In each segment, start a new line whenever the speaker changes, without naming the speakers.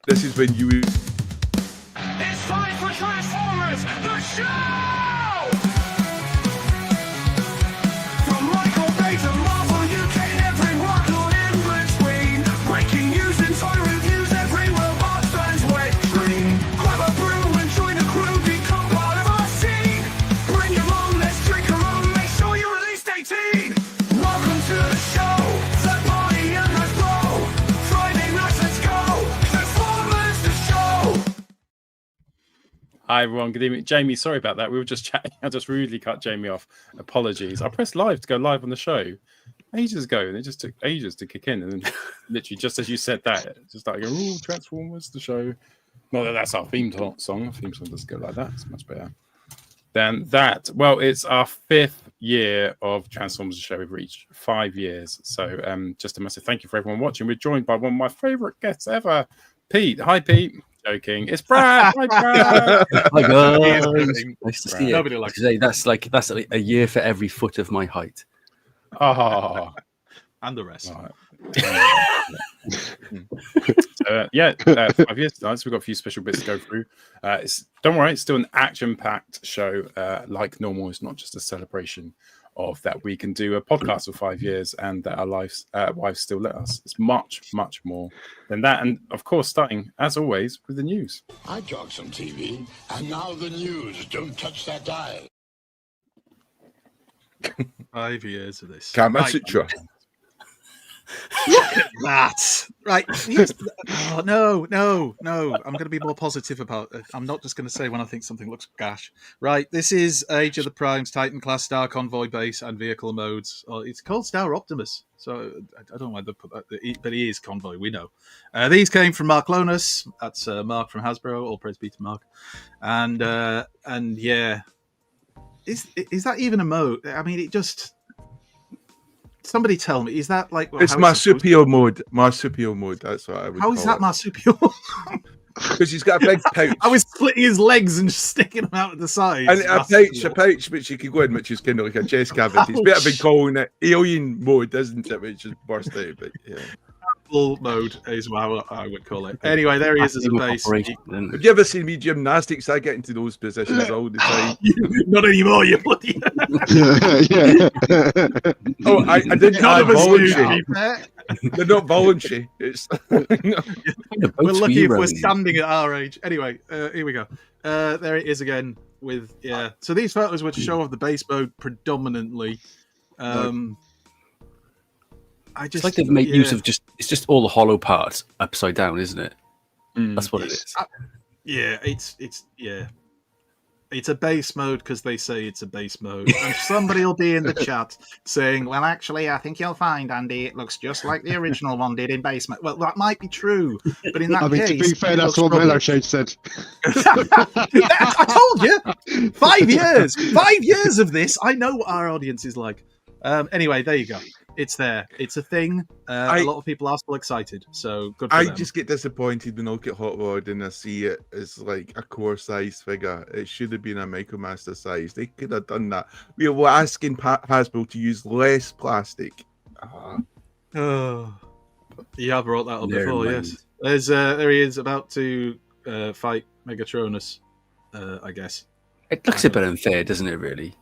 this is when you.
It's time for Transformers, the show! From Michael Bay to Marvel UK, every model in between. Breaking news and toy reviews, every robot fans wet dream. Grab a brew and join the crew, become part of our scene. Bring your own, let's drink our own, make sure you're at least 18. Welcome to the show, the party and the flow. Friday nights, let's go, Transformers, the show!
Hi everyone, good evening. Jamie, sorry about that. We were just chatting. I just rudely cut Jamie off. Apologies. I pressed live to go live on the show ages ago, and it just took ages to kick in. And then literally just as you said that, just like, oh, Transformers, the show. Not that that's our theme song. Our theme song doesn't go like that. It's much better than that. Well, it's our 5th year of Transformers, the show. We've reached 5 years. So just a massive thank you for everyone watching. We're joined by one of my favourite guests ever, Pete. Hi, Pete. Joking. It's Brad. Hi, Brad.
Hi guys. Nice to see you.
Nobody likes
Today, that's a year for every foot of my height.
Oh,
And the rest.
right. 5 years. Nice. We've got a few special bits to go through. Don't worry, it's still an action-packed show. Like normal, it's not just a celebration of that we can do a podcast for 5 years and that our wives still let us. It's much, much more than that. And of course, starting as always with the news.
I talk some TV, and now the news. Don't touch that dial.
5 years of this.
Can't
Right.
miss it, Joe.
Look at that. Right. Oh, no. I'm going to be more positive about it. I'm not just going to say when I think something looks gash. Right. This is Age of the Primes, Titan class, Star Convoy base, and vehicle modes. Oh, it's called Star Optimus. So I don't know why they put that, but he is Convoy. We know. These came from Mark Lonas. That's Mark from Hasbro. All praise be to Mark. And yeah. Is that even a mode? I mean, it just... Somebody tell me, is that like...
It's marsupial mode. Marsupial mode, that's what I would
How is that marsupial?
Because he's got a big pouch.
I was splitting his legs and just sticking them out at the sides.
And a pouch which you can go in, which is kind of like a chest cavity. It's better been calling it alien mode, isn't it? Which is burst out, but yeah.
Full mode is what I would call it. Anyway, there he is as a base.
Have you ever seen me gymnastics? I get into those positions all the time.
Not anymore, you bloody...
Oh, I didn't
None
add
of us do,
voluntary.
to be fair.
They're not voluntary. It's
We're lucky if we're standing at our age. Anyway, here we go. There it is again with, yeah. So these photos were to show off the base mode predominantly.
It's like they've made use of it's just all the hollow parts upside down, isn't it? That's what it is.
It's a base mode because they say it's a base mode. And somebody will be in the chat saying, well, actually, I think you'll find, Andy, it looks just like the original one did in base mode. Well, that might be true, but in that case...
to be fair, that's what Miller Shade said.
I told you! 5 years! 5 years of this! I know what our audience is like. Anyway, there you go. It's there. It's a thing. A lot of people are still excited, so good for them.
I just get disappointed when I look at Hot Rod and I see it as like a core size figure. It should have been a Micromaster size. They could have done that. We were asking Hasbro to use less plastic.
Oh, you have brought that up before, yes. There he is about to fight Megatronus, I guess.
It looks a bit unfair, doesn't it, really?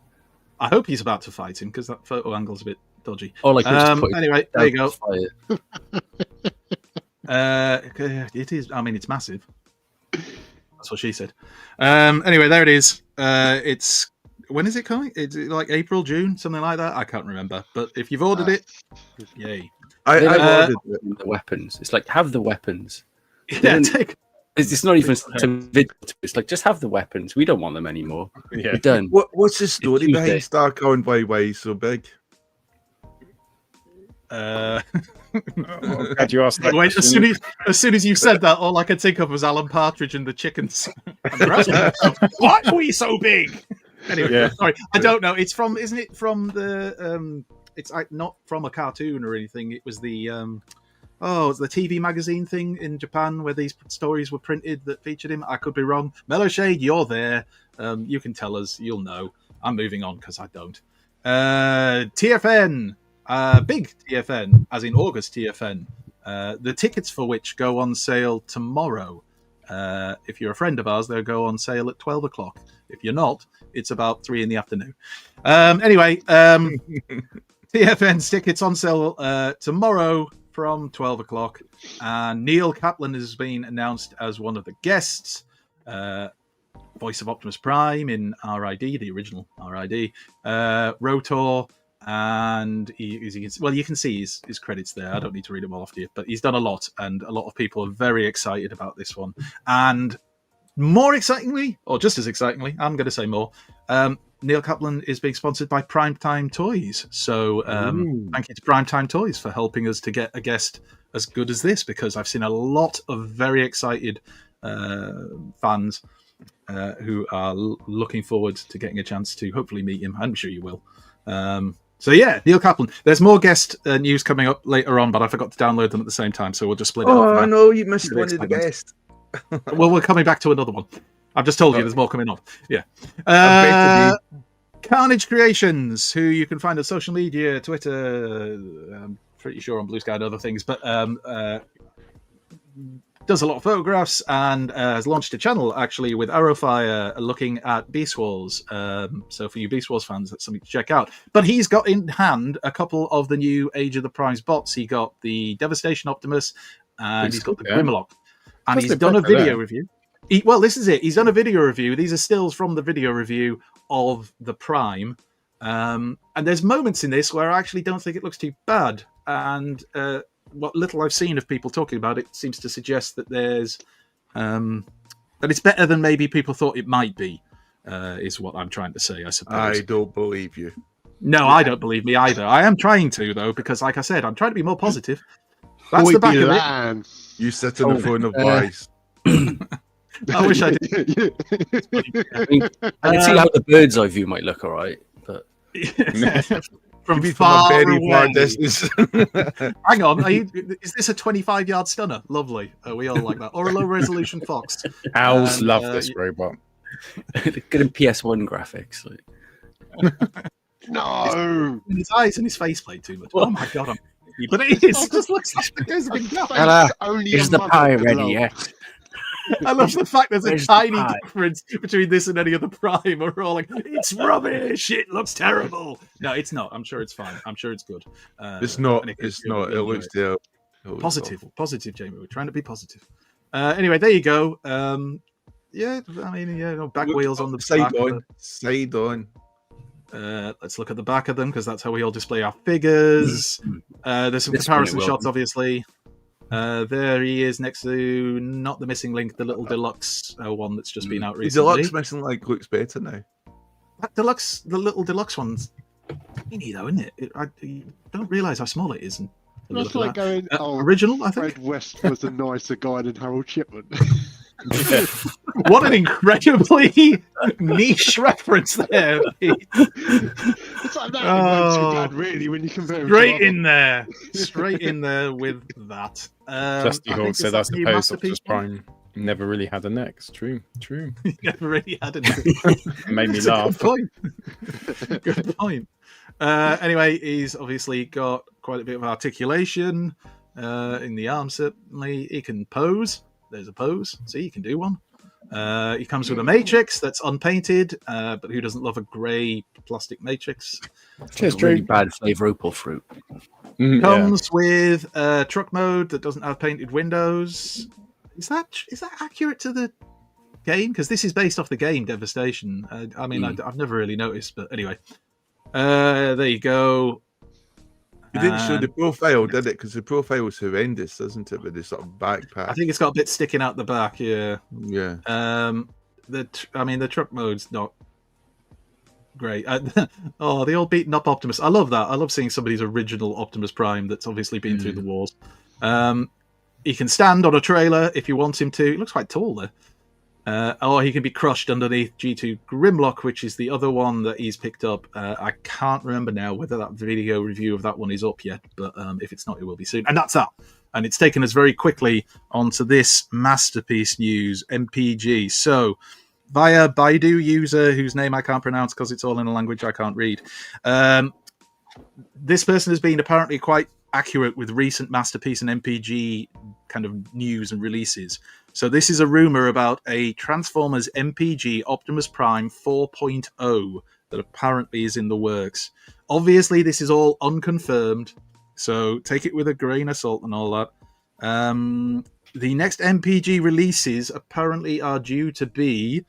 I hope he's about to fight him because that photo angle's a bit dodgy.
Or like
anyway, there you go. It is. I mean, it's massive. That's what she said. Anyway, there it is. It's when is it coming? Is it like April, June, something like that? I can't remember. But if you've ordered it, yay!
I ordered
the weapons. It's like have the weapons.
Yeah,
it's not even it's like just have the weapons. We don't want them anymore.
Yeah.
We're done.
What's the story
It's
behind
Tuesday.
Star Convoy? Why he's so big?
Glad you asked that
Wait,
question.
as soon as you said that, all I could think of was Alan Partridge and the chickens. And the rest of them, why are we so big? Anyway,
Yeah.
sorry, I don't know. It's from, isn't it from the? It's not from a cartoon or anything. It was the it's the TV magazine thing in Japan where these stories were printed that featured him. I could be wrong. Mellow Shade, you're there. You can tell us. You'll know. I'm moving on because I don't. TFN. Big TFN, as in August TFN, The tickets for which go on sale tomorrow. If you're a friend of ours, they'll go on sale at 12 o'clock. If you're not, it's about 3 in the afternoon. Anyway, TFN's tickets on sale tomorrow from 12 o'clock. And Neil Kaplan has been announced as one of the guests. Voice of Optimus Prime in RID, the original RID. Rotor. And you can see his credits there. I don't need to read them all off to you, but he's done a lot, and a lot of people are very excited about this one. And more excitingly, or just as excitingly, I'm going to say more. Neil Kaplan is being sponsored by Primetime Toys, so thank you to Primetime Toys for helping us to get a guest as good as this, because I've seen a lot of very excited fans who are looking forward to getting a chance to hopefully meet him. I'm sure you will. So yeah, Neil Kaplan. There's more guest news coming up later on, but I forgot to download them at the same time, so we'll just split it up.
Oh no, you missed one of the best.
Well, we're coming back to another one. I've just told you there's more coming on. Yeah. Carnage Creations, who you can find on social media, Twitter, I'm pretty sure on Bluesky and other things, but does a lot of photographs and has launched a channel actually with Arrowfire looking at Beast Wars. So for you Beast Wars fans, that's something to check out. But he's got in hand a couple of the new Age of the Primes bots. He got the Devastation Optimus and he's got the Grimlock. And he's done a video review. This is it. He's done a video review. These are stills from the video review of the Prime. And there's moments in this where I actually don't think it looks too bad. And what little I've seen of people talking about it seems to suggest that there's that it's better than maybe people thought it might be, is what I'm trying to say, I suppose.
I don't believe you.
No, I don't believe me either. I am trying to, though, because like I said, I'm trying to be more positive. That's the back of it.
You sit on the phone of wise.
I wish I did.
I can see how the bird's eye view might look all right, but
from
a
far
very
away.
far distance.
Hang on, is this a 25-yard stunner? Lovely. We all like that. Or a low-resolution fox.
Owls love this robot.
Good in PS1 graphics.
No!
His eyes and his face plate too much. Oh my god, but it is. It just looks like there's a big gap.
Is the pie ready yet?
I love the fact there's a tiny difference between this and any other Prime. We're all like, it's rubbish. It looks terrible. No, it's not. I'm sure it's fine. I'm sure it's good.
It's not. It's not. It looks terrible.
Positive, Jamie. We're trying to be positive. Anyway, there you go. Yeah, I mean, back wheels on the
side
back.
on. Side on.
Let's look at the back of them because that's how we all display our figures. There's some comparison shots, obviously. There he is next to not the missing link, the little deluxe one that's just been out recently.
The deluxe missing link looks better now.
That deluxe, the little deluxe one's tiny though, isn't it? I don't realise how small it is.
That's like going,
original, I think.
Fred West was a nicer guy than Harold Shipman.
What an incredibly niche reference there.
It's like that. Oh, bad, really, when you compare
straight in there with that.
Justy Hawk said, I suppose Optimus Prime never really had a neck. It's true.
Never really had a neck.
Made me laugh.
Good point. Anyway, he's obviously got quite a bit of articulation in the arms. Certainly, he can pose. There's a pose. See, you can do one. He comes with a matrix that's unpainted, but who doesn't love a grey plastic matrix?
It's really bad flavour opal fruit.
Comes with a truck mode that doesn't have painted windows. Is that accurate to the game? Because this is based off the game Devastation. I've never really noticed, but anyway. There you go.
You didn't show the profile, did it? Because the profile was horrendous, isn't it? With this sort of backpack.
I think it's got a bit sticking out the back. Yeah.
Yeah.
The truck mode's not great. The old beaten up Optimus. I love that. I love seeing somebody's original Optimus Prime that's obviously been through the wars. He can stand on a trailer if you want him to. He looks quite tall there. Or he can be crushed underneath G2 Grimlock, which is the other one that he's picked up. I can't remember now whether that video review of that one is up yet, but if it's not, it will be soon. And that's that. And it's taken us very quickly onto this masterpiece news, MPG. So, via Baidu user, whose name I can't pronounce because it's all in a language I can't read, this person has been apparently quite accurate with recent Masterpiece and MPG kind of news and releases. So this is a rumor about a Transformers MPG Optimus Prime 4.0 that apparently is in the works. Obviously, this is all unconfirmed, so take it with a grain of salt and all that. The next MPG releases apparently are due to be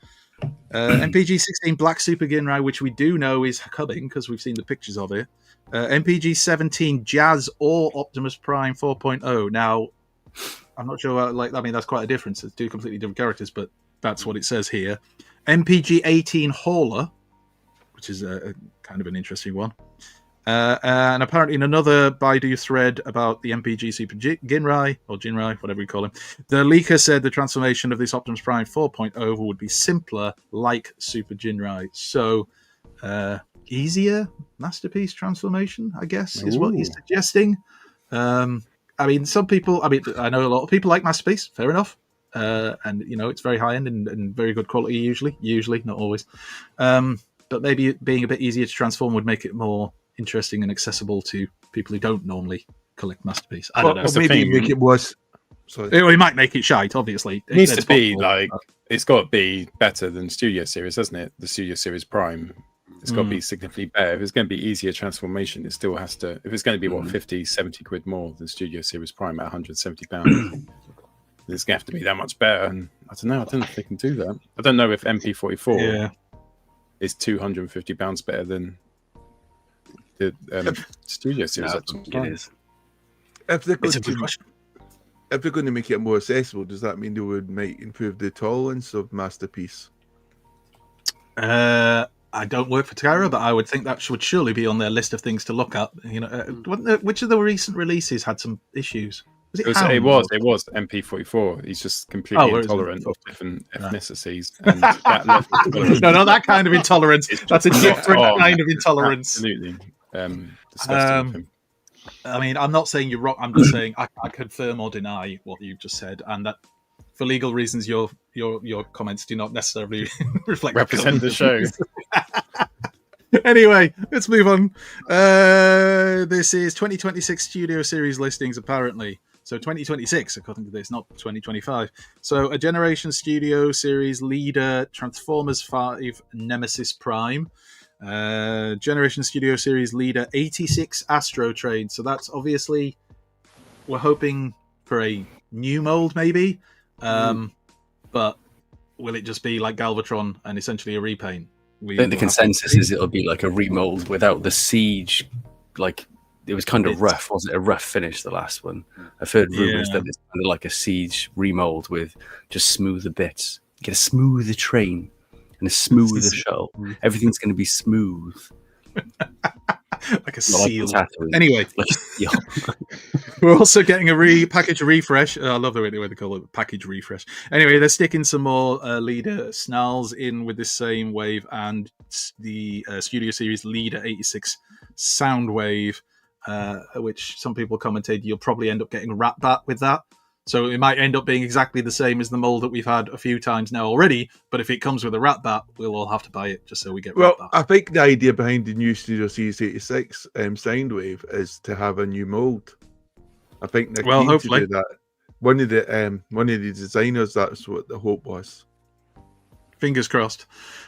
MPG 16 Black Super Ginrai, which we do know is coming because we've seen the pictures of it. MPG 17 Jazz or Optimus Prime 4.0. Now, I'm not sure, that's quite a difference. It's two completely different characters, but that's what it says here. MPG 18 Hauler, which is a kind of an interesting one. And apparently in another Baidu thread about the MPG Super Ginrai, or Jinrai, whatever you call him, the leaker said the transformation of this Optimus Prime 4.0 would be simpler, like Super Jinrai. So, easier Masterpiece transformation, I guess, is what he's suggesting. Some people, I know a lot of people like Masterpiece, fair enough. And, it's very high-end and very good quality usually, not always. But maybe it being a bit easier to transform would make it more interesting and accessible to people who don't normally collect Masterpiece. I don't know.
Maybe make it worse.
It might make it shite, obviously.
It needs to be it's got to be better than Studio Series, doesn't it? The Studio Series Prime. It's got to be significantly better. If it's going to be easier transformation, it still has to. If it's going to be 50, 70 quid more than Studio Series Prime at £170, it's going to have to be that much better. And I don't know. I don't know if they can do that. I don't know if MP44 is £250 better than the Studio Series.
No, it is.
If they're going to make it more accessible, does that mean they might improve the tolerance of Masterpiece?
I don't work for Tyra, but I would think that would surely be on their list of things to look at. Which of the recent releases had some issues? It was
MP44. He's just completely intolerant of different ethnicities. And
no, not that kind of intolerance. That's a different kind of intolerance.
Absolutely. Disgusting of him.
I'm not saying you're wrong. I'm just saying I confirm or deny what you've just said, and that for legal reasons, your comments do not necessarily
represent the show.
Anyway, let's move on. This is 2026 Studio Series listings, apparently. So 2026, according to this, not 2025. So a Generation Studio Series leader, Transformers 5 Nemesis Prime. Generation Studio Series leader, 86 Astro Train. So that's obviously, we're hoping for a new mold, maybe. But will it just be like Galvatron and essentially a repaint?
I think the consensus is it'll be like a remold without the siege. Like, it was kind of rough, wasn't it? A rough finish, the last one. I've heard rumors that it's kind of like a siege remold with just smoother bits. Get a smoother train and a smoother shuttle. Everything's going to be smooth.
Like a seal.
Like
anyway, we're also getting a package refresh. I love the way they call it, package refresh. Anyway, they're sticking some more leader snarls in with this same wave, and the Studio Series leader 86 Soundwave, which some people commented you'll probably end up getting Rat Bat with that. So it might end up being exactly the same as the mold that we've had a few times now already. But if it comes with a Rat Bat, we'll all have to buy it just so we get Rat Bat.
I think the idea behind the new Studio Series 86 Soundwave is to have a new mold. I think they're keen
hopefully
to do that. One of the designers, that's what the hope was.
Fingers crossed.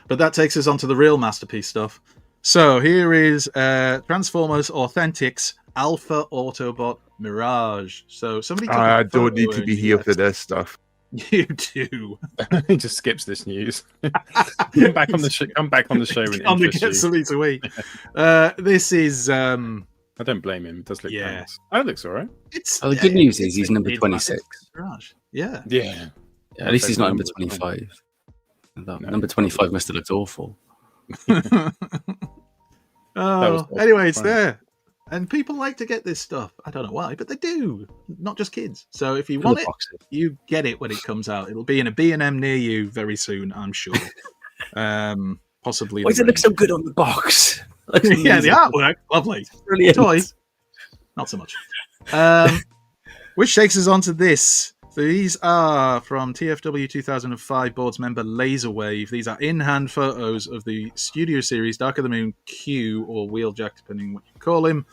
But that takes us on to the real Masterpiece stuff. So here is Transformers Authentics Alpha Autobot Mirage. So somebody.
I don't need to be here for this stuff.
You do.
He just skips this news. Come back on the show. Come back on the show.
On the get something to eat. This is.
I don't blame him. It does look nice. Oh, it looks all right.
The good news is he's number 26.
Yeah.
At least he's not number 25. Number 25 must have looked awful.
Anyway, it's there. And people like to get this stuff. I don't know why, but they do. Not just kids. So if you want it, you get it when it comes out. It'll be in a B&M near you very soon, I'm sure. Possibly.
Why does it look so good on the box?
Yeah, the artwork, lovely.
Brilliant.
Toy, not so much. Which takes us on to this. These are from TFW 2005 boards member Laserwave. These are in-hand photos of the Studio Series Dark of the Moon Q, or Wheeljack, depending on what you call him.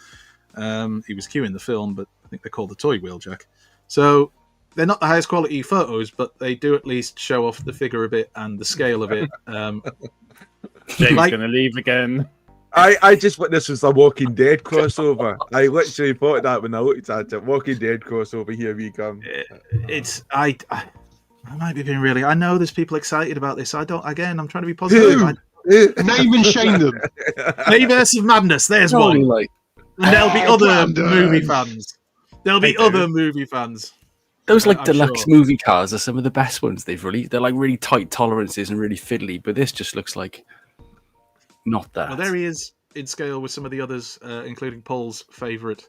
He was Q in the film, but I think they're called the Toy Wheeljack. So they're not the highest quality photos, but they do at least show off the figure a bit and the scale of it.
James going to leave again.
I just witnessed this was a Walking Dead crossover. I literally thought that when I looked at it. Walking Dead crossover, here we come.
I might be being really. I know there's people excited about this. I'm trying to be positive.
Name and shame them.
Multiverse of Madness. There's one.
Like,
And there'll be other
Brandon.
movie fans. There'll be other movie fans.
those like
I'm
deluxe
sure.
movie cars are some of the best ones they've released. They're like really tight tolerances and really fiddly, but this just looks like not that.
Well, there he is in scale with some of the others, including Paul's favourite.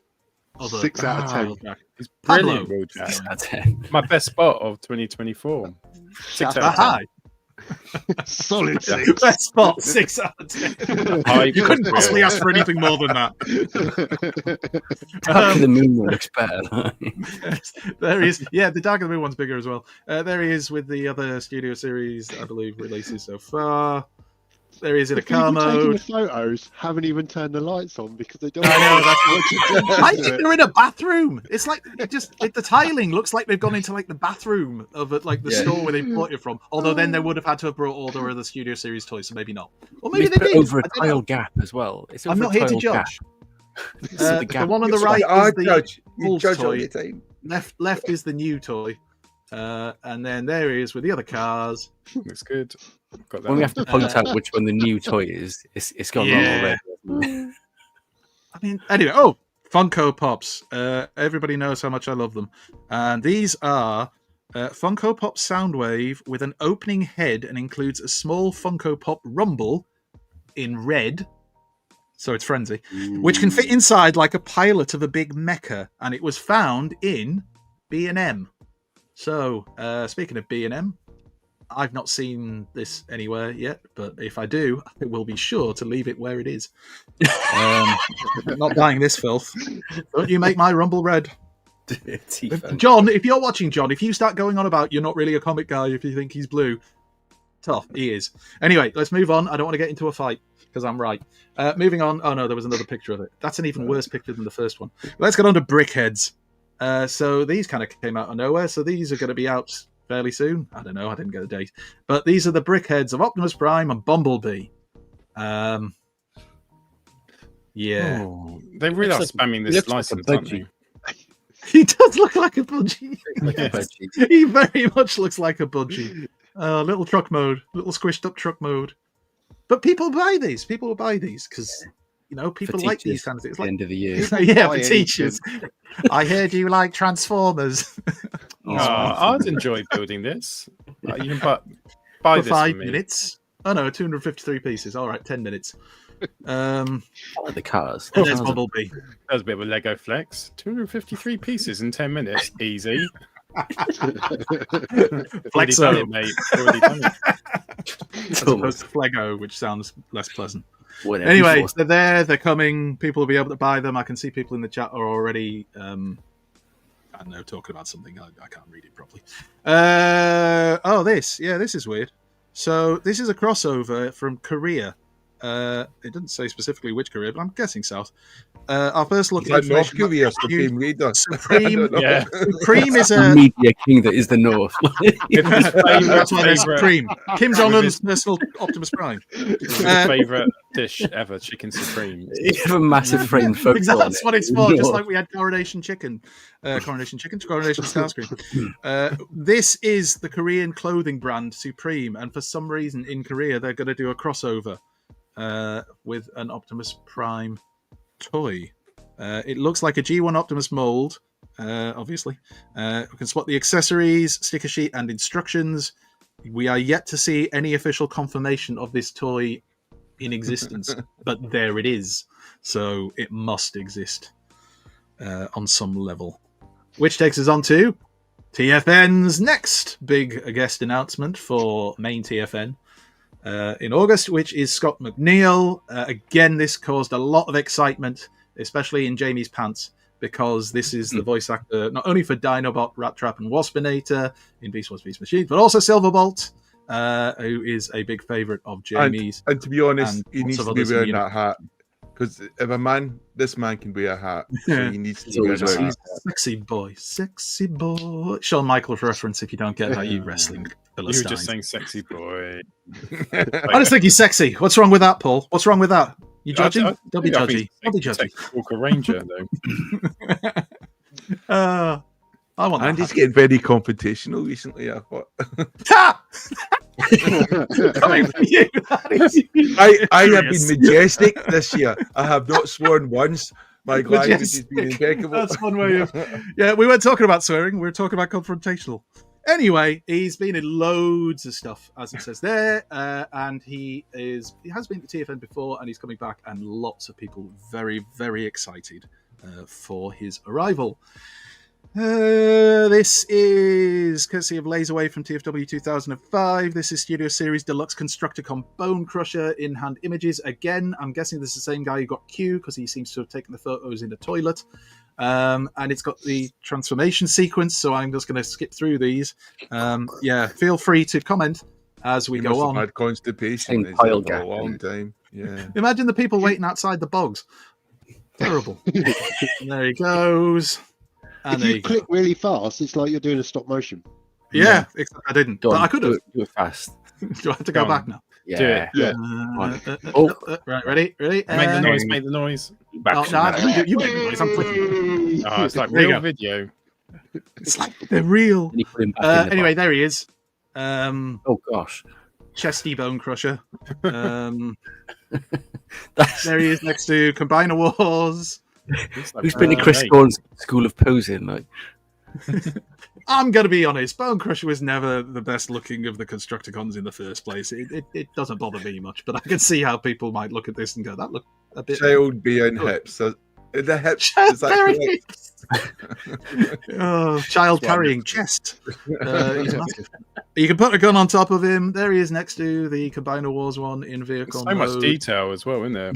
6 out of 10.
He's
Pablo.
brilliant, Wheeljack.
6 out of 10.
My best spot of 2024. 6 out of 10.
Hi.
Solid 6.
Best spot, 6 out of 10. You couldn't possibly ask for anything more than that.
Dark of the Moon one looks better.
There he is. Yeah, the Dark of the Moon one's bigger as well. There he is with the other Studio Series, I believe, releases so far. There he is in a
The
car
people taking the
mode.
photos haven't even turned the lights on because they don't.
I know,
that's
I think they're in a bathroom. It's like the tiling looks like they've gone into like the bathroom of like the store where they bought it from. Although then they would have had to have brought all the other Studio Series toys, so maybe not. Or maybe
They
they
put
did.
over a
I don't know.
tile gap as well. It's
I'm
over
not
a
here to
tile gap.
judge.
So the
The
gap-
one on the
It's
right
like,
is the
judge. You
old
judge all
toy.
the time.
Left is the new toy. And then there he is with the other cars.
Looks good. Got that
When we
one.
have to point out which one the new toy is, it's gone wrong
Yeah.
already.
I mean, anyway, Funko Pops. Everybody knows how much I love them. And these are Funko Pop Soundwave with an opening head and includes a small Funko Pop Rumble in red. So it's Frenzy, which can fit inside like a pilot of a big mecha. And it was found in B&M. So, speaking of B&M, I've not seen this anywhere yet, but if I do, I will be sure to leave it where it is. Not buying this filth. Don't you make my Rumble red. John, if you're watching, John, if you start going on about you're not really a comic guy if you think he's blue, tough, he is. Anyway, let's move on. I don't want to get into a fight because I'm right. Moving on. Oh no, there was another picture of it. That's an even worse picture than the first one. Let's get on to Brickheads. So these kind of came out of nowhere. So these are going to be out fairly soon. I don't know. I didn't get a date. But these are the Brickheads of Optimus Prime and Bumblebee. Yeah.
Oh, they really are
Looks like-
spamming
he
this
looks like a
license, aren't
budgie.
they?
He does look like a budgie.
Yes.
He very much looks like a budgie. Little truck mode. Little squished up truck mode. But people buy these. People will buy these because, people
For
like
teachers
these kinds of things.
at the end of the year.
Yeah,
Buy
for teachers. I heard you like Transformers.
Oh, I'd enjoy building this. You can buy
For
this
5
for me.
minutes. Oh no, 253 pieces. All right, 10 minutes.
I like the cars.
And there's
Cars are-
Bumblebee.
That was a bit of a Lego flex. 253 pieces in 10 minutes. Easy. Already
Flexo.
done it, mate. Already done it.
As opposed to Flego, which sounds less pleasant.
Whatever.
Anyway, they're there, they're coming, people will be able to buy them. I can see people in the chat are already I don't know, talking about something. I can't read it properly. This is weird. So this is a crossover from Korea. It doesn't say specifically which Korea, but I'm guessing South. Our first look
Is
at
that North
information
Korea,
about
Supreme Leader?
Supreme,
Yeah.
Supreme is
the
a
media king that is the North.
that's why they're
Favorite
Supreme. Kim Jong Un's personal Optimus Prime.
favorite dish ever, chicken supreme.
You have a massive frame photo.
Exactly,
on
that's
it.
what it's for. Just
North.
like we had Coronation Chicken, Coronation Starscream. This is the Korean clothing brand Supreme, and for some reason in Korea they're going to do a crossover with an Optimus Prime toy. It looks like a G1 Optimus mold, obviously. We can spot the accessories, sticker sheet, and instructions. We are yet to see any official confirmation of this toy in existence, but there it is. So it must exist on some level. Which takes us on to TFN's next big guest announcement for main TFN in August, which is Scott McNeil. Again, this caused a lot of excitement, especially in Jamie's pants, because this is the voice actor not only for Dinobot, Rat Trap, and Waspinator in Beast Wars Beast Machines, but also Silverbolt, who is a big favourite of Jamie's.
And to be honest,
and
he
lots
needs
of
to be
others in
wearing
the
that hat Because if this man can wear a hat, so he needs to
He's
wear
always
a
wearing
hat.
Sexy boy, sexy boy. Shawn Michaels reference if you don't get how you wrestling
You were just
Philistines.
saying "sexy boy."
I just think he's sexy. What's wrong with that, Paul? What's wrong with that? You judging? Don't be
I think
judgy.
he's
Don't be
a
judgy.
sexy Walker Ranger though.
I want
And
that.
he's getting very confrontational recently, I thought.
Ha! Coming from you. That is
I have been
serious.
majestic this year. I have not sworn once. My language has been
Majestic.
impeccable.
That's one way of. Yeah, we weren't talking about swearing. We were talking about confrontational. Anyway, he's been in loads of stuff, as it says there, and he has been to TFN before, and he's coming back, and lots of people very, very excited for his arrival. This is courtesy of Laserwave from TFW 2005. This is Studio Series Deluxe Constructicon Bone Crusher in hand images. Again, I'm guessing this is the same guy who got Q because he seems to have taken the photos in the toilet. And it's got the transformation sequence, so I'm just going to skip through these. Yeah, feel free to comment as we
He
go
must have
on.
had constipation
Same
he's
pile
had for a
gap,
long
isn't it?
time. Yeah.
Imagine the people waiting outside the bogs. Terrible. And there he goes. And
If
there
you
you go.
click really fast, it's like you're doing a stop motion.
Yeah, except I didn't.
Go
But
on,
I could have.
do it fast.
Do I have to go
Go on.
back now?
Yeah.
Yeah.
Right, ready?
Make the noise. Make the noise.
Back
Oh,
from
no,
that.
you make the noise. I'm clicking.
Oh, it's like
There you
real
go.
video.
It's like they're real.
And you put him back in the
Anyway,
box.
there he is.
Oh gosh.
Chesty Bone Crusher.
That's,
There he is next to Combiner Wars.
It's like
who's been to
real
Chris
snake.
Thorne's School of Posing? Like,
I'm going to be honest. Bone Crusher was never the best looking of the Constructicons in the first place. It doesn't bother me much, but I can see how people might look at this and go, that looked a bit...
Child being hips. The hips. Is that
Very-
correct?
Oh, child carrying chest. He's massive. You can put a gun on top of him. There he is next to the Combiner Wars one in vehicle
So much
mode.
detail as well, isn't there?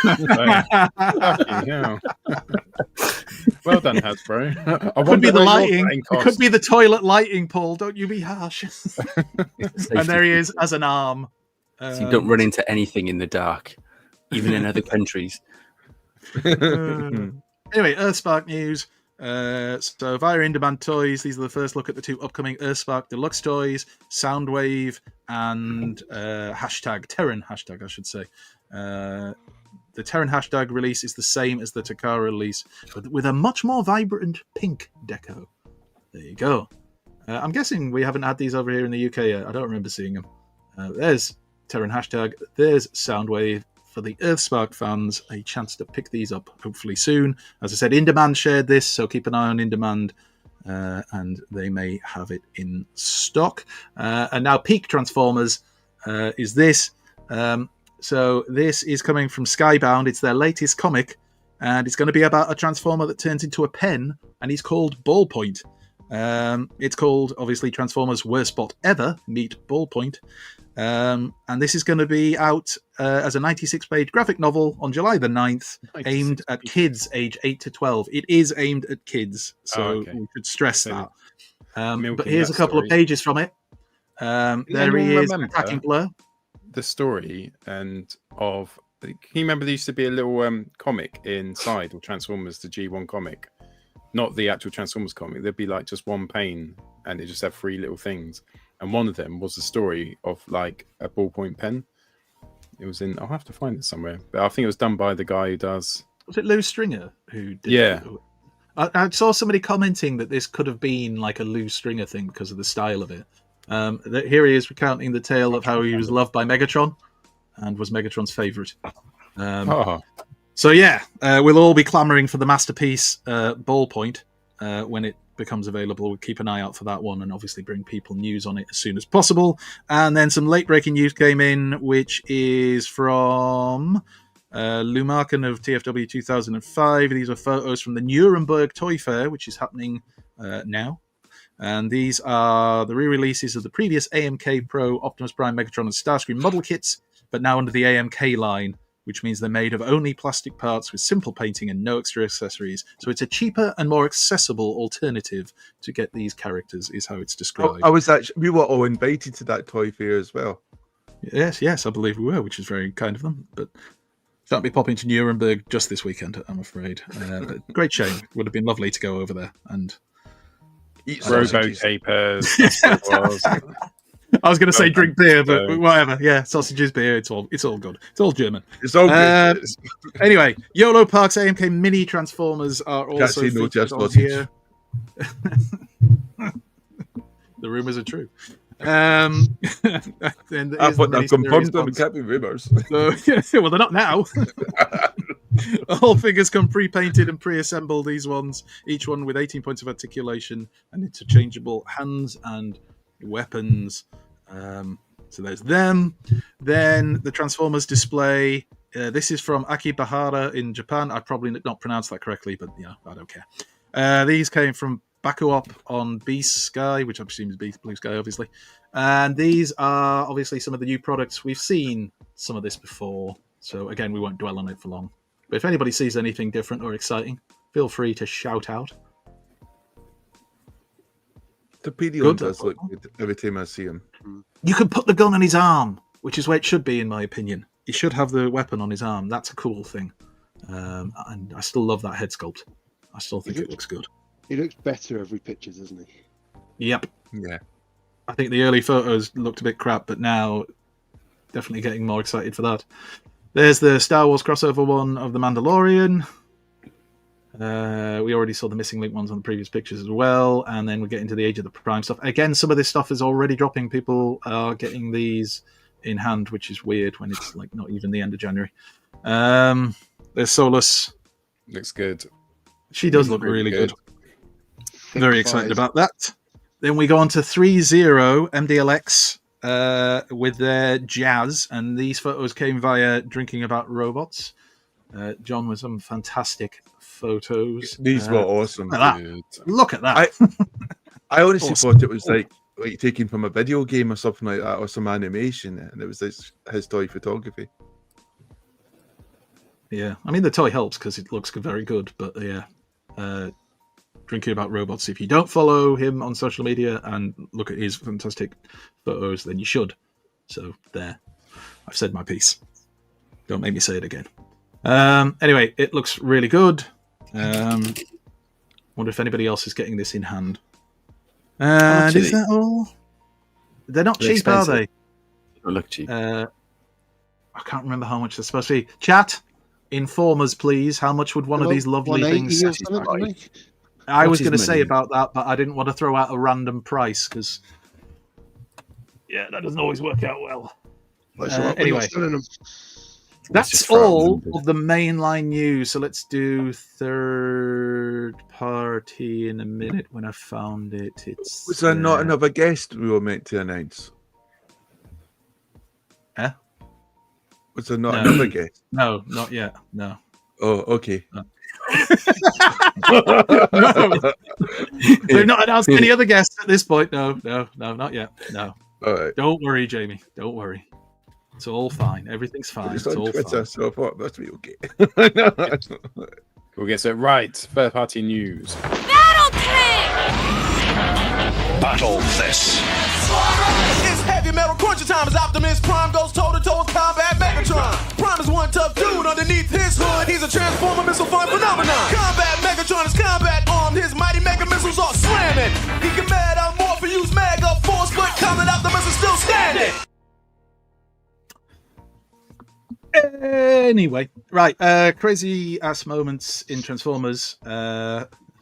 Fucking hell. Well done, Hasbro. I
Could
wonder
be the
what your
lighting.
lighting
It
cost.
could be the toilet lighting, Paul. Don't you be harsh.
it's
And there he
safety.
is as an arm.
So you don't run into anything in the dark, even in other countries.
Anyway, Earthspark news. So via in-demand toys, these are the first look at the two upcoming Earthspark Deluxe toys, Soundwave and hashtag Terran hashtag, I should say. The Terran hashtag release is the same as the Takara release, but with a much more vibrant pink deco. There you go. I'm guessing we haven't had these over here in the UK yet. I don't remember seeing them. There's Terran hashtag. There's Soundwave. For the Earthspark fans, a chance to pick these up hopefully soon. As I said, In Demand shared this, so keep an eye on In Demand, and they may have it in stock. And now Peak Transformers is this. So this is coming from Skybound. It's their latest comic, and it's going to be about a Transformer that turns into a pen, and he's called Ballpoint. It's called, obviously, Transformers Worst Spot Ever, meet Ballpoint. And this is going to be out as a 96-page graphic novel on July the 9th, aimed at kids age 8 to 12. It is aimed at kids, so
okay.
we should stress
So
that.
milking
But here's
that
a couple of
story.
pages from it. There he
anyone
is,
remember
cracking blur.
The story and of can you remember there used to be a little comic inside of Transformers, the G1 comic, not the actual Transformers comic. There'd be like just one pane and it just had three little things, and one of them was the story of like a ballpoint pen. It was in, I'll have to find it somewhere, but I think it was done by the guy who does.
Was it Lou Stringer who did
Yeah.
it? I saw somebody commenting that this could have been like a Lou Stringer thing because of the style of it. Here he is recounting the tale of how he was loved by Megatron and was Megatron's favourite. So yeah, we'll all be clamouring for the masterpiece Ballpoint when it becomes available. We'll keep an eye out for that one and obviously bring people news on it as soon as possible. And then some late breaking news came in, which is from Lou Markin of TFW 2005. These are photos from the Nuremberg Toy Fair, which is happening now. And these are the re-releases of the previous AMK Pro, Optimus Prime, Megatron, and Starscream model kits, but now under the AMK line, which means they're made of only plastic parts with simple painting and no extra accessories. So it's a cheaper and more accessible alternative to get these characters, is how it's described.
I was actually, we were all invited to that toy fair as well.
Yes, I believe we were, which is very kind of them. But Shan't be popping to Nuremberg just this weekend, I'm afraid. But great shame. Would have been lovely to go over there and
Eat
Robo
sausages.
capers. That's what it was.
I was going to say drink beer, but
So-
whatever. Yeah, sausages, beer. It's all good. It's all German.
It's all good.
Anyway, YOLO Park's AMK Mini Transformers are
Can't
also
say no to
featured
a
on
sausage.
here. The rumours are true. And it
I
is
thought
the
that
miniseries
confirmed them. It
response.
can't be rumours.
So, well, they're not now. All figures come pre-painted and pre-assembled. These ones, each one with 18 points of articulation and interchangeable hands and weapons. So there's them. Then the Transformers display. This is from Akibahara in Japan. I probably not pronounced that correctly, but I don't care. These came from Bakuop on B-Sky, which I presume is Blue Sky, obviously. And these are obviously some of the new products. We've seen some of this before, so again, we won't dwell on it for long. But if anybody sees anything different or exciting, feel free to shout out.
The PD
Good.
does look good every time I see him.
You can put the gun on his arm, which is where it should be, in my opinion. He should have the weapon on his arm. That's a cool thing. And I still love that head sculpt. I still think it looks good.
He looks better every picture, doesn't he?
Yep.
Yeah.
I think the early photos looked a bit crap, but now definitely getting more excited for that. There's the Star Wars crossover one of The Mandalorian. We already saw the missing link ones on the previous pictures as well, and then we get into the Age of the Prime stuff. Again, some of this stuff is already dropping. People are getting these in hand, which is weird when it's like not even the end of January. There's Solus.
Looks good.
She does look really good. Very excited about that. Then we go on to 3-0 MDLX with their Jazz, and these photos came via Drinking About Robots. John with some fantastic photos.
These were awesome.
Look at that.
Good.
Look at that.
I honestly
Awesome.
thought it was like taken from a video game or something like that, or some animation, and it was his toy photography.
Yeah, I mean the toy helps because it looks very good, but yeah, Drinking About Robots. If you don't follow him on social media and look at his fantastic photos, then you should. So there, I've said my piece. Don't make me say it again. Anyway, it looks really good. Wonder if anybody else is getting this in hand. And is that all? They're not
They're
cheap, are
expensive.
they?
They look cheap.
I can't remember how much they're supposed to be. Chat, inform us, please. How much would one of these lovely
180
things
or
set?
something, didn't he?
I was
What's his
going to say
money?
about that, but I didn't want to throw out a random price because, yeah, that doesn't always work out well.
That's all right, we're not
Anyway.
selling them.
That's
just throw out
all
numbers.
of the mainline news. So let's do third party in a minute when I found it. It's
Was there not another guest we were meant to announce?
Huh?
Was there not
No.
another guest?
No, not yet. No.
Oh, okay.
No. They've not announced any other guests at this point. No, not yet. No.
All right.
Don't worry, Jamie. Don't worry. It's all fine. Everything's fine.
It's
It's
on
all
Twitter,
fine.
so I thought that's be okay.
We'll get it right. Third party news.
Battle this.
It's heavy metal cruncher time as Optimus Prime goes toe-to-toe with Combat Megatron. Prime is one tough dude underneath his hood. He's a Transformer missile fun phenomenon. Combat Megatron is combat armed. His mighty mega missiles are slamming. He can metamorph use mega force, but Combat Optimus is still standing.
Anyway, right. Crazy ass moments in Transformers.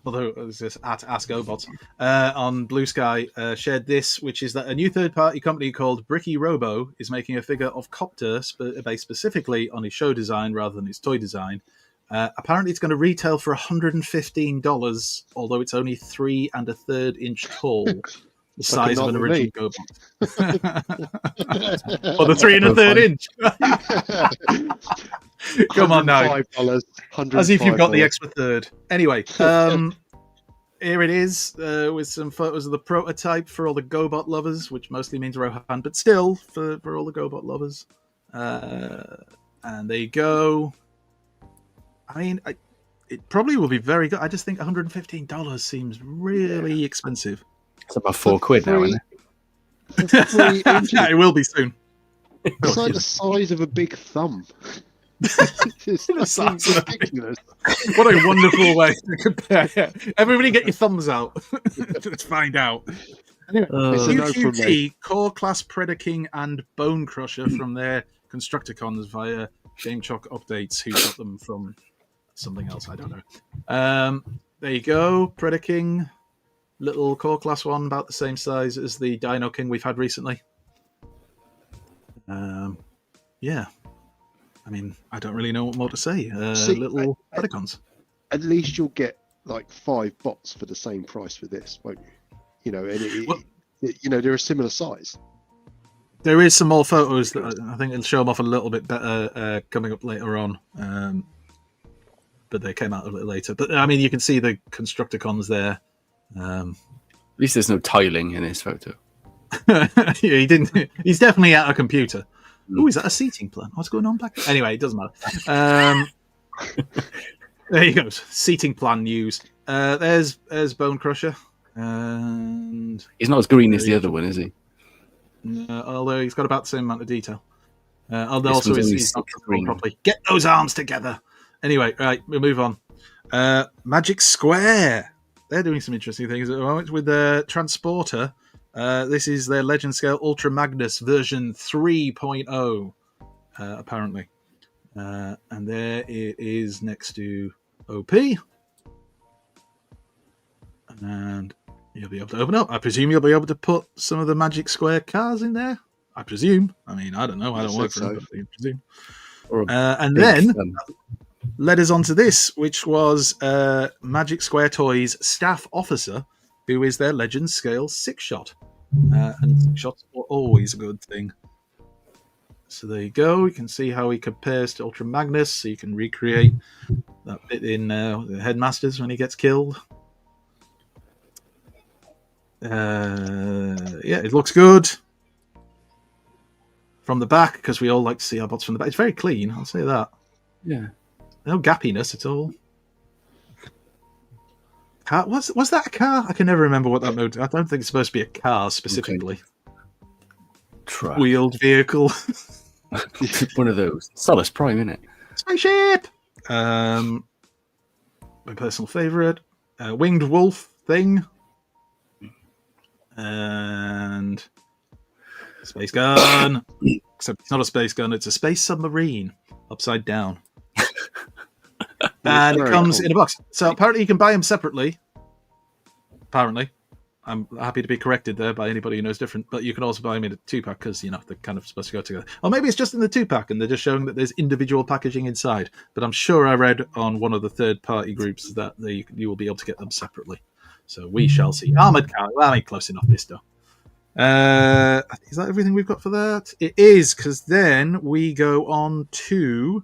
Although it was just at Ask Obots on Blue Sky shared this, which is that a new third-party company called Bricky Robo is making a figure of Copter based specifically on his show design rather than his toy design. Apparently, it's going to retail for $115, although it's only 3 1/3 inch tall, the size of an
not
original
me.
GoBot. Or the 3 1/3 inch. Come on now.
$105,
As if you've got the
$105.
extra third. Anyway, here it is with some photos of the prototype for all the GoBot lovers, which mostly means Rohan, but still for all the GoBot lovers. And there you go. I mean, it probably will be very good. I just think $115 seems really expensive.
It's about £4 now, isn't it?
For 3 inches.
Yeah, it will be soon.
It's like the size of a big thumb. It's
That's
fucking ridiculous.
What a wonderful way to compare. Yeah. Everybody get your thumbs out. Let's find out. Anyway,
It's a no from me.
QQT, Core Class Predaking and Bone Crusher from their Constructicons via GameChock updates, who got them from something else, I don't know. There you go, Predaking. Little Core Class one, about the same size as the Dino King we've had recently. Yeah. I mean, I don't really know what more to say.
See,
Little Predacons.
At least you'll get like 5 bots for the same price for this, won't you? You know, and they're a similar size.
There is some more photos that I think it'll show them off a little bit better coming up later on. But they came out a little later. But I mean, you can see the Constructicons there.
At least there's no tiling in this photo.
Yeah, he didn't. He's definitely at a computer. Oh, is that a seating plan? What's going on back there? Anyway, it doesn't matter. There you go. Seating plan news. There's Bone Crusher. And
He's not as green as the other one, is he?
although he's got about the same amount of detail. Although
This
also
one's only
he's not
6
controlled
green.
properly. Get those arms together. Anyway, right, we'll move on. Magic Square. They're doing some interesting things at the moment with the Transporter. This is their Legend Scale Ultra Magnus version 3.0, apparently. And there it is next to OP. And you'll be able to open up. I presume you'll be able to put some of the Magic Square cars in there. I presume. I mean, I don't know. I don't work for them, but I presume. And then led us on to this, which was Magic Square Toys staff officer, who is their Legend Scale 6-shot. And 6-shots are always a good thing. So there you go. You can see how he compares to Ultra Magnus. So you can recreate that bit in the Headmasters when he gets killed. Yeah, it looks good from the back, because we all like to see our bots from the back. It's very clean, I'll say that.
Yeah.
No gappiness at all. Car, was that a car? I can never remember what that mode. I don't think it's supposed to be a car specifically.
Truck.
Wheeled vehicle.
One of those. Solus Prime, isn't it?
Spaceship. My personal favourite. Winged wolf thing. And space gun. Except it's not a space gun, it's a space submarine upside down. And it comes in a box. So apparently you can buy them separately. Apparently. I'm happy to be corrected there by anybody who knows different, but you can also buy them in a 2-pack because, you know, they're kind of supposed to go together. Or maybe it's just in the 2-pack and they're just showing that there's individual packaging inside. But I'm sure I read on one of the third-party groups that you will be able to get them separately. So we shall see. Armored car. Well, I ain't close enough this stuff. Is that everything we've got for that? It is, because then we go on to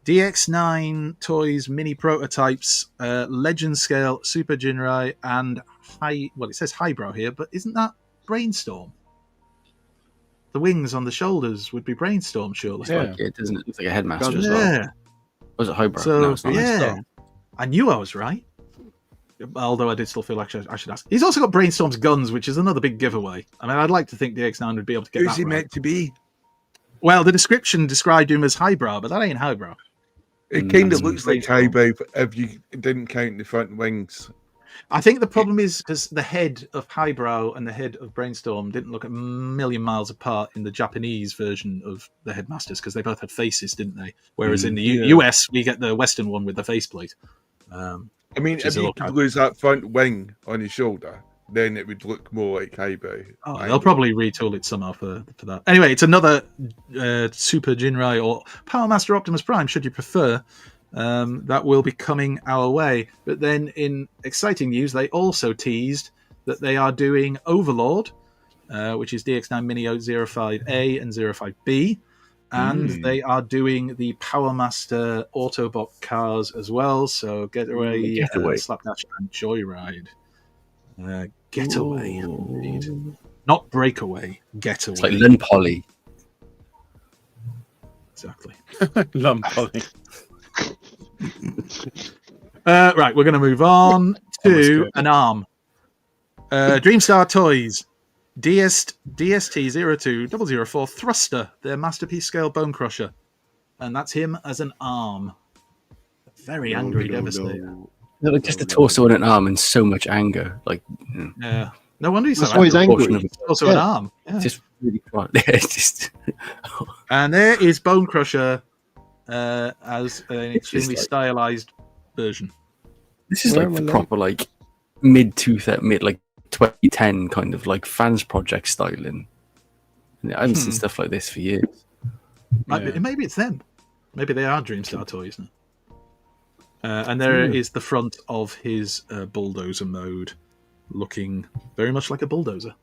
DX9 Toys mini prototypes, Legend Scale, Super Jinrai, and it says Highbrow here, but isn't that Brainstorm? The wings on the shoulders would be Brainstorm, surely.
Yeah. Like it doesn't. It looks like a Headmaster as well.
Yeah.
Was it Highbrow?
So,
No, it's not.
yeah. I knew I was right. Although I did still feel like I should ask. He's also got Brainstorm's guns, which is another big giveaway. I mean, I'd like to think DX9 would be able to get
Who's
that
he
right.
meant to be?
Well, the description described him as highbrow, but that ain't highbrow.
It kind
That's
of looks like
Brainstorm.
highbrow if you didn't count the front wings.
I think the problem is because the head of highbrow and the head of Brainstorm didn't look a million miles apart in the Japanese version of the Headmasters, because they both had faces, didn't they? Whereas in the US, we get the Western one with the faceplate.
I mean, if you could lose that front wing on his shoulder, then it would look more like highbrow.
Oh, they'll probably retool it somehow for that. Anyway, it's another Super Jinrai or Powermaster Optimus Prime, should you prefer. That will be coming our way. But then in exciting news, they also teased that they are doing Overlord, which is DX9 Mini 05A and 05B. And they are doing the Powermaster Autobot cars as well. So Getaway, Slapdash, and Joyride. Getaway, indeed. Not Breakaway, Getaway.
It's like Lynn Polly.
Exactly.
Lumpolly.
Right, we're going to move on to an arm. Dreamstar Toys. DST02004 Thruster, their masterpiece scale bone crusher. and that's him as an arm. Very angry Devastator.
No.
Just a torso and an arm and so much anger. Like,
Yeah. No wonder he's so
That's why he's
angry.
angry.
He's also an
Yeah.
arm. Yeah.
just really quite. It's just
And there is Bone Crusher as an extremely
like-
stylized version.
this is
Where
like
am
the
I
proper like mid 2010 kind of like fans project styling. I haven't seen stuff like this for years.
Maybe it's them. Maybe they are Dreamstar toys now. And there is the front of his bulldozer mode, looking very much like a bulldozer.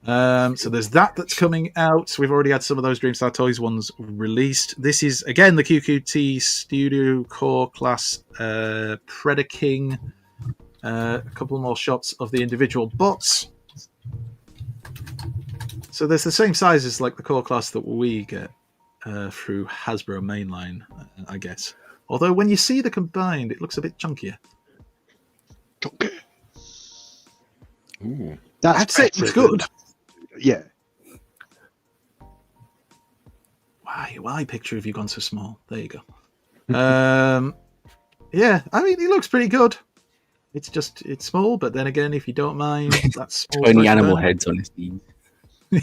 So there's that's coming out. We've already had some of those Dreamstar Toys ones released. This is, again, the QQT Studio Core Class Predaking. A couple more shots of the individual bots. So there's the same sizes like the Core Class that we get through Hasbro Mainline, I guess. Although when you see the combined, it looks a bit chunkier.
Ooh.
That's
I'd say it's
better
good.
than- Yeah.
Why picture have you gone so small? There you go. Yeah, I mean, he looks pretty good. It's small, but then again, if you don't mind, that's small.
Tiny animal heads on his knees.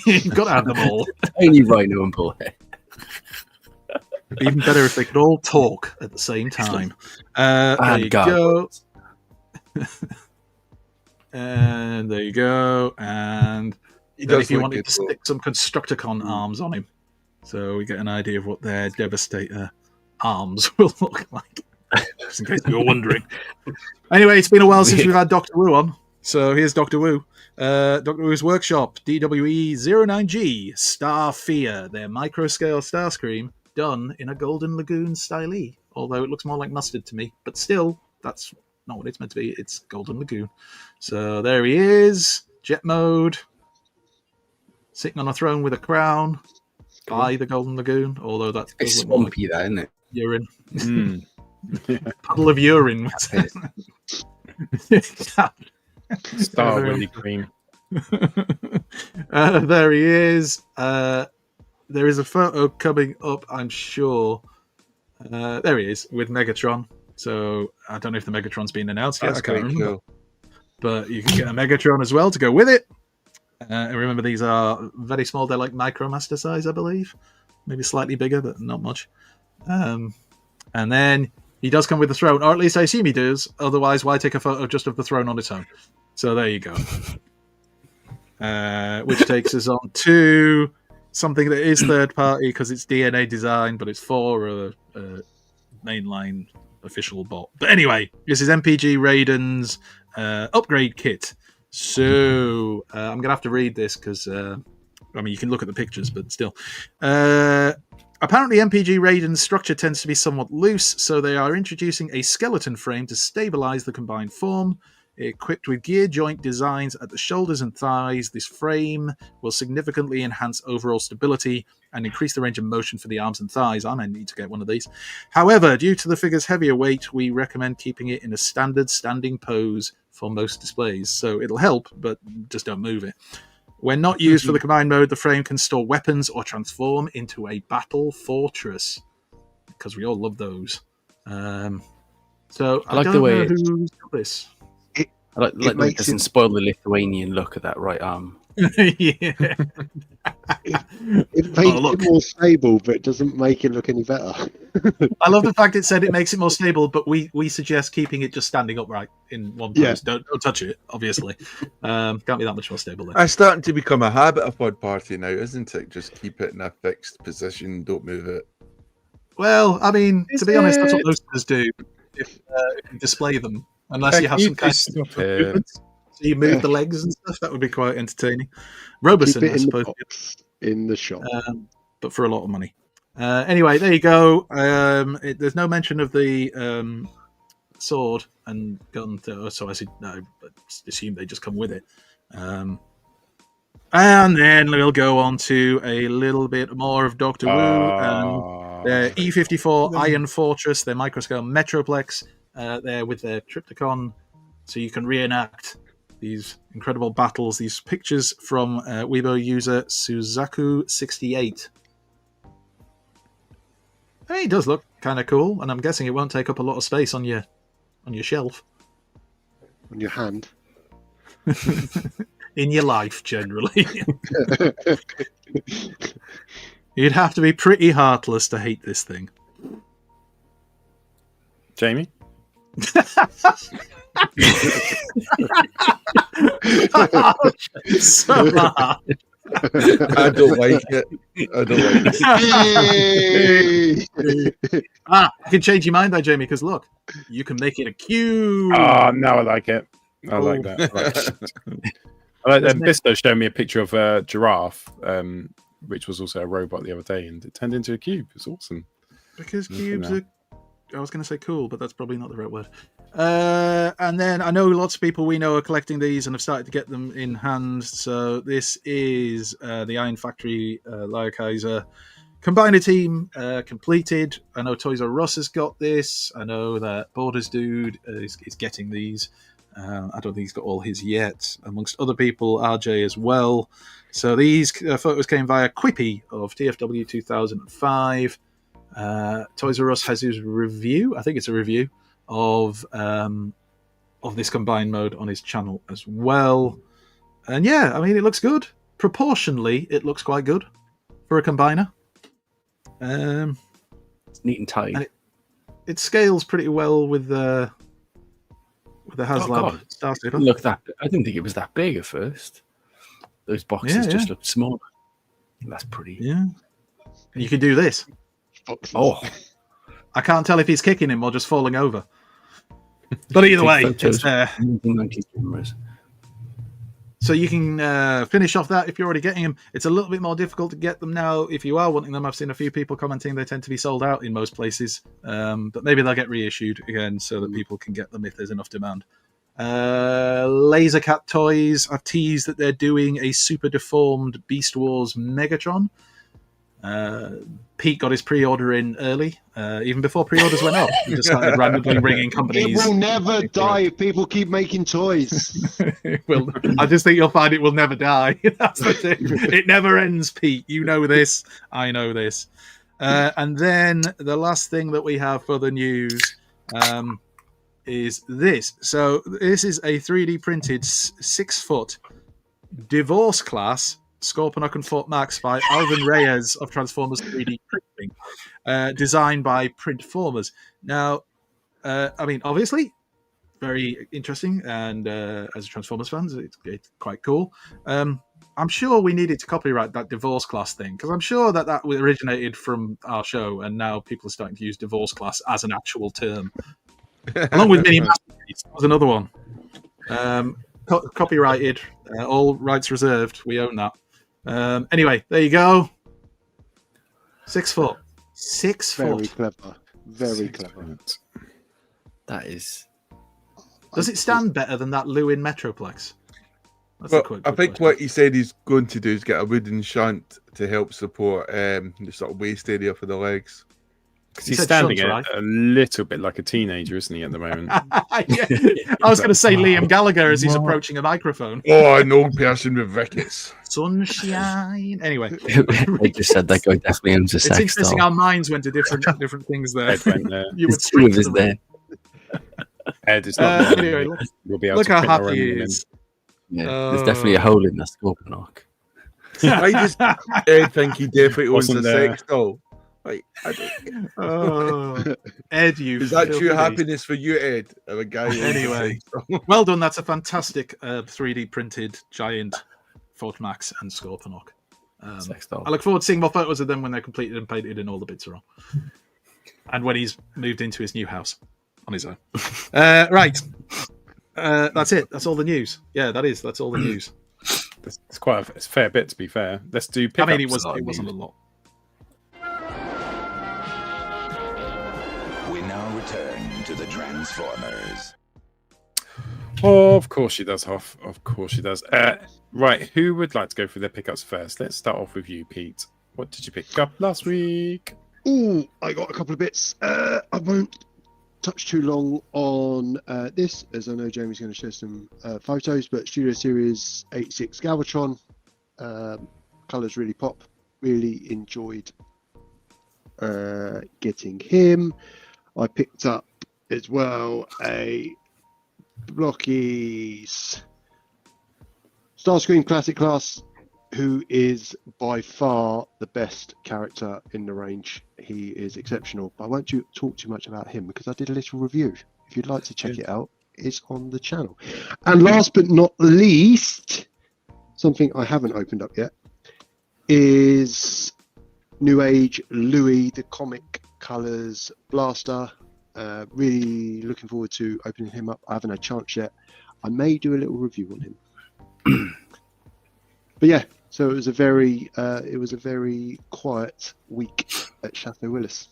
You've got to have them all.
Tiny rhino and bull head.
Even better if they could all talk at the same time. There you go. And there you go. And
He
then
does
if you
look
wanted
good,
to
though.
stick some Constructicon arms on him, so we get an idea of what their Devastator arms will look like, just in case you were wondering. Anyway, it's been a while since we've had Doctor Wu on, so here's Doctor Wu. Doctor Wu's Workshop, DWE09G, Star Fear, their micro-scale Starscream, done in a Golden Lagoon style, although it looks more like mustard to me, but still, that's not what it's meant to be. It's Golden Lagoon. So there he is, jet mode, sitting on a throne with a crown by the Golden Lagoon, although that's
It's swampy, that, isn't it?
urine.
Mm.
Puddle of urine.
Star Willy Green.
There he is. There is a photo coming up, I'm sure. There he is with Megatron. So I don't know if the Megatron's been announced yet.
That's
I can't
quite
remember.
cool.
But you can get a Megatron as well to go with it. And remember, these are very small. They're like Micromaster size, I believe. Maybe slightly bigger, but not much. And then he does come with the throne, or at least I assume he does. Otherwise, why take a photo just of the throne on its own? So there you go. Which takes us on to something that is third party because it's DNA design, but it's for a mainline official bot. But anyway, this is MPG Raiden's upgrade kit. So I'm going to have to read this because, I mean, you can look at the pictures, but still. Apparently, MPG Raiden's structure tends to be somewhat loose, so they are introducing a skeleton frame to stabilize the combined form. Equipped with gear joint designs at the shoulders and thighs, this frame will significantly enhance overall stability and increase the range of motion for the arms and thighs. I might need to get one of these. However, due to the figure's heavier weight, we recommend keeping it in a standard standing pose for most displays. So it'll help, but just don't move it. When not used for the combined mode, the frame can store weapons or transform into a battle fortress, because we all love those. So I
like
don't
the way
know
it's-
who's got this.
I like that it
makes
doesn't
it-
spoil the Lithuanian look of that right arm.
Yeah.
It makes
look.
it more stable, but it doesn't make it look any better.
I love the fact it said it makes it more stable, but we suggest keeping it just standing upright in one pose.
Yeah.
Don't touch it, obviously. Can't be that much more stable then.
It's starting to become a habit of third party now, isn't it? Just keep it in a fixed position, don't move it.
Well, I mean, to be honest, that's what
it?
most of us do if you display them, unless you have some kind of
Stop it.
movement. So you move the legs and stuff. That would be quite entertaining. Roberson,
Keep it
I
in the
suppose,
box, in the shop.
but for a lot of money. Anyway, there you go. There's no mention of the sword and gun, so I said no. But assume they just come with it. And then we'll go on to a little bit more of Doctor Wu and their E54 Iron Fortress, their microscale Metroplex. There with their Triptychon, so you can reenact these incredible battles. These pictures from Weibo user Suzaku68. Hey, it does look kind of cool, and I'm guessing it won't take up a lot of space on your shelf.
On your hand.
In your life, generally. You'd have to be pretty heartless to hate this thing.
Jamie?
So hard.
I don't like it. I don't like it.
I can change your mind though, Jamie, because look, you can make it a cube.
Oh, now I like it. I like that. Right. Bisto showed me a picture of a giraffe, which was also a robot the other day, and it turned into a cube. It's awesome.
Because cubes are, I was going to say cool, but that's probably not the right word. And then I know lots of people we know are collecting these and have started to get them in hand. So this is the Iron Factory Lyokaiser Combiner team completed. I know Toys R Us has got this. I know that Borders Dude is getting these. I don't think he's got all his yet, amongst other people, RJ as well. So these photos came via Quippy of TFW 2005. Toys R Us has his review. I think it's a review of this combined mode on his channel as well. And yeah, I mean, it looks good. Proportionally, it looks quite good for a combiner.
It's neat and tight.
And it scales pretty well with the HasLab Starseed.
Look, that I didn't think it was that big at first. Those boxes just looked small. That's pretty.
Yeah. And you can do this.
Oh,
I can't tell if he's kicking him or just falling over. But either way, it's there. So you can finish off that if you're already getting them. It's a little bit more difficult to get them now if you are wanting them. I've seen a few people commenting they tend to be sold out in most places. But maybe they'll get reissued again so that people can get them if there's enough demand. Lasercat Toys have teased that they're doing a super deformed Beast Wars Megatron. Pete got his pre-order in early, even before pre-orders went up. He just started randomly ringing companies.
It will never die if people keep making toys.
Well, I just think you'll find it will never die. That's the thing. It never ends, Pete. You know this. I know this. And then the last thing that we have for the news is this. So this is a 3D printed 6-foot divorce class Scorponok and Fort Max by Alvin Reyes of Transformers 3D Printing, designed by Printformers. Now, I mean, obviously, very interesting, and as a Transformers fan, it's quite cool. I'm sure we needed to copyright that divorce class thing, because I'm sure that originated from our show, and now people are starting to use divorce class as an actual term. Along with Mini Masterpiece, that was another one. Copyrighted, all rights reserved, we own that. Anyway, there you go. 6 foot. 6 foot.
Very clever. Very clever.
that is.
Does it stand better than that Lewin Metroplex? That's
Well, I think what he said he's going to do is get a wooden shunt to help support the sort of waist area for the legs.
Because he's standing a little bit like a teenager, isn't he, at the moment?
Yeah. I was going to say Liam Gallagher as he's approaching a microphone.
Oh, an old person with rickets.
Sunshine. Anyway,
I just said that guy definitely owns a
it's
sex
interesting.
doll.
Our minds went to different things there.
Ed went there.
You would
It's two of
speak
us
to
there.
them.
Ed is not.
Anyway,
We'll be able
look
to
how
print our
happy he
own
is.
Yeah, there's definitely a hole in that Scorponok.
I just Ed think he definitely owns a
Wasn't there.
sex doll. Like, I don't,
Oh, Ed, you.
is that true
filthy beast.
happiness for you, Ed? Of a guy who owns a
Anyway.
sex doll?
Well done. That's a fantastic 3D printed giant Fort Max and Scorponok.
Sex doll.
I look forward to seeing more photos of them when they're completed and painted and all the bits are on. And when he's moved into his new house on his own. Right. That's it. That's all the news. Yeah, that's all the news.
It's quite a fair bit, to be fair. Let's do
I
pickups.
mean, it wasn't a lot.
We now return to the Transformers.
Oh, of course she does, Hoff. Of course she does. Right, who would like to go through their pickups first? Let's start off with you, Pete. What did you pick up last week?
Oh, I got a couple of bits. I won't touch too long on this, as I know Jamie's going to share some photos, but Studio Series 86 Galvatron. Colours really pop. Really enjoyed getting him. I picked up as well a Blocky's Starscream Classic Class, who is by far the best character in the range. He is exceptional. But I won't talk too much about him because I did a little review. If you'd like to check it out, it's on the channel. And last but not least, something I haven't opened up yet is New Age Louis, the comic colours blaster. Really looking forward to opening him up. I haven't had a chance yet. I may do a little review on him. But yeah, so it was a very quiet week at Chateau Willis.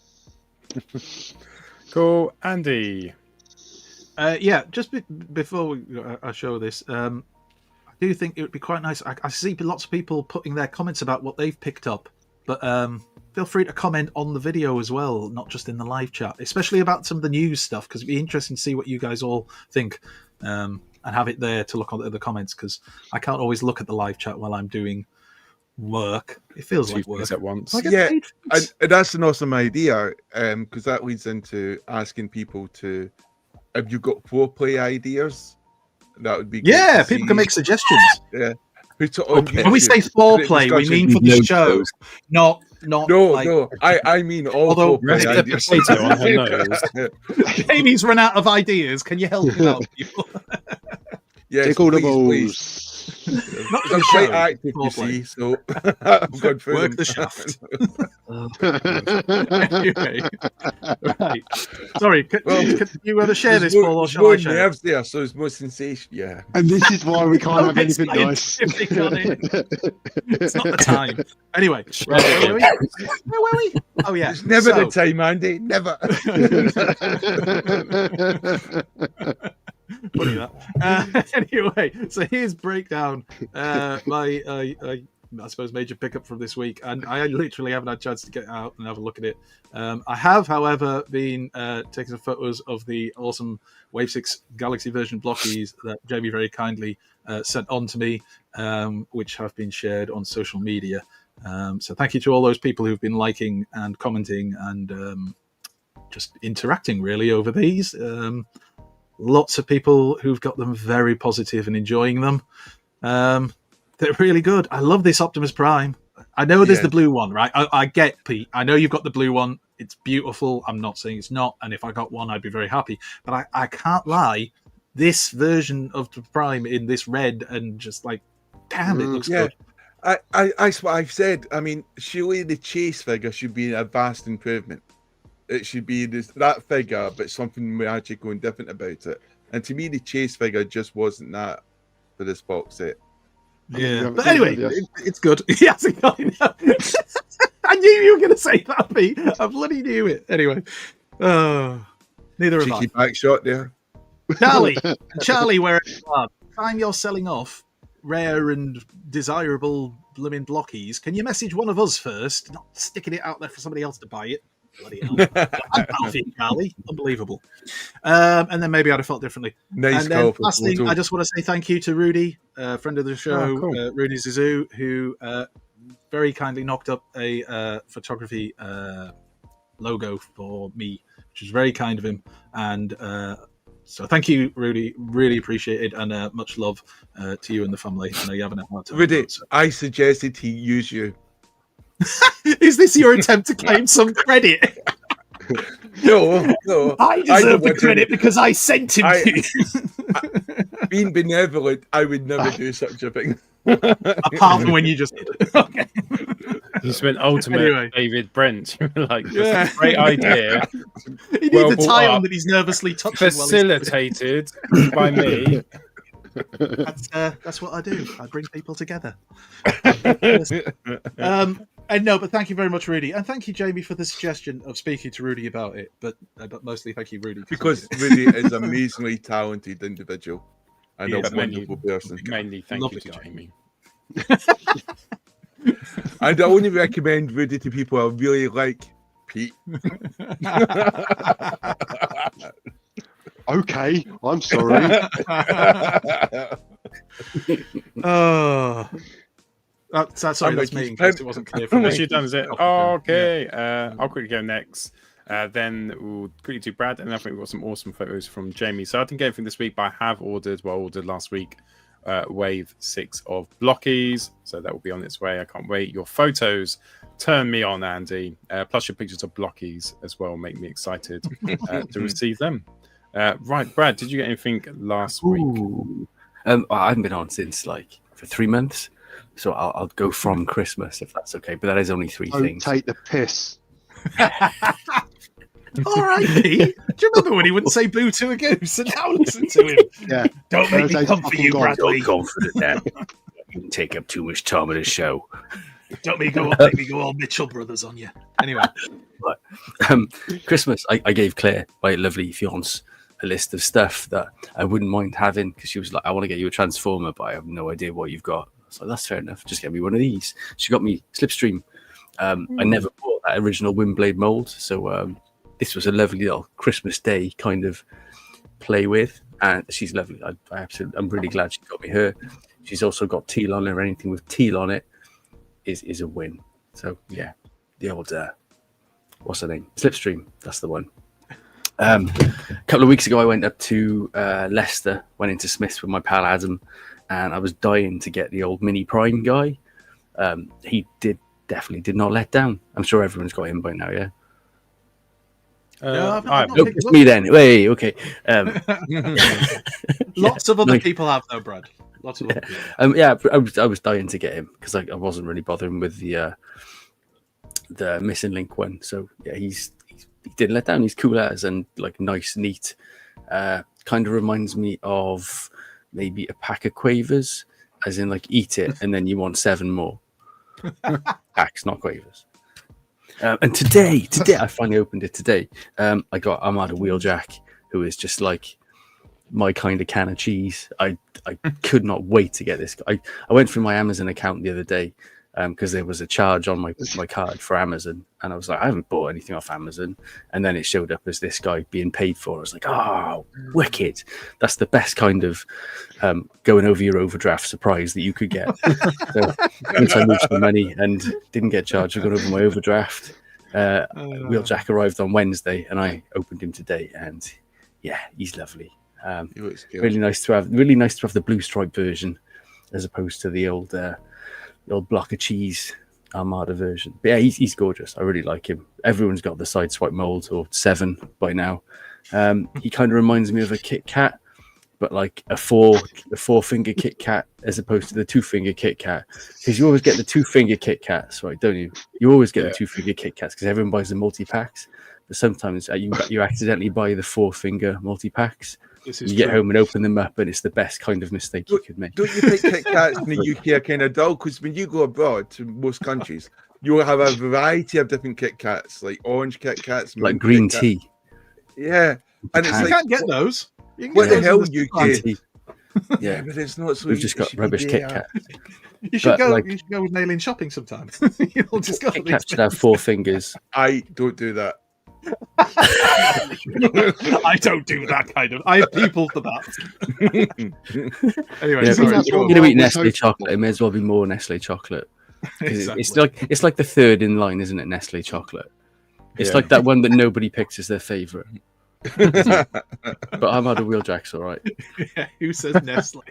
Cool, Andy.
Yeah, just before I show this, I do think it would be quite nice. I see lots of people putting their comments about what they've picked up, but feel free to comment on the video as well, not just in the live chat, especially about some of the news stuff, because it'd be interesting to see what you guys all think, and have it there to look at the comments, because I can't always look at the live chat while I'm doing work. It feels like work
at once.
Yeah, and that's an awesome idea, because that leads into asking people to, have you got foreplay ideas? That would be good.
Yeah, people can make suggestions.
Yeah. Put it on
When we say foreplay, we mean for the show, not like...
No. I mean all foreplay ideas.
On her nose.
Jamie's run out of ideas. Can you help him out, people?
Yes,
Take all the
please.
balls.
Not
I'm quite active, you see, so I've gone through
Work
them.
the shaft. Anyway, right. Sorry, can you ever share this, Paul, or shall I share?
Nerves there, so it's more sensation. Yeah.
And this is why we can't have
It's
anything nice.
scientific on it. It's not the time. Anyway, where were we? Oh yeah,
It's never the time, Andy. Never.
Funny that. Anyway, so here's breakdown. My I suppose major pickup from this week, and I literally haven't had a chance to get out and have a look at it. I have, however, been taking some photos of the awesome Wave 6 Galaxy version blockies that Jamie very kindly sent on to me, which have been shared on social media. So thank you to all those people who've been liking and commenting and just interacting really over these. Lots of people who've got them very positive and enjoying them. They're really good. I love this Optimus Prime. I know there's the blue one, right? I get, Pete. I know you've got the blue one. It's beautiful. I'm not saying it's not. And if I got one, I'd be very happy. But I can't lie. This version of the Prime in this red and just like, damn, it looks good.
That's what I've said. I mean, surely the chase figure should be a vast improvement. It should be that figure, but something magical and different about it. And to me, the chase figure just wasn't that for this box set.
Yeah, but anyway, it's good. Yes, I knew you were going to say that, Pete. I bloody knew it. Anyway, neither of
Cheeky back shot there.
Charlie, where time you're selling off rare and desirable blooming blockies, can you message one of us first, not sticking it out there for somebody else to buy it? Bloody hell. I'm Alfie, Charlie. Unbelievable. And then maybe I'd have felt differently.
Nice.
And then last thing, I just want to say thank you to Rudy, friend of the show, Rudy Zizou, who very kindly knocked up a photography logo for me, which was very kind of him. And so thank you, Rudy. Really appreciate it. And much love to you and the family. I know you haven't had hard time.
Rudy, I suggested he use you.
Is this your attempt to claim some credit?
No.
I deserve the credit because I sent him to you.
Being benevolent, I would never do such a thing.
Apart from when you just did it. Okay.
You spent ultimate David Brent. You were like, that's a great idea.
He needs a tie on that he's nervously touching.
Facilitated by me.
That's what I do. I bring people together. And no, but thank you very much, Rudy, and thank you, Jamie, for the suggestion of speaking to Rudy about it. But mostly, thank you, Rudy,
because Rudy is an amazingly talented individual and a wonderful person.
Mainly, thank you to Jamie.
And I only recommend Rudy to people I really like. Pete.
Okay, I'm sorry.
Sorry, that's me. In case it wasn't clear for
No,
me.
she's done, is it? Oh, okay. I'll quickly go next. Then we'll quickly do Brad, and I think we've got some awesome photos from Jamie. So I didn't get anything this week, but I have ordered, I ordered last week, Wave 6 of Blockies. So that will be on its way. I can't wait. Your photos turn me on, Andy. Plus your pictures of Blockies as well make me excited to receive them. Right, Brad, did you get anything last week?
I haven't been on since for 3 months. So I'll go from Christmas if that's okay. But that is only three
Don't
things.
take the piss.
All right, Pete. Do you remember when he wouldn't say boo to a goose? And now listen to him.
Yeah.
Don't make me come for you, Bradley.
Don't confident that you can take up too much time of the show.
Don't make me go all Mitchell Brothers on you. Anyway.
But, Christmas, I gave Claire, my lovely fiance, a list of stuff that I wouldn't mind having because she was like, I want to get you a Transformer, but I have no idea what you've got. So that's fair enough. Just get me one of these. She got me Slipstream. I never bought that original Windblade mold, so this was a lovely little Christmas Day kind of play with, and she's lovely. I'm really glad she got me her. She's also got teal on her. Anything with teal on it is a win. So yeah, the old what's her name? Slipstream. That's the one. A couple of weeks ago, I went up to Leicester, went into Smith's with my pal Adam, and I was dying to get the old Mini Prime guy. He definitely did not let down. I'm sure everyone's got him by now, yeah?
No, I've
I
not
Nope,
picked
it's
him
me then. Wait, okay.
Lots of other people have, though, Brad. Lots of other people.
I was dying to get him because I wasn't really bothering with the missing link one. So yeah, he didn't let down. He's cool as and nice, neat. Kind of reminds me of maybe a pack of Quavers, as in eat it and then you want 7 more. Packs, not Quavers. And today I finally opened it today. I got Armada Wheeljack, who is just my kind of can of cheese. I could not wait to get this. I went through my Amazon account the other day because there was a charge on my card for Amazon, and I was like, I haven't bought anything off Amazon, and then it showed up as this guy being paid for. I was like, oh, wicked! That's the best kind of going over your overdraft surprise that you could get. So once I moved the money and didn't get charged, I got over my overdraft. Wheeljack arrived on Wednesday, and I opened him today, and yeah, he's lovely. Really nice to have the blue stripe version as opposed to the old block of cheese Armada version. But yeah, he's gorgeous. I really like him. Everyone's got the side swipe mold or 7 by now. He kind of reminds me of a Kit Kat, but a 4-finger Kit Kat as opposed to the 2-finger Kit Kat. Because you always get the 2-finger Kit Kats, right? Don't you? You always get the 2-finger Kit Kats because everyone buys the multi packs. But sometimes you accidentally buy the 4-finger multi packs. You get home and open them up, and it's the best kind of mistake you could make.
Don't you think Kit Kats in the UK are kind of dull? Because when you go abroad to most countries, you'll have a variety of different Kit Kats, like orange Kit Kats,
like green tea.
Yeah, and it's
you can't get those.
What the hell, UK?
Yeah,
but it's not so.
We've just got rubbish Kit Kat.
You should go. You should go with Mainline shopping sometime. You'll just go.
Kit Kat should have 4 fingers.
I don't do that.
I don't do that kind of. I have people for that. Anyway,
If
sorry.
you're going to eat Nestle chocolate, it may as well be more Nestle chocolate.
Exactly.
It's like the third in line, isn't it? Nestle chocolate. It's like that one that nobody picks as their favourite. But Armada Wheeljack's all right.
Yeah, who says Nestle?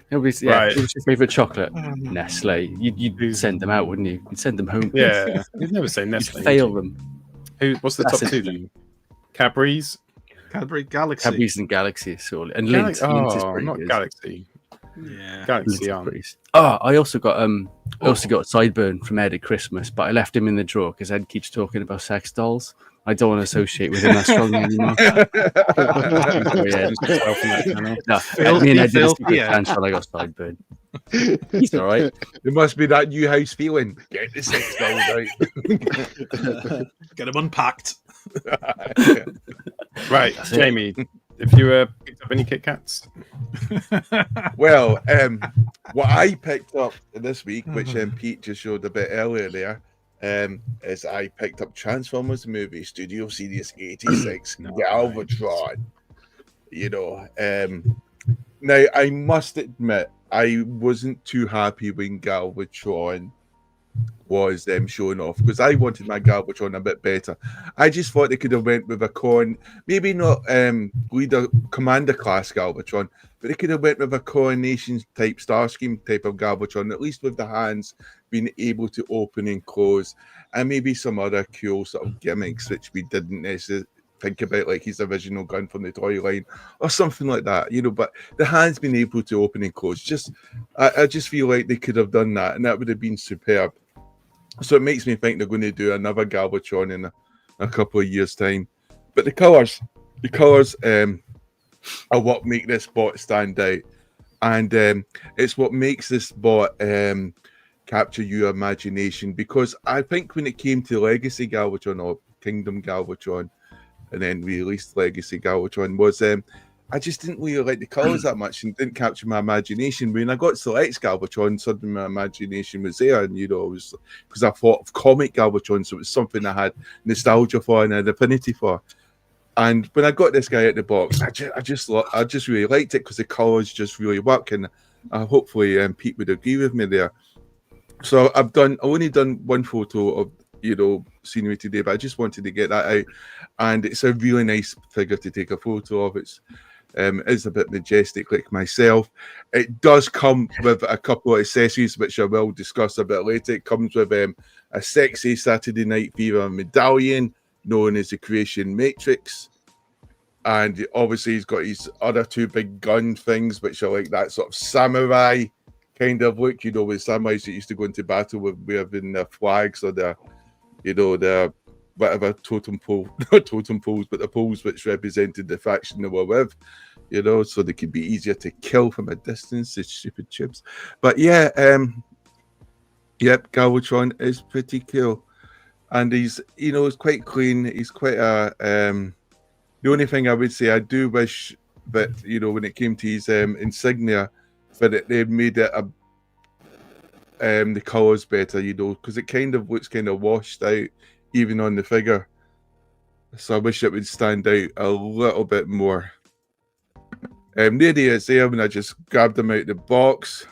What's your favourite chocolate? Nestle. You'd send them out, wouldn't you? You'd send them home.
Yeah, you'd never say Nestle.
You'd fail them.
What's the top 2 then? Cadbury's,
Galaxy.
Cadbury's and Galaxy, surely. And Lindt. Lindt is pretty
not
good.
Galaxy.
Yeah,
Galaxy.
I also got Sideburn from Ed at Christmas, but I left him in the drawer because Ed keeps talking about sex dolls. I don't want to associate with him that strongly anymore. Me and Ed did a secret plan until I got Sideburn. He's all right.
There must be that new house feeling. Get the sex dolls out.
Get them unpacked.
Right, Jamie. If you picked up any Kit Kats?
Well, what I picked up this week, which Pete just showed a bit earlier there, is I picked up Transformers movie Studio Series 86 Galvatron. Now I must admit, I wasn't too happy when Galvatron was showing off, because I wanted my Galvatron a bit better. I just thought they could have went with a maybe not leader commander class Galvatron, but they could have went with a coronation type Starscream type of Galvatron, at least with the hands being able to open and close, and maybe some other cool sort of gimmicks which we didn't necessarily think about, like his original gun from the toy line or something like that, you know. But the hands being able to open and close, I just feel like they could have done that, and that would have been superb. So it makes me think they're going to do another Galvatron in a couple of years' time. But the colours are what make this bot stand out, and it's what makes this bot capture your imagination. Because I think when it came to Legacy Galvatron or Kingdom Galvatron, and then released Legacy Galvatron, was I just didn't really like the colours that much and didn't capture my imagination. When I got Select Galvatron, suddenly my imagination was there, and you know, it was because I thought of comic Galvatron, so it was something I had nostalgia for and an affinity for. And when I got this guy out the box, I just really liked it because the colours just really work, and hopefully Pete would agree with me there. So I've only done one photo of, you know, scenery today, but I just wanted to get that out, and it's a really nice figure to take a photo of. It's a bit majestic like myself. It does come with a couple of accessories which I will discuss a bit later. It comes with a sexy Saturday Night Fever medallion known as the Creation Matrix, and obviously he's got his other two big gun things which are like that sort of samurai kind of look, you know, with samurais that used to go into battle with wearing their flags or their, you know, their whatever totem pole, not totem poles, but the poles which represented the faction they were with, you know, so they could be easier to kill from a distance, the stupid chips. But yeah, yep, Galvatron is pretty cool. And he's, you know, he's quite clean. He's quite a, the only thing I would say, I do wish that, you know, when it came to his insignia, that they made it the colours better, you know, because it kind of looks kind of washed out even on the figure. So I wish it would stand out a little bit more. There he is there when I just grabbed him out of the box.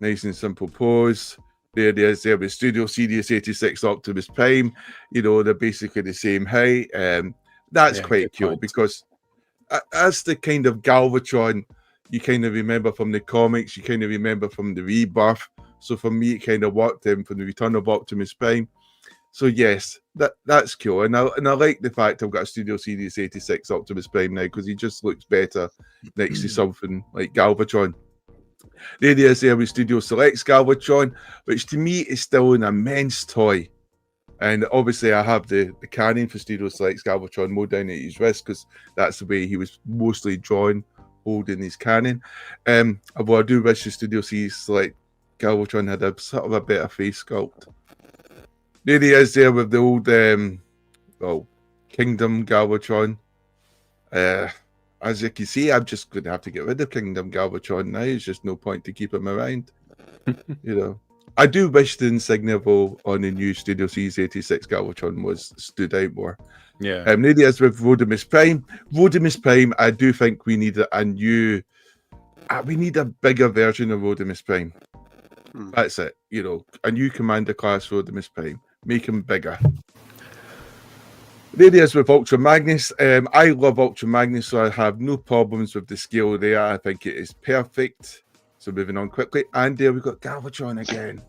Nice and simple pose. There he is there with Studio Series 86 Optimus Prime. You know, they're basically the same height. That's quite cool because as the kind of Galvatron you kind of remember from the comics, you kind of remember from the Rebirth. So for me, it kind of worked from the Return of Optimus Prime. So yes, that's cool, and I like the fact I've got a Studio Series 86 Optimus Prime now because he just looks better next to something like Galvatron. There he is there with Studio Selects Galvatron, which to me is still an immense toy. And obviously I have the cannon for Studio Selects Galvatron more down at his wrist because that's the way he was mostly drawn, holding his cannon. Although I do wish the Studio Series Select Galvatron had a sort of a better face sculpt. There he is there with the old Kingdom Galvatron. As you can see, I'm just going to have to get rid of Kingdom Galvatron now. There's just no point to keep him around. You know, I do wish the insignia on the new Studio Series 86 Galvatron stood out more.
Yeah.
There he is with Rodimus Prime. Rodimus Prime, I do think we need a new, we need a bigger version of Rodimus Prime. That's it. You know, a new Commander class Rodimus Prime. Make him bigger. There he is with Ultra Magnus. I love Ultra Magnus, so I have no problems with the scale there. I think it is perfect. So moving on quickly. And there we've got Galvatron again.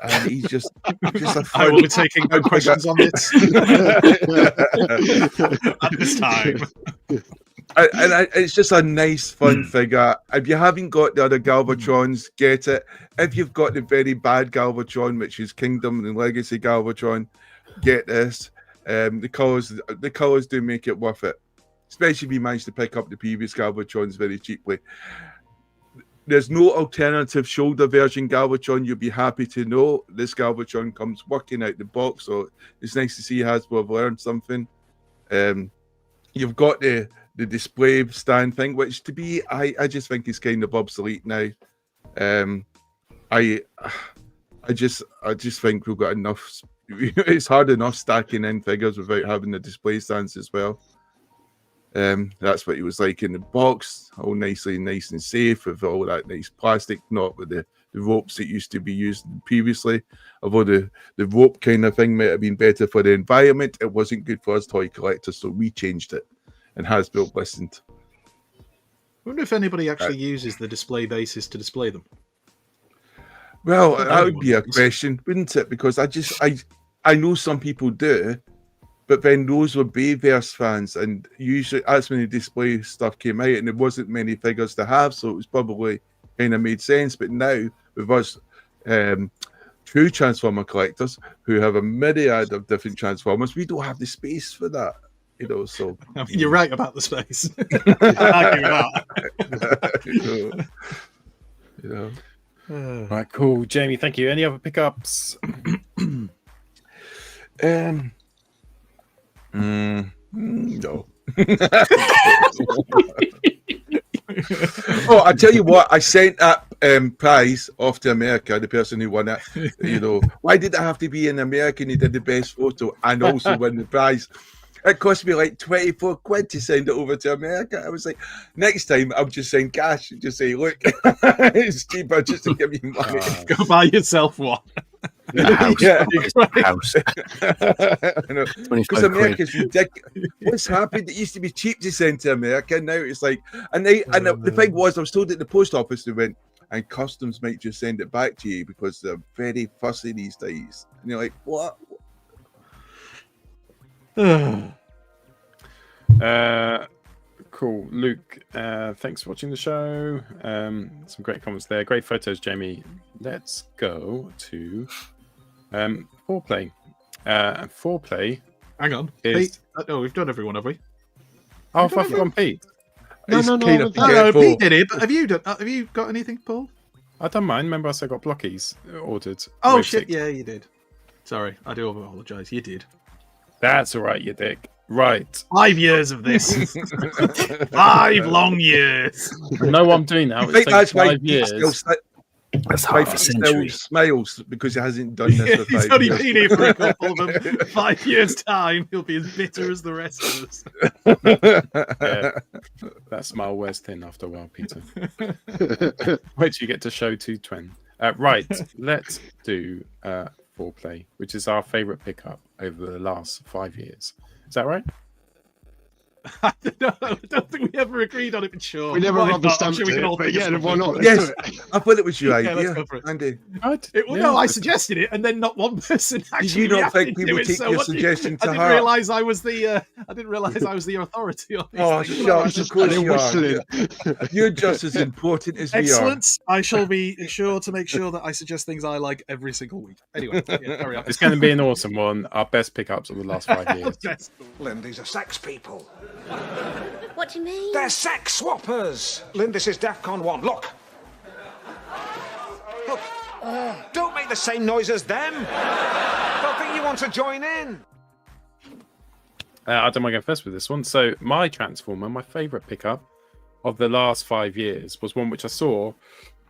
And he's just a fun,
I will be taking no questions on this at this time.
It's just a nice, fun figure. If you haven't got the other Galvatrons, get it. If you've got the very bad Galvatron, which is Kingdom and Legacy Galvatron, get this. The colours do make it worth it, especially if you manage to pick up the previous Galvatrons very cheaply. There's no alternative shoulder version Galvatron. You'll be happy to know this Galvatron comes working out the box, so it's nice to see Hasbro have learned something. You've got the display stand thing, which to be, I just think is kind of obsolete now. I just think we've got enough. It's hard enough stacking in figures without having the display stands as well. That's what he was like in the box, all nicely nice and safe with all that nice plastic, not with the ropes that used to be used previously. Although the rope kind of thing might have been better for the environment, it wasn't good for us toy collectors, so we changed it, and Hasbro listened.
I wonder if anybody actually uses the display bases to display them.
Well, that would be a question, wouldn't it? Because I know some people do, but then those were Bayverse fans, and usually that's when the display stuff came out, and there wasn't many figures to have, so it was probably kind of made sense. But now, with us true Transformer collectors who have a myriad of different Transformers, we don't have the space for that, you know. So
I mean, you're right about the space. I argue with that.
you know.
Right, cool, Jamie. Thank you. Any other pickups?
No. Oh, I tell you what, I sent that prize off to America, the person who won it. You know, why did it have to be an American who did the best photo and also win the prize? It cost me like 24 quid to send it over to America. I was like, next time I'll just send cash and just say, look, it's cheaper just to give me money.
Go buy yourself one.
House.
Yeah,
House.
because America's ridiculous. What's happened? It used to be cheap to send to America. Now it's like, and the thing was, I was told at the post office, they went, and customs might just send it back to you because they're very fussy these days. And you're like, what?
Cool, Luke. Thanks for watching the show. Some great comments there. Great photos, Jamie. Let's go to foreplay. Foreplay.
Hang on,
is...
Pete. Oh, we've done everyone, have we?
Oh, I've forgotten Pete.
No,
Pete did it. But have you done? Have you got anything, Paul?
I done mine. Remember, I said I got blockies ordered.
Oh
Wave
shit!
6.
Yeah, you did. Sorry, I do apologise. You did.
That's all right, you dick. Right.
5 years of this. 5 long years.
I know what I'm doing now.
I think that's why
5 years.
That's
Why
half a
he
century.
still smiles because he hasn't done this for 5
He's only
years.
been here for a couple of them. 5 years' time, he'll be as bitter as the rest of us.
Yeah. That smile wears thin after a while, Peter. Wait till you get to show 220. Right, let's do foreplay, which is our favourite pickup over the last 5 years. Is that right?
I don't think we ever agreed on it, but sure.
We never
Why
rubber
not? I'm
stamped
sure we can all
it, but
think of
yeah,
something.
why not? Let's
Yes,
do it.
I thought it was your
Yeah, let's
idea,
go for it.
Andy.
No, I suggested it, and then not one person actually.
Did you not think
reacted to
people
it,
take
so
your
what did-
suggestion to
I didn't
heart?
realise I was the. I didn't realise I was the authority on this.
Oh,
thing.
shucks, of course
They're
you are.
whistling.
You're just as important as we are.
Excellent. I shall be sure to make sure that I suggest things I like every single week. Anyway, yeah, carry on.
It's going to be an awesome one. Our best pickups of the last 5 years.
Yes.
Lynn, these are sex people.
What do you mean?
They're sex swappers. Lynn, this is DEFCON 1. Look. Look. Don't make the same noise as them. Don't think you want to join in.
I don't mind going first with this one. So my Transformer, my favourite pickup of the last 5 years, was one which I saw.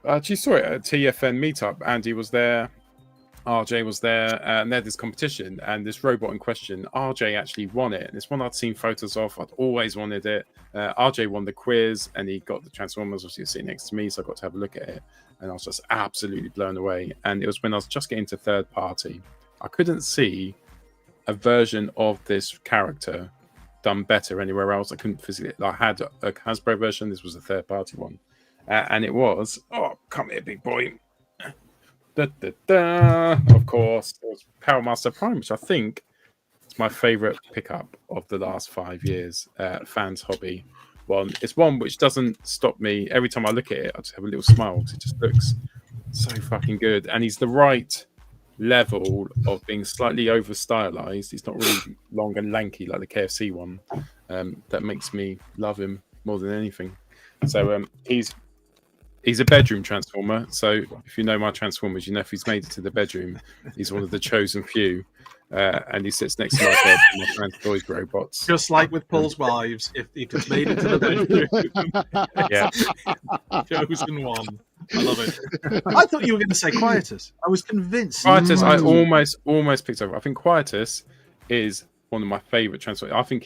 Actually saw it at a TFN meetup. Andy was there. RJ was there, and they had this competition, and this robot in question, RJ actually won it. And it's one I'd seen photos of. I'd always wanted it. RJ won the quiz, and he got the Transformers. Obviously, sitting next to me, so I got to have a look at it, and I was just absolutely blown away. And it was when I was just getting to third party. I couldn't see a version of this character done better anywhere else. I couldn't physically. I had a Hasbro version. This was a third party one, and it was. Oh, come here, big boy. Da, da, da. Of course, it was Powermaster Prime, which I think is my favourite pickup of the last 5 years. Fans hobby one. It's one which doesn't stop me. Every time I look at it, I just have a little smile because it just looks so fucking good. And he's the right level of being slightly over stylized. He's not really long and lanky like the KFC one. That makes me love him more than anything. So he's a bedroom Transformer, so if you know my Transformers, you know if he's made it to the bedroom, he's one of the chosen few, and he sits next to my bed and my Trans Toys robots.
Just like with Paul's wives, if it's made it to the bedroom,
Yeah,
chosen one. I love it. I thought you were going to say Quietus. I was convinced.
Quietus, I almost picked over. I think Quietus is one of my favourite Transformers. I think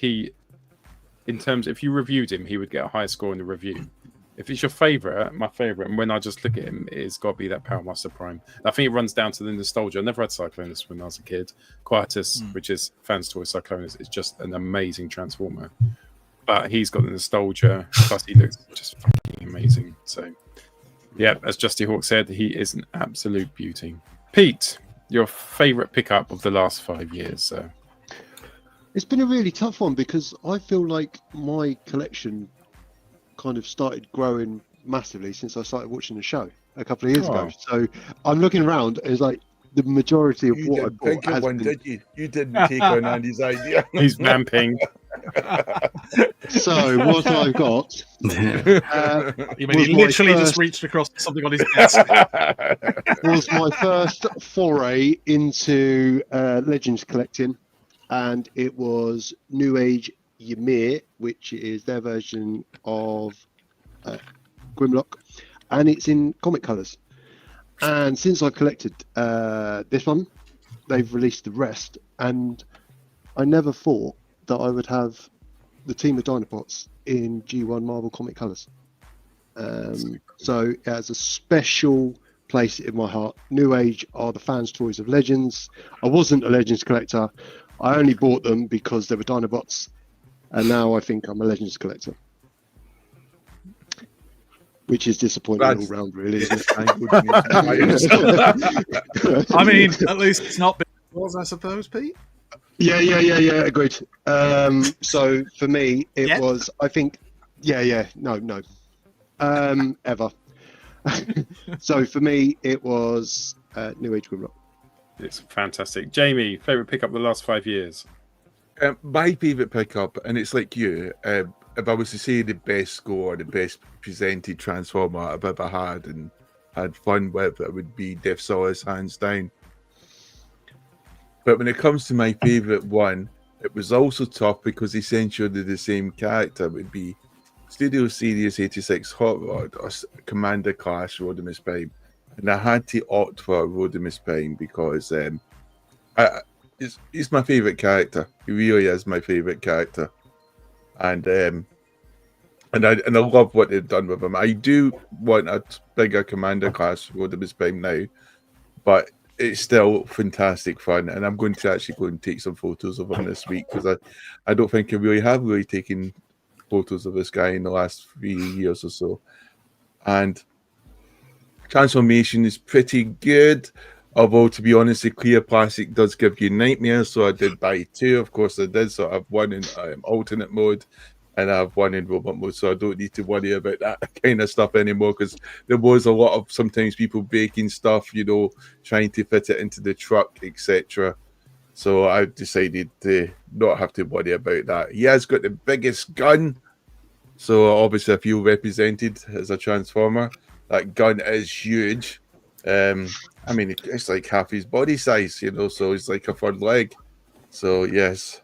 in terms, if you reviewed him, he would get a higher score in the review. If it's your favourite, my favourite, and when I just look at him, it's got to be that Powermaster Prime. I think it runs down to the nostalgia. I never had Cyclonus when I was a kid. Quietus, which is Fans Toy Cyclonus, is just an amazing Transformer. But he's got the nostalgia, plus he looks just fucking amazing. So, yeah, as Justy Hawk said, he is an absolute beauty. Pete, your favourite pickup of the last 5 years, sir?
It's been a really tough one because I feel like my collection kind of started growing massively since I started watching the show a couple of years ago. So I'm looking around, and it's like the majority of
You
what I
didn't think
bought
of
has
one,
been...
did you? You didn't take on Andy's idea.
He's vamping.
So what I've got
You mean he literally just reached across to something on his desk?
was my first foray into Legends collecting, and it was New Age Ymir, which is their version of Grimlock, and it's in comic colours. And since I collected this one, they've released the rest, and I never thought that I would have the team of Dinobots in G1 Marvel comic colours. So it has a special place in my heart. New Age are the fans' toys of Legends. I wasn't a Legends collector. I only bought them because they were Dinobots, and now I think I'm a Legends collector. Which is disappointing all round, really, isn't it?
I mean, at least it's not big balls, I suppose, Pete.
Yeah, agreed. So for me, it was, I think, no, ever. So for me, it was New Age Grimlock.
It's fantastic. Jamie, favourite pickup of the last 5 years?
My favourite pickup, and it's like you, if I was to say the best score, the best presented Transformer I've ever had and had fun with, it would be Death Solace, hands down. But when it comes to my favourite one, it was also tough because essentially they're the same character. It would be Studio Series 86 Hot Rod or Commander Class Rodimus Prime. And I had to opt for Rodimus Prime because he's my favourite character. He really is my favourite character. And I love what they've done with him. I do want a bigger Commander Class Rodimus Prime now, but it's still fantastic fun, and I'm going to actually go and take some photos of him this week because I don't think I have taken photos of this guy in the last 3 years or so. And transformation is pretty good, although to be honest, the clear plastic does give you nightmares. So I did buy two, of course I did. So I have one in alternate mode, and I have one in robot mode, so I don't need to worry about that kind of stuff anymore, because there was a lot of sometimes people breaking stuff, trying to fit it into the truck, etc. So I decided to not have to worry about that. He has got the biggest gun, so obviously I feel represented as a Transformer. That gun is huge. I mean, it's like half his body size, so it's like a front leg. So yes.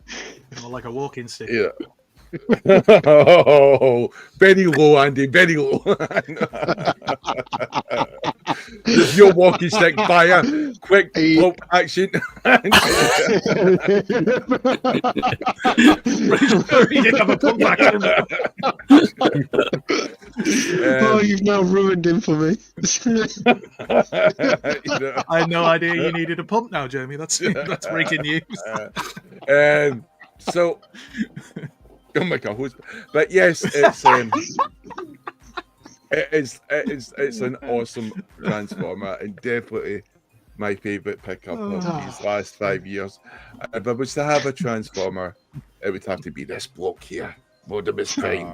More like a walking stick.
Yeah. Oh, very low, Andy, very low. There's your walking stick fire, quick pulp action.
Oh,
you've now ruined him for me.
I had no idea you needed a pump now, Jeremy. That's breaking news.
So, oh my God! But yes, it's an awesome Transformer, and definitely my favorite pickup of these last 5 years. If I was to have a Transformer, it would have to be this bloke here, Rodimus Prime.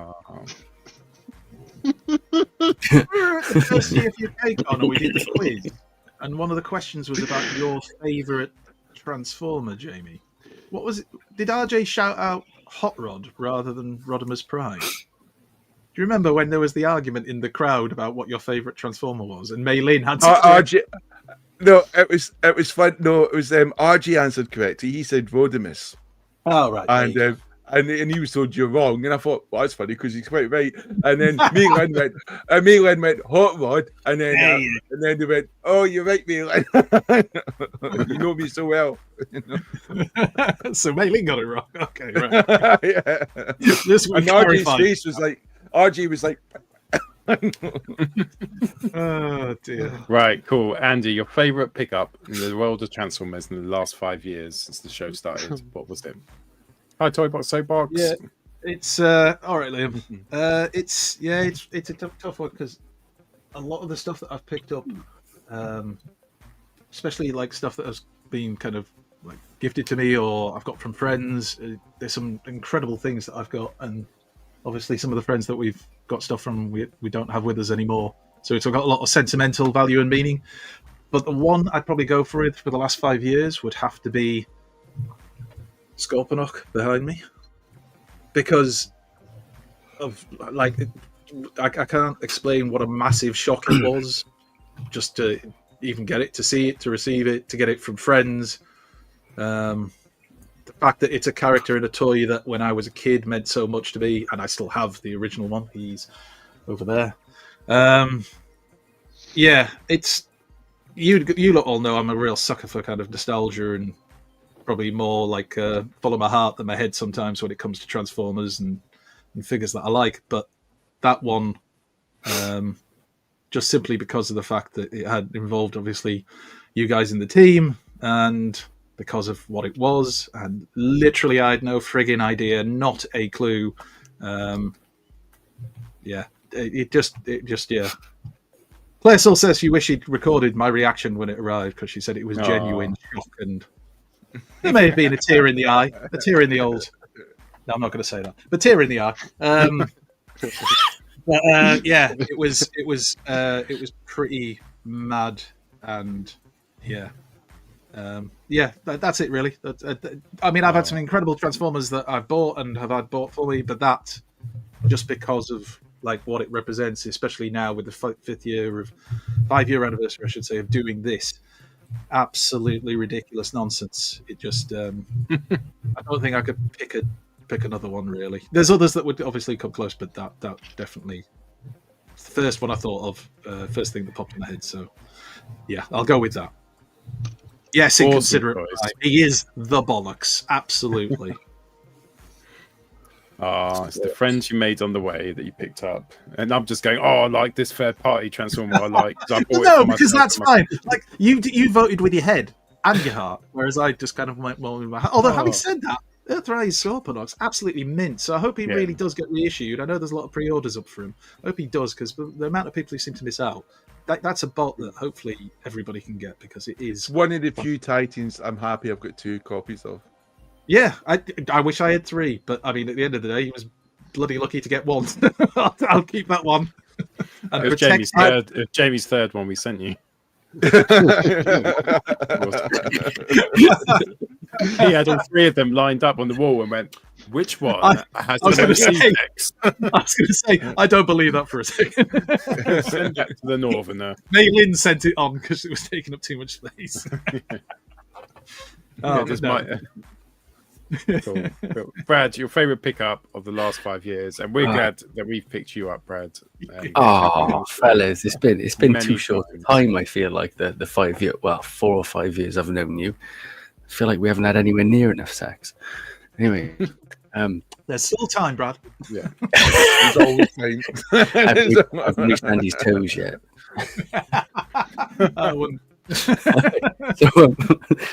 The first TFN Manchester, we did the quiz, and one of the questions was about your favourite Transformer, Jamie. What was it? Did RJ shout out Hot Rod rather than Rodimus Prime? Do you remember when there was the argument in the crowd about what your favourite Transformer was, and Mainline had to
RJ? No, it was fun. No, it was RJ answered correctly. He said Rodimus.
Oh right.
and he was told you're wrong. And I thought, well, that's funny because he's quite right. And then Mainline went hot rod, and then they went, oh, you're right, Mainline. You know me so well.
So Mainline got it wrong. Okay, right.
Yeah.
This
And RJ's face was like, RJ was like,
oh dear.
Right, cool. Andy, your favourite pickup in the world of Transformers in the last 5 years since the show started? What was it? Hi, Toybox Soapbox.
Yeah, it's all right, Liam. It's a tough one because a lot of the stuff that I've picked up, especially like stuff that has been kind of like gifted to me or I've got from friends. There's some incredible things that I've got, and obviously some of the friends that we've got stuff from we don't have with us anymore. So it's got a lot of sentimental value and meaning. But the one I'd probably go for it for the last 5 years would have to be Scorponok behind me, because of like I can't explain what a massive shock it was just to even get it, to see it, to receive it, to get it from friends. The fact that it's a character in a toy that when I was a kid meant so much to me, and I still have the original one. He's over there. Yeah, it's you lot all know I'm a real sucker for kind of nostalgia and probably more like follow my heart than my head sometimes when it comes to Transformers and figures that I like. But that one, just simply because of the fact that it had involved obviously you guys in the team and because of what it was, and literally I had no frigging idea, not a clue. Yeah, it just yeah. Claire still says she wished she'd recorded my reaction when it arrived because she said it was genuine shock, and there may have been a tear in the eye, a tear in the old. No, I'm not going to say that, but tear in the eye. But yeah, it was pretty mad, and yeah. Yeah, that's it really. I mean, I've had some incredible Transformers that I've bought and have had bought for me, but that just because of like what it represents, especially now with the 5-year anniversary, I should say, of doing this, absolutely ridiculous nonsense. It just, I don't think I could pick another one really. There's others that would obviously come close, but that definitely it's the first one I thought of, first thing that popped in my head. So yeah, I'll go with that. Yes, inconsiderate. He is the bollocks. Absolutely.
It's the friends you made on the way that you picked up, and I'm just going, I like this third party Transformer. I like.
No, because that's fine. Like you voted with your head and your heart, whereas I just kind of went well with my heart. Although having said that, Earthrise Scorponok's absolutely mint. So I hope he really does get reissued. I know there's a lot of pre-orders up for him. I hope he does, because the amount of people who seem to miss out. That's a bot that hopefully everybody can get, because it is
one of the few Titans I'm happy I've got 2 copies of.
Yeah, I wish I had 3, but I mean, at the end of the day, he was bloody lucky to get 1. I'll keep that one. And
it was Jamie's third one we sent you. He had all 3 of them lined up on the wall and went, which one has the most C-Tex?
I was going to say, I don't believe that for a second.
Send that to the Northerner.
Maylin sent it on because it was taking up too much space.
Cool. Brad, your favourite pickup of the last 5 years, and we're glad that we've picked you up, Brad.
Fellas, it's been too short a time. I feel like the 5 year, 4 or 5 years I've known you. I feel like we haven't had anywhere near enough sex. Anyway,
there's still time, Brad.
Yeah, it's always time.
I've reached Andy's toes yet.
I wouldn't.
So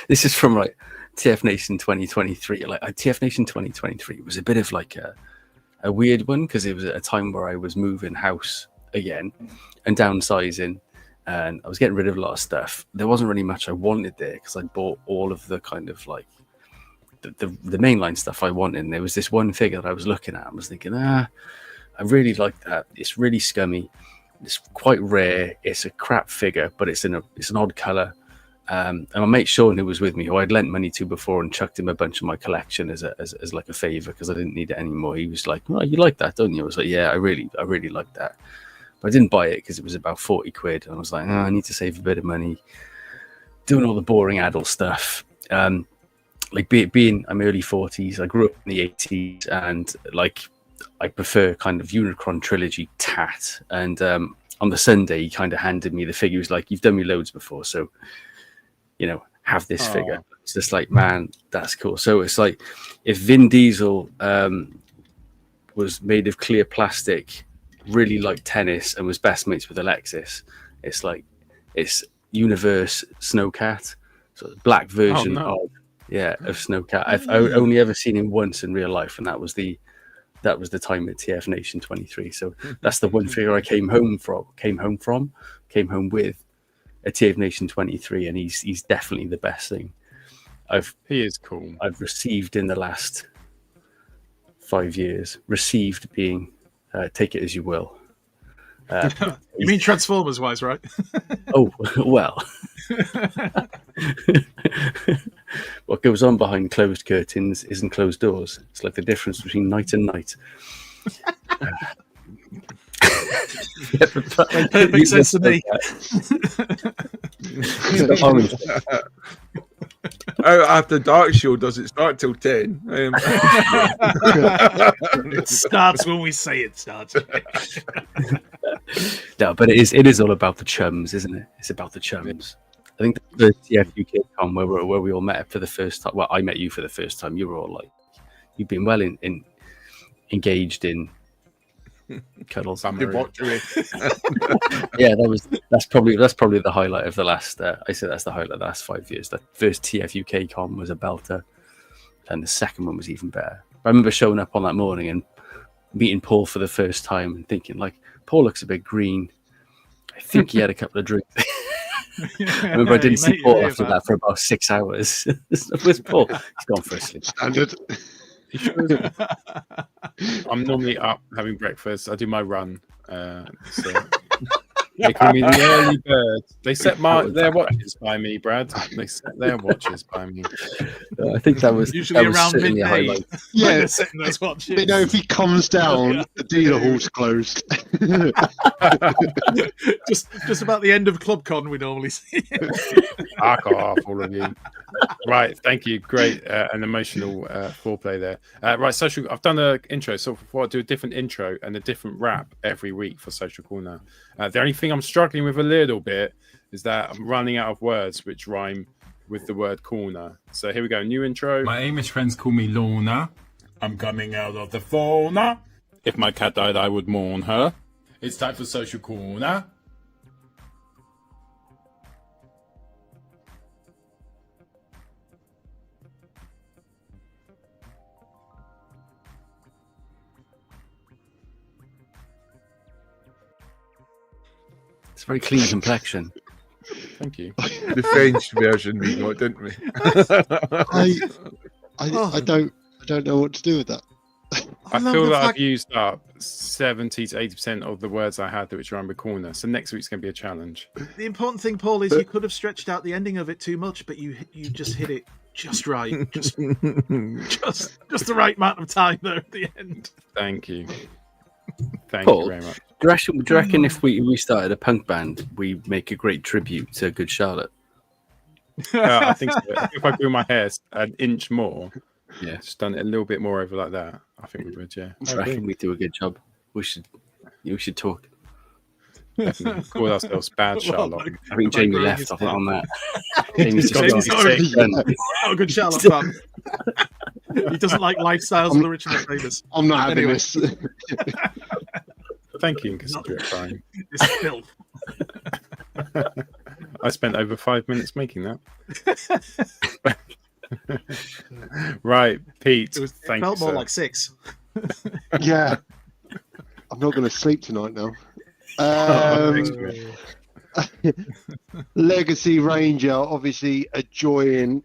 this is from like TF Nation 2023. Like TF Nation 2023 was a bit of like a weird one, because it was at a time where I was moving house again and downsizing, and I was getting rid of a lot of stuff. There wasn't really much I wanted there, because I bought all of the kind of like the mainline stuff I wanted. And there was this one figure that I was looking at and was thinking, I really like that. It's really scummy. It's quite rare. It's a crap figure, but it's an odd color. And my mate Sean, who was with me, who I'd lent money to before and chucked him a bunch of my collection as like a favor, because I didn't need it anymore. He was like, "Oh, you like that, don't you?" I was like, "Yeah, I really like that." But I didn't buy it because it was about 40 quid. And I was like, I need to save a bit of money, doing all the boring adult stuff. like being I'm early 40s. I grew up in the 80s, and like I prefer kind of Unicron trilogy tat. And on the Sunday, he kind of handed me the figure. He was like, "You've done me loads before, so have this figure." It's just like, man, that's cool. So it's like if Vin Diesel was made of clear plastic, really liked tennis, and was best mates with Alexis, it's like it's Universe Snowcat, so black version of Snowcat. I've only ever seen him once in real life, and that was the time at TF Nation 23. So that's the one figure I came home with at TF Nation 23, and he's definitely the best thing
he is cool.
I've received in the last 5 years. Received being take it as you will.
You mean Transformers wise, right?
Oh, well. What goes on behind closed curtains isn't closed doors. It's like the difference between night and night.
Makes sense to me.
After Dark Show doesn't start till 10.
It starts when we say it starts.
No, but it is all about the chums, isn't it? It's about the chums. I think the TF UK con where we all met for the first time. Well, I met you for the first time. You were all like, you've been well engaged in cuddles.
Debauchery.
Yeah, that's probably the highlight of the last. I say that's the highlight of the last 5 years. The first TF UK con was a belter, and the second one was even better. I remember showing up on that morning and meeting Paul for the first time and thinking, like, Paul looks a bit green. I think he had a couple of drinks. I remember I didn't see Paul after that for about 6 hours. Where's Paul? He's gone for a sleep.
Standard.
I'm normally up having breakfast. I do my run. So they call me the early bird. They set their watches by me, Brad. They set their watches by me.
I think that was
usually
that was
around
certainly a
midday.
highlight.
Yeah,
Setting those watches.
but if he comes down, the dealer hall's closed.
just about the end of ClubCon, we normally see.
Fuck off, all of you. Right, thank you. Great and emotional foreplay there. Right, social. I've done an intro, so before I do a different intro and a different rap every week for Social Corner. The only thing I'm struggling with a little bit is that I'm running out of words which rhyme with the word corner. So here we go. New intro.
My Amish friends call me Lorna. I'm coming out of the fauna.
If my cat died, I would mourn her. It's time for Social Corner.
It's a very clean complexion.
Thank you.
The French version we got, didn't we?
I don't know what to do with that.
I feel that I've used up 70 to 80% of the words I had which rhyme with corner. So next week's going to be a challenge.
The important thing, Paul, is you could have stretched out the ending of it too much, but you just hit it just right, just the right amount of time there at the end.
Thank you. Thank
Paul,
you very much.
Do you reckon if we started a punk band, we make a great tribute to Good Charlotte?
I think so. If I grew my hair an inch more,
Yeah,
just done it a little bit more over like that, I think we would. Yeah,
I reckon we do a good job. We should talk.
definitely call ourselves Bad Charlotte.
I think Jamie left off on that. Jamie's
Jamie's
just
got
sick, then.
Oh, Good Charlotte fan. He doesn't like lifestyles of the rich and the famous.
I'm not having
Anyway.
this.
Thank you, considerate fine.
It's filth.
I spent over 5 minutes making that. Right, Pete.
It
thank
felt
you,
more
sir.
like 6.
Yeah. I'm not going to sleep tonight now. Legacy Ranger, obviously enjoying,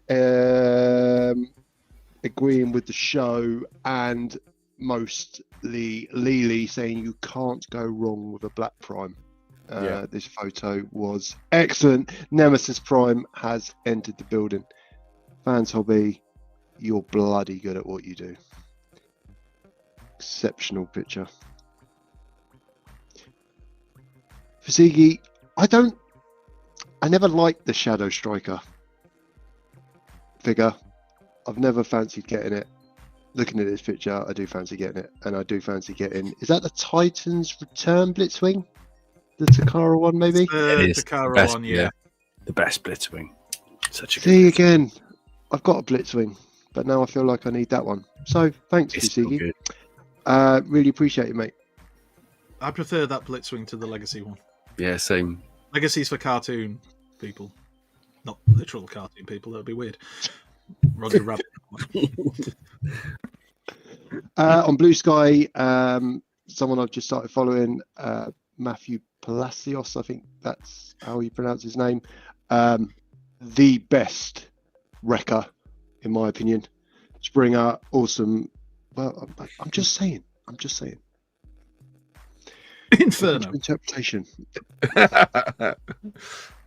agreeing with the show, and mostly Lily saying you can't go wrong with a Black Prime.
Yeah.
This photo was excellent. Nemesis Prime has entered the building. Fans Hobby, you're bloody good at what you do. Exceptional picture. Fazigi, I never liked the Shadow Striker figure. I've never fancied getting it. Looking at this picture, I do fancy getting it, and I do fancy getting. Is that the Titans Return Blitzwing? The Takara one, maybe.
The
It is
Takara
best,
one, yeah.
The best Blitzwing. Such a good
See
Blitzwing.
again, I've got a Blitzwing, but now I feel like I need that one. So thanks,
It's so
Bluesky.
good.
Really appreciate it, mate.
I prefer that Blitzwing to the Legacy one.
Yeah, same.
Legacy's for cartoon people, not literal cartoon people. That'd be weird. Roger Rabbit.
On Blue Sky, someone I've just started following, Matthew Palacios, I think that's how you pronounce his name. The best wrecker, in my opinion. Springer, awesome. Well, I'm just saying.
Inferno.
Interpretation.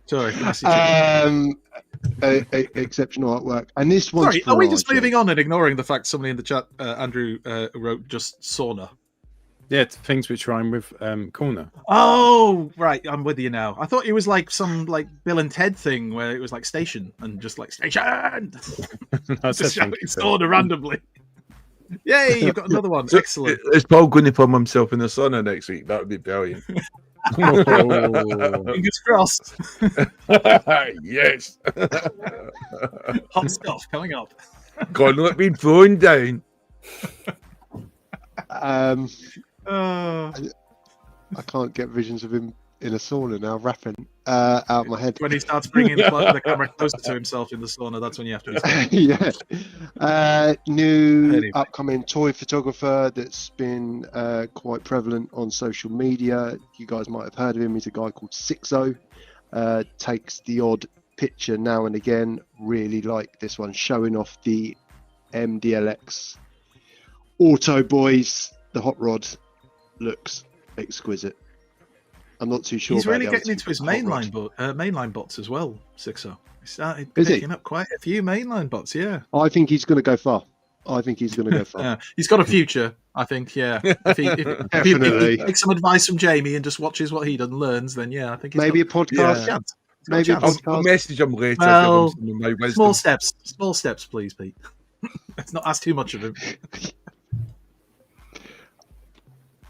Sorry.
Exceptional artwork, and this one's.
Sorry,
for
are we just
RJ.
moving on and ignoring the fact somebody in the chat, Andrew, wrote just sauna?
Yeah, it's things which rhyme with corner.
Oh, right, I'm with you now. I thought it was like some like Bill and Ted thing where it was like station and just like station,
I said
just shouting
things,
sauna randomly. Yay, you've got another one. Excellent.
Is Paul going to put himself in the sauna next week? That would be brilliant.
Fingers crossed.
Yes.
Hot stuff coming up.
God, not being thrown down.
I can't get visions of him in a sauna now, rapping out of my head.
When he starts bringing the camera closer to himself in the sauna, that's when you have to be.
Yeah. New
Anyway.
upcoming toy photographer that's been quite prevalent on social media. You guys might have heard of him. He's a guy called Sixo. Takes the odd picture now and again. Really like this one, showing off the MDLX Auto Boys. The hot rod looks exquisite. I'm not too sure.
He's
about
really
the other
getting into
two,
his
but hot rod.
mainline bots as well, Sixo. He started
Is he?
picking up quite a few mainline bots, yeah.
I think he's going to go far.
He's got a future, I think, yeah. If he
Definitely.
takes some advice from Jamie and just watches what he does and learns, then yeah, I think he's
Maybe a
got
podcast.
a chance. He's got
Maybe a
chance.
I'll
podcast.
message him later.
Well,
give him some of my wisdom.
Small steps, please, Pete. Let's not ask too much of him.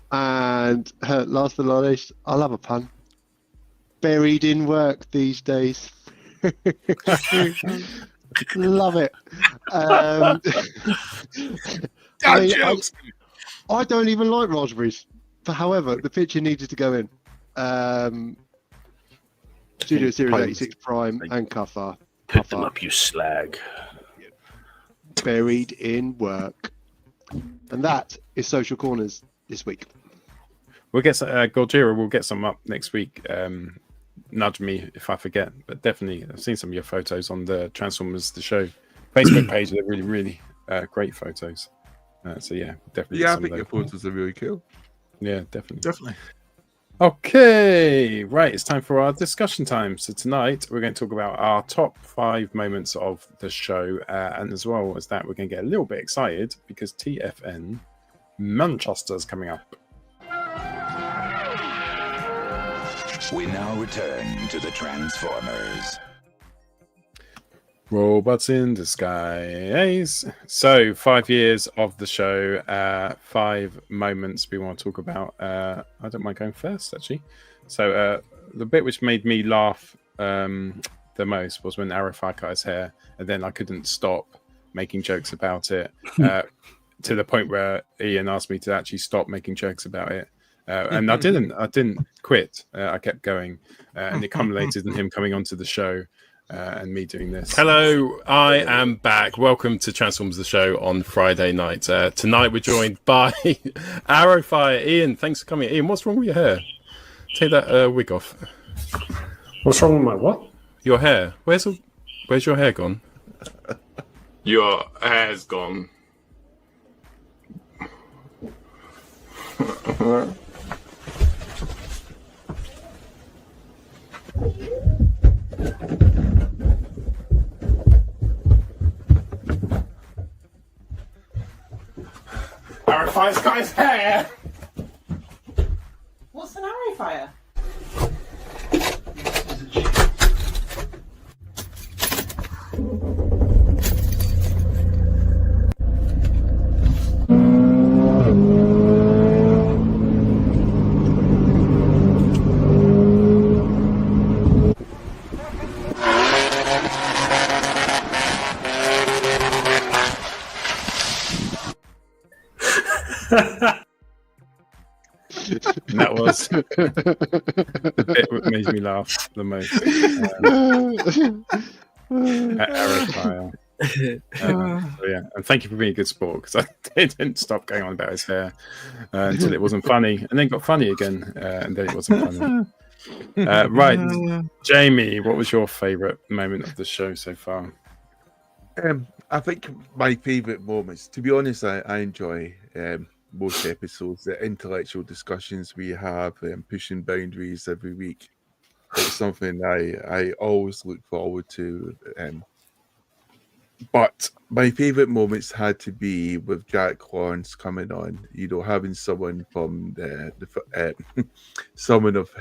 And last but not least, I love a pun. Buried in work these days. Love it.
Jokes.
I don't even like raspberries. But however, the picture needed to go in. Studio Series 86 Prime and Cuffer.
Pick them up, you slag.
Buried in work. And that is Social Corners this week.
We'll get Gojira. We'll get some up next week. Nudge me if I forget, but definitely I've seen some of your photos on the Transformers the show Facebook page. They're really, really great photos. So yeah, definitely.
Yeah, I
some
think
of
your
those.
photos are really cool.
Yeah, definitely.
Definitely.
Okay, right. It's time for our discussion time. So tonight we're going to talk about our top 5 moments of the show, and as well as that, we're going to get a little bit excited because TFN Manchester is coming up.
We now return to the Transformers.
Robots in disguise. So 5 years of the show, 5 moments we want to talk about. I don't mind going first, actually. So the bit which made me laugh the most was when Arafai cut his hair, and then I couldn't stop making jokes about it to the point where Ian asked me to actually stop making jokes about it. And I didn't quit. I kept going, and it culminated in him coming onto the show and me doing this.
Hello, I am back. Welcome to Transformers the Show on Friday night. Tonight we're joined by Arrowfire. Ian, thanks for coming. Ian, what's wrong with your hair? Take that wig off.
What's wrong with my what?
Your hair. Where's your hair gone?
Your hair's gone.
Arrowfire's got his hair.
What's an Arrowfire?
And that was the bit that made me laugh the most. Arrowfire. Yeah, and thank you for being a good sport, because I didn't stop going on about his hair until it wasn't funny, and then got funny again, and then it wasn't funny. Right, Jamie, what was your favourite moment of the show so far?
I think my favourite moments, to be honest, I enjoy most episodes, the intellectual discussions we have, pushing boundaries every week. It's something I always look forward to. But my favourite moments had to be with Jack Lawrence coming on, having someone from someone of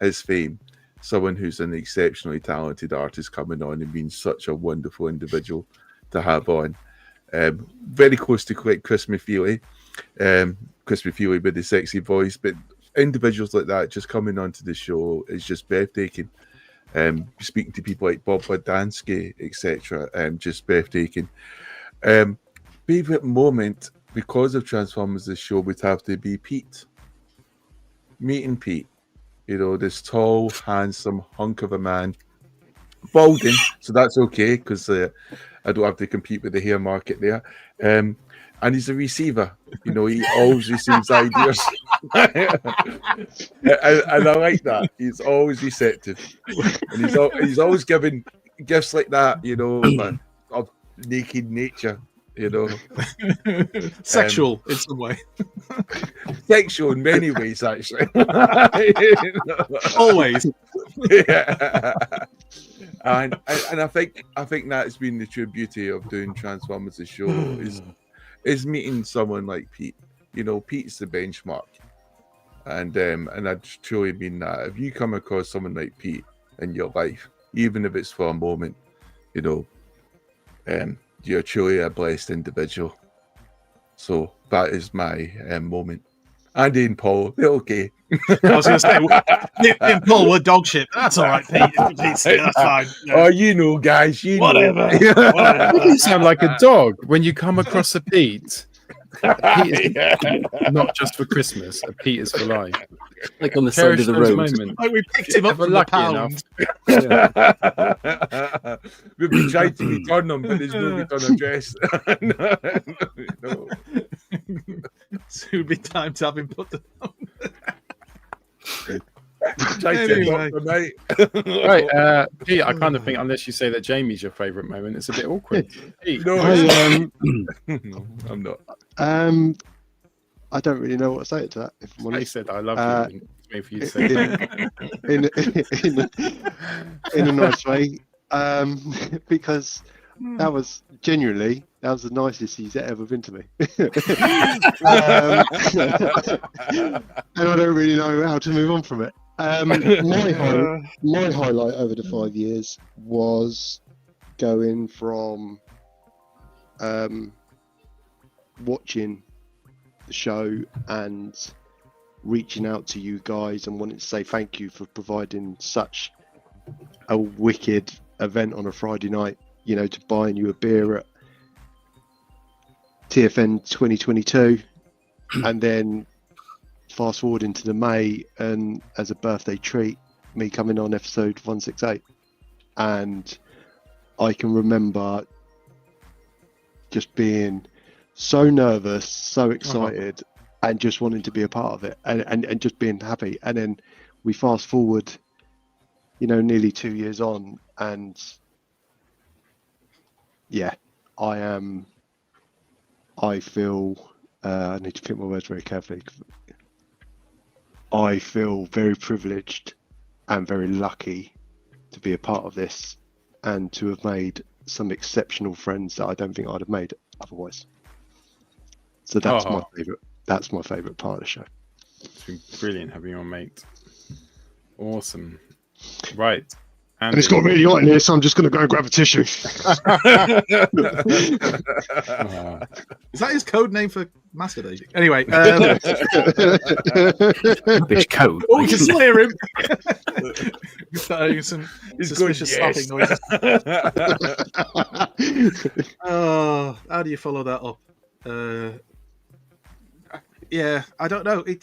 his fame, someone who's an exceptionally talented artist coming on and being such a wonderful individual to have on. Very close to Chris Mafeely with the sexy voice, but individuals like that just coming onto the show is just breathtaking. Speaking to people like Bob Wadansky, etc., just breathtaking. Favorite moment because of Transformers the show would have to be Pete. Meeting Pete, this tall, handsome hunk of a man, balding, so that's okay because I don't have to compete with the hair market there. And he's a receiver, he always receives ideas. and I like that. He's always receptive. And he's always giving gifts like that, of naked nature,
Sexual in some way.
Sexual in many ways, actually.
Always.
Yeah. And I think that's been the true beauty of doing Transformers the show is meeting someone like Pete. Pete's the benchmark, and I truly mean that. If you come across someone like Pete in your life, even if it's for a moment, you're truly a blessed individual. So that is my moment. Andy and Paul, they're okay.
I was going to say, Nick and Paul were dog shit. That's all right, Pete. That's fine.
Oh, guys,
whatever.
You sound like a dog when you come across a Pete. Pete is not just for Christmas. A Pete is for life.
Like on the side of the road.
Like we picked him up from the pound.
We've been trying to return them, but there's no return address. No.
So it would be time to have him put them on.
Anyway. Right, Pete, I kind of think unless you say that Jamie's your favourite moment, it's a bit awkward. Pete.
No, I'm not.
I don't really know what to say to that. If I'm honest.
I said I love you. Wait for you to say
in a nice way, because that was genuinely the nicest he's ever been to me. And I don't really know how to move on from it. My highlight over the 5 years was going from watching the show and reaching out to you guys and wanting to say thank you for providing such a wicked event on a Friday night, to buying you a beer at TFN 2022 and then fast forward into the May and as a birthday treat, me coming on episode 168. And I can remember just being so nervous, so excited, and just wanting to be a part of it and just being happy. And then we fast forward, nearly 2 years on, and yeah, I feel, I need to pick my words very carefully. I feel very privileged and very lucky to be a part of this and to have made some exceptional friends that I don't think I'd have made otherwise. So that's my favourite. That's my favourite part of the show.
It's been brilliant having you on, mate. Awesome. Right.
And it's got really hot in here, so I'm just going to go and grab a tissue.
Is that his code name for masturbation? Anyway.
Rubbish code.
Oh, we can still hear him. Some suspicious slapping noises. Oh, how do you follow that up? yeah, I don't know. Do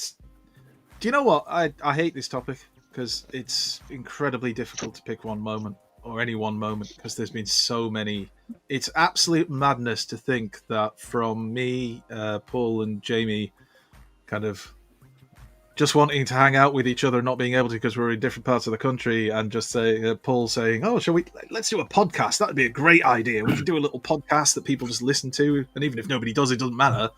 you know what? I hate this topic because it's incredibly difficult to pick one moment or any one moment because there's been so many. It's absolute madness to think that from me, Paul and Jamie kind of just wanting to hang out with each other, not being able to because we're in different parts of the country, and just say Paul saying, "Oh, let's do a podcast? That'd be a great idea. We could do a little podcast that people just listen to, and even if nobody does, it doesn't matter."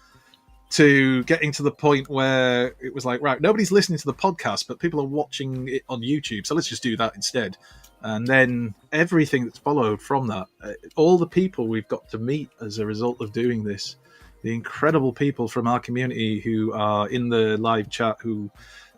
To getting to the point where it was like, right, nobody's listening to the podcast, but people are watching it on YouTube, so let's just do that instead. And then everything that's followed from that, all the people we've got to meet as a result of doing this, the incredible people from our community who are in the live chat, who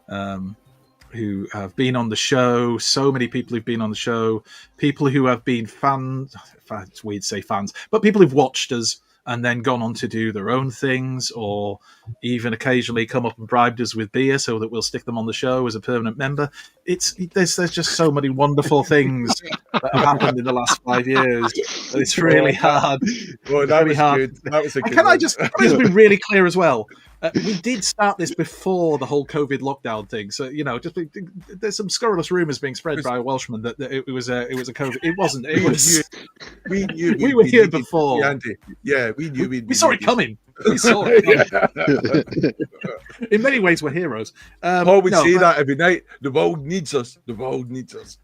have been on the show, so many people who've been on the show, people who have been fans, it's weird to say fans, but people who've watched us and then gone on to do their own things, or even occasionally come up and bribed us with beer so that we'll stick them on the show as a permanent member. There's just so many wonderful things that have happened in the last 5 years. It's really hard.
Well, that was good. That was a good
Can I
one.
just be really clear as well? We did start this before the whole COVID lockdown thing, so there's some scurrilous rumours being spread by a Welshman that it was a COVID. It wasn't. It was.
We knew
we were here before.
Andy. Yeah, we knew
we saw it coming. We saw it coming. In many ways, we're heroes.
Paul would say that every night. The world needs us. The world needs us.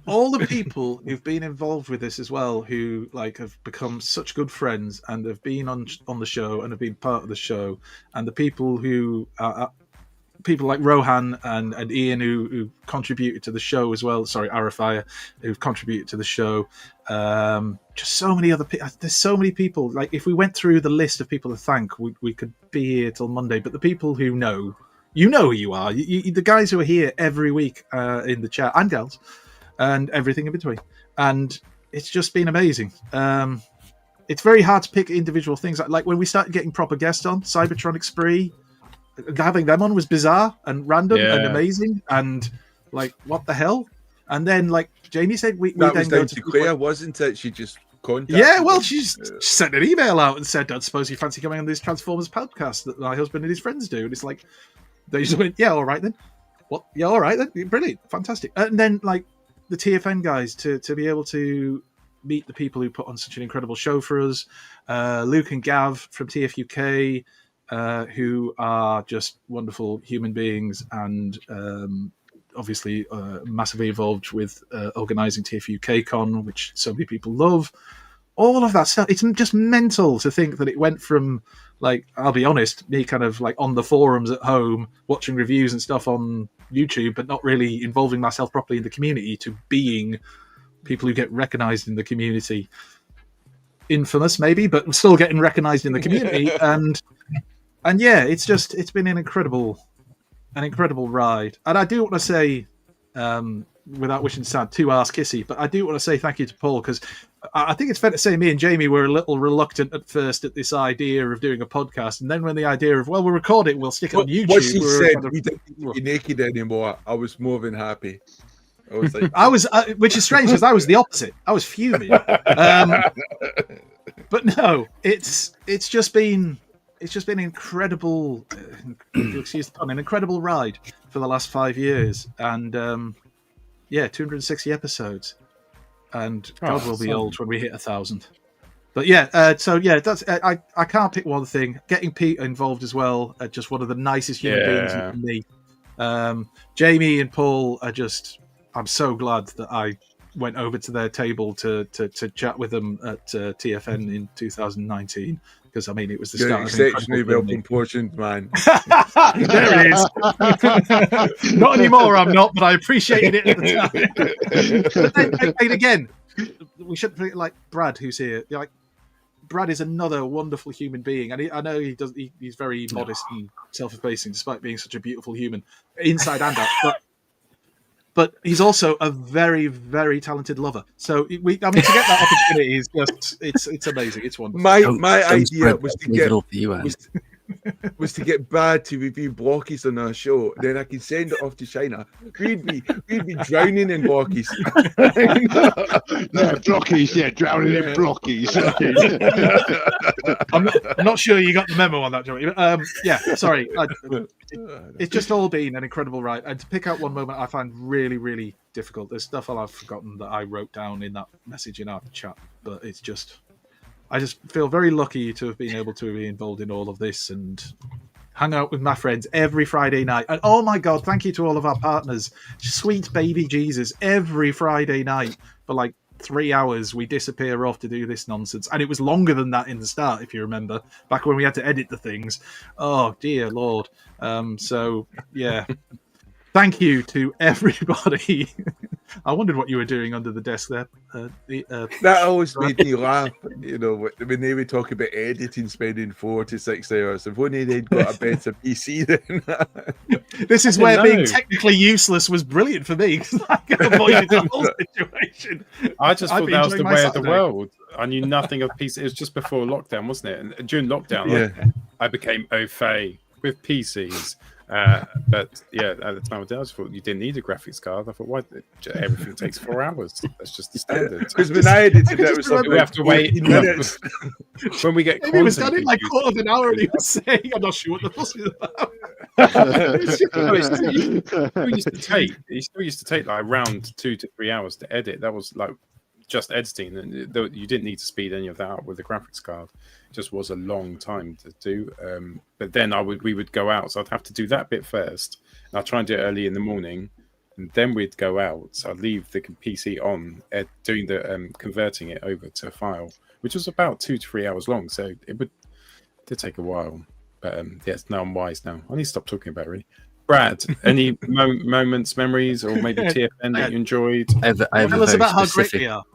All the people who've been involved with this as well, who have become such good friends and have been on the show and have been part of the show, and the people who are people like Rohan and Ian who contributed to the show as well. Sorry, Arafaya, who've contributed to the show. Just so many other people. There's so many people. Like, if we went through the list of people to thank, we could be here till Monday. But the people who know, you know who you are. The guys who are here every week in the chat, and gals, and everything in between. And it's just been amazing. It's very hard to pick individual things. Like when we started getting proper guests on, Cybertronic Spree, having them on was bizarre and random and amazing. And like, what the hell? And then, like Jamie said, we
that
then
was
go
down
to
to Claire, wasn't it? She just contacted.
Yeah, well, she sent an email out and said, "I suppose you fancy coming on this Transformers podcast that my husband and his friends do." And it's like, they just went, "Yeah, all right then." What? Yeah, all right then. Brilliant, fantastic. And then, like, the TFN guys to be able to meet the people who put on such an incredible show for us, Luke and Gav from TFUK, who are just wonderful human beings and obviously massively involved with organising TFUK Con, which so many people love. All of that stuff. It's just mental to think that it went from, like, I'll be honest, me kind of like on the forums at home, watching reviews and stuff on YouTube, but not really involving myself properly in the community, to being people who get recognised in the community. Infamous, maybe, but still getting recognised in the community. and yeah, it's been an incredible ride. And I do want to say, without wishing to sound too arse kissy, but I do want to say thank you to Paul, because I think it's fair to say me and Jamie were a little reluctant at first at this idea of doing a podcast, and then when the idea of, well, we'll record it, we'll stick it on YouTube.
Once he said we didn't need to be naked anymore, I was more than happy. I was like,
which is strange because I was the opposite. I was fuming. But no, it's just been incredible. Excuse the pun, an incredible ride for the last 5 years, and 260 episodes. And God will be old when we hit 1,000. But yeah, that's I can't pick one thing. Getting Pete involved as well, just one of the nicest human beings you can meet. Jamie and Paul are just. I'm so glad that I went over to their table to chat with them at TFN in 2019, because I mean it was the start.
Exceptionally well proportioned, man.
There it is. Not anymore, I'm not, but I appreciated it at the time. And again, we shouldn't forget, like, Brad, who's here. Like, Brad is another wonderful human being, and I know he's very modest and self-effacing, despite being such a beautiful human inside and out. But he's also a very, very talented lover. So to get that opportunity is just it's amazing. It's wonderful.
My idea was to get was to get Brad to review Blockies on our show. Then I can send it off to China. We'd be drowning in Blockies.
Yeah, Blockies, yeah, drowning in Blockies.
I'm not sure you got the memo on that, Joey. Yeah, sorry. It's just all been an incredible ride. And to pick out one moment I find really, really difficult. There's stuff I've forgotten that I wrote down in that message in our chat, but it's just... I just feel very lucky to have been able to be involved in all of this and hang out with my friends every Friday night. And oh my God, thank you to all of our partners. Sweet baby Jesus, every Friday night for like 3 hours we disappear off to do this nonsense. And it was longer than that in the start, if you remember, back when we had to edit the things. Oh dear Lord. So yeah. Thank you to everybody. I wondered what you were doing under the desk there.
That always made me laugh, you know, when they would talk about editing, spending 4 to 6 hours. If only they'd got a better PC then.
This is where being technically useless was brilliant for me, because I avoided the whole situation.
I just thought that was the way of the
Saturday.
world. I knew nothing of PC. It was just before lockdown, wasn't it? And during lockdown, I became au fait with PCs. But yeah, at the time I just thought you didn't need a graphics card. I thought, why? Everything takes 4 hours. That's just the standard.
Because when I edited it, was like
we have to wait
minutes.
when we get.
He was done in like quarter of an hour, and he was saying, "I'm not sure what the fuss is about."
It still used to take like around 2 to 3 hours to edit. That was like just editing, and you didn't need to speed any of that up with the graphics card. It just was a long time to do. But then we would go out, so I'd have to do that bit first, and I'd try and do it early in the morning, and then we'd go out. So I'd leave the PC on, doing the converting it over to a file, which was about 2 to 3 hours long. So it did take a while. But yes, now I'm wise now. I need to stop talking about it, really. Brad, any moments, memories, or maybe TFN that you enjoyed?
Tell us about how great we are.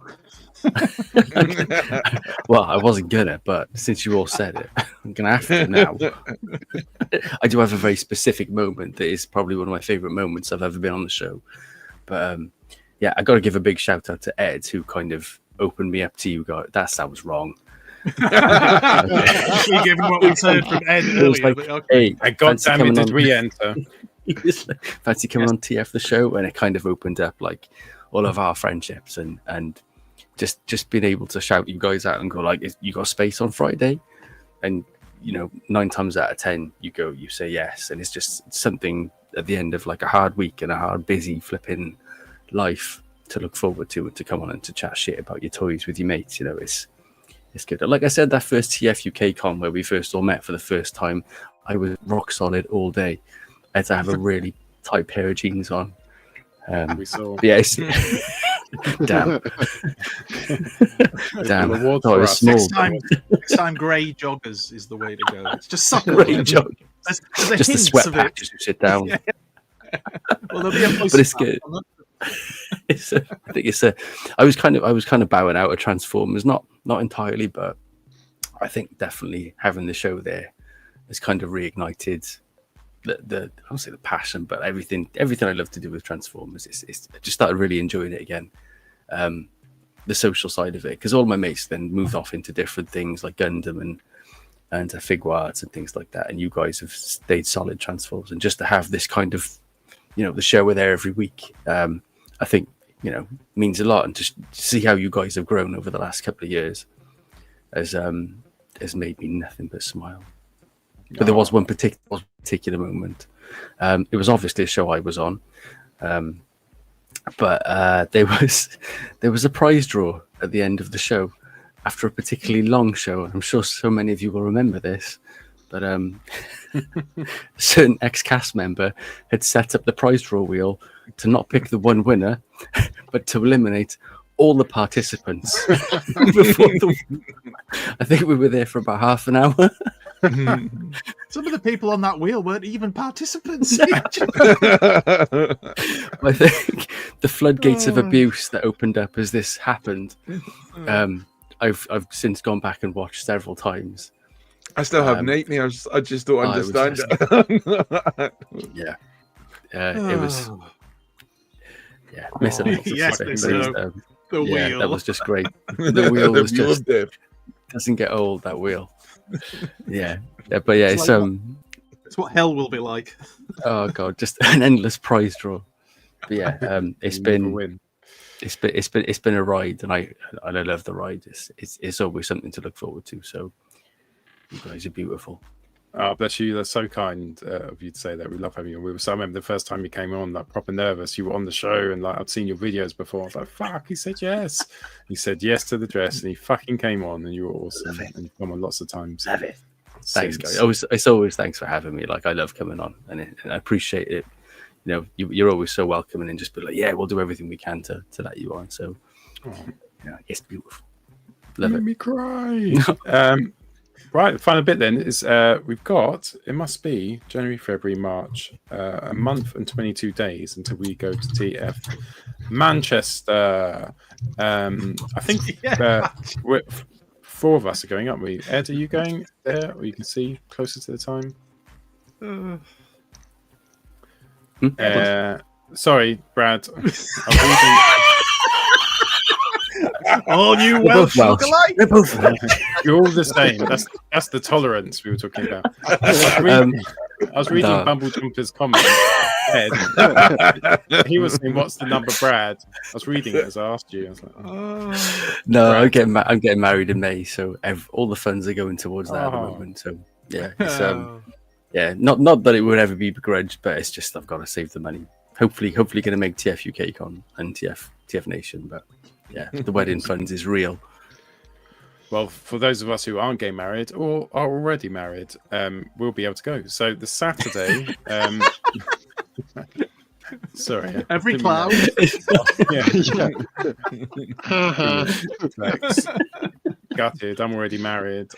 Well, I wasn't gonna, but since you all said it, I'm gonna have to now. I do have a very specific moment that is probably one of my favorite moments I've ever been on the show. But yeah, I got to give a big shout out to Ed, who kind of opened me up to you guys. That sounds wrong.
Given what we've heard from Ed earlier,
like,
but okay.
Hey,
I got damn it, did we enter?
Fancy coming on TF the show, and it kind of opened up like all of our friendships and just being able to shout you guys out and go like, you got space on Friday? And you know, 9 times out of 10 you say yes, and it's just something at the end of like a hard week and a hard busy flipping life to look forward to and to come on and to chat shit about your toys with your mates. You know, it's good. Like I said, that first TF UK con where we first all met for the first time, I was rock solid all day. I had to have a really tight pair of jeans on.
We saw.
Yeah, damn. Damn.
Reward
Oh,
for
it was
us.
small.
Next time, grey joggers is the way to go. It's just suck
Grey joggers.
There's a
Just the
hint
sweat
of it.
patches who sit down.
Yeah. Well, there'll be a voice
But it's
of that.
good. I think it's I was kind of bowing out of Transformers, not entirely, but I think definitely having the show there has kind of reignited the I won't say the passion, but everything I love to do with Transformers. I just started really enjoying it again. The social side of it, because all my mates then moved off into different things like Gundam and Figuarts and things like that, and you guys have stayed solid Transformers, and just to have this kind of, you know, the show we're there every week, I think, you know, means a lot, and to see how you guys have grown over the last couple of years has made me nothing but smile. But there was one particular moment. It was obviously a show I was on, but there was a prize draw at the end of the show after a particularly long show. I'm sure so many of you will remember this, but a certain ex-cast member had set up the prize draw wheel to not pick the one winner, but to eliminate all the participants. I think we were there for about half an hour.
Some of the people on that wheel weren't even participants.
I think the floodgates of abuse that opened up as this happened, I've since gone back and watched several times.
I still have nightmares. I just don't understand it.
Yeah. It was. Yeah, missing
yes,
the
wheel.
that was just great. The wheel was just. Doesn't get old, that wheel. Yeah, but yeah,
It's like it's what hell will be like.
Oh god, just an endless prize draw. But yeah, it's been a ride, and I love the ride. It's always something to look forward to. So you guys are beautiful.
Oh, bless you. That's so kind of you to say that. We love having you. I remember the first time you came on, like proper nervous. You were on the show, and like I'd seen your videos before. I was like, "Fuck!" He said yes. He said yes to the dress, and he fucking came on, and you were awesome. And you've come on lots of times.
Love it. Thanks, guys. It's always thanks for having me. Like I love coming on, and I appreciate it. You know, you're always so welcoming, and just be like, "Yeah, we'll do everything we can to let you on." So, yeah, it's beautiful. Love
Let
it.
me cry. Right, the final bit then is we've got, it must be January, February, March, a month and 22 days until we go to TF Manchester. I think we're, 4 of us are going, aren't we? Ed, are you going there, or you can see closer to the time? Sorry, Brad. I'm reading.
All you Welsh look-alike.
You're all the same. That's the tolerance we were talking about. I was reading Bumble Jumper's comment. Ed. He was saying, "What's the number, Brad?" I was reading it as I asked you. I was like,
No, I'm getting married in May, so all the funds are going towards that at the moment. So yeah, it's, not that it would ever be begrudged, but it's just I've got to save the money. Hopefully going to make TF UK Con and TF Nation, but yeah, the wedding funds is real.
Well, for those of us who aren't getting married or are already married, we'll be able to go. So the Saturday, sorry,
every cloud.
Gutted. I'm already married.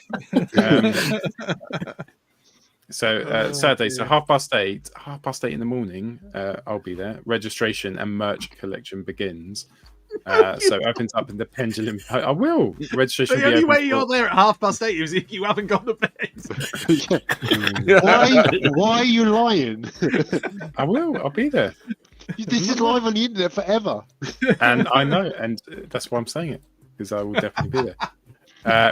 So Saturday, so 8:30 in the morning, I'll be there. Registration and merch collection begins. So it opens up in the Pendulum. I will. Registration.
The only way you're there at 8:30 is if you haven't gone to bed.
Why are you lying?
I will. I'll be there.
This is live on the internet forever.
And I know, and that's why I'm saying it, because I will definitely be there.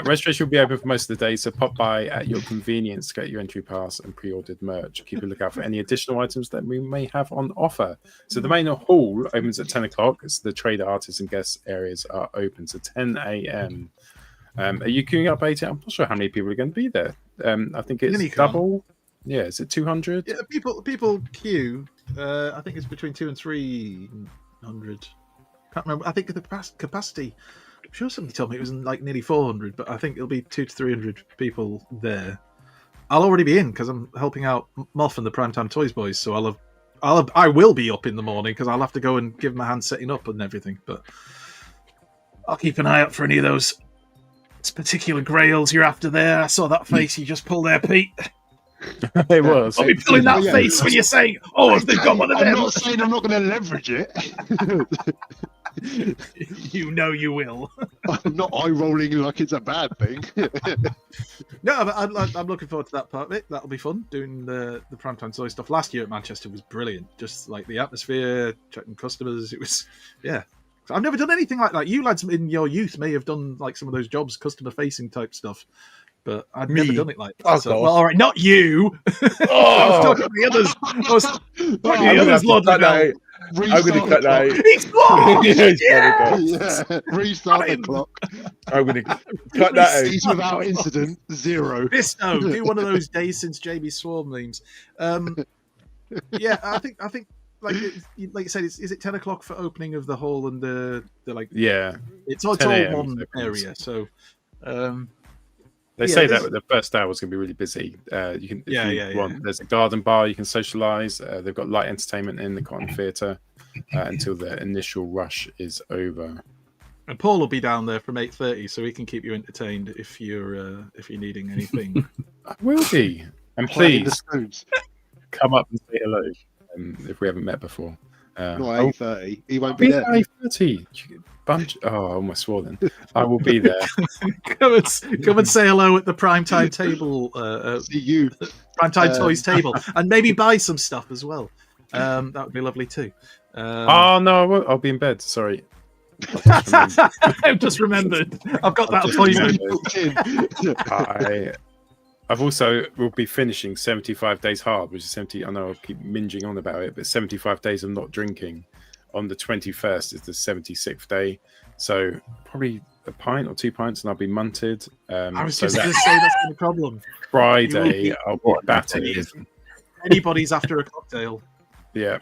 Registration will be open for most of the day, so pop by at your convenience to get your entry pass and pre-ordered merch. Keep a lookout for any additional items that we may have on offer. So the main hall opens at 10 o'clock. So the trader, artists, and guest areas are open to 10 a.m. Are you queuing up 8? I'm not sure how many people are going to be there. I think it's double. Yeah, is it 200?
Yeah, people queue. I think it's between 200 and 300. Can't remember. I think the capacity. I'm sure somebody told me it was like nearly 400, but I think it'll be 200 to 300 people there. I'll already be in because I'm helping out Moff and the Primetime Toys boys, so I will be up in the morning because I'll have to go and give them a hand setting up and everything. But I'll keep an eye out for any of those particular grails you're after there. I saw that face you just pulled there, Pete.
It was.
I'll be pulling that face when you're saying, "Oh, if they've got one of them."
I'm not saying I'm not going to leverage it.
You know you will.
I'm not eye rolling like it's a bad thing.
No, but I'm looking forward to that part of it. That'll be fun doing the Primetime Toy stuff. Last year at Manchester was brilliant. Just like the atmosphere, checking customers. It was, yeah. I've never done anything like that. You lads in your youth may have done like some of those jobs, customer facing type stuff. But I've never done it like that. So, well, all right, not you. I was talking to the others. I was talking to the others, Lord.
I'm going to cut that out.
It's
Yeah. Restart the clock.
I'm going to cut that out.
Cease without incident, 0.
Bisto, do one of those days since Jamie Swarm memes. Yeah, I think like you said, is it 10 o'clock for opening of the hall and the like?
Yeah,
it's all one area. So.
They say that the first hour is going to be really busy. You can, if you want, there's a garden bar. You can socialise. They've got light entertainment in the Cotton Theatre until the initial rush is over.
And Paul will be down there from 8:30, so he can keep you entertained if you're needing anything.
I will be, and please come up and say hello if we haven't met before.
Not 8:30. He won't be there.
8:30. Bunch. Oh, I almost swore then. I will be there.
come and say hello at the Primetime table.
See you.
Primetime Toys table, and maybe buy some stuff as well. That would be lovely too.
Oh no, I won't. I'll be in bed. Sorry.
I've just remembered. I've got that appointment.
I've also will be finishing 75 Days Hard, which is 70. I know I'll keep minging on about it, but 75 days of not drinking. On the 21st is the 76th day, so probably a pint or 2 pints, and I'll be munted.
I was just going to say that's the problem.
Friday, I'll be battered.
Anybody's after a cocktail.
Yeah.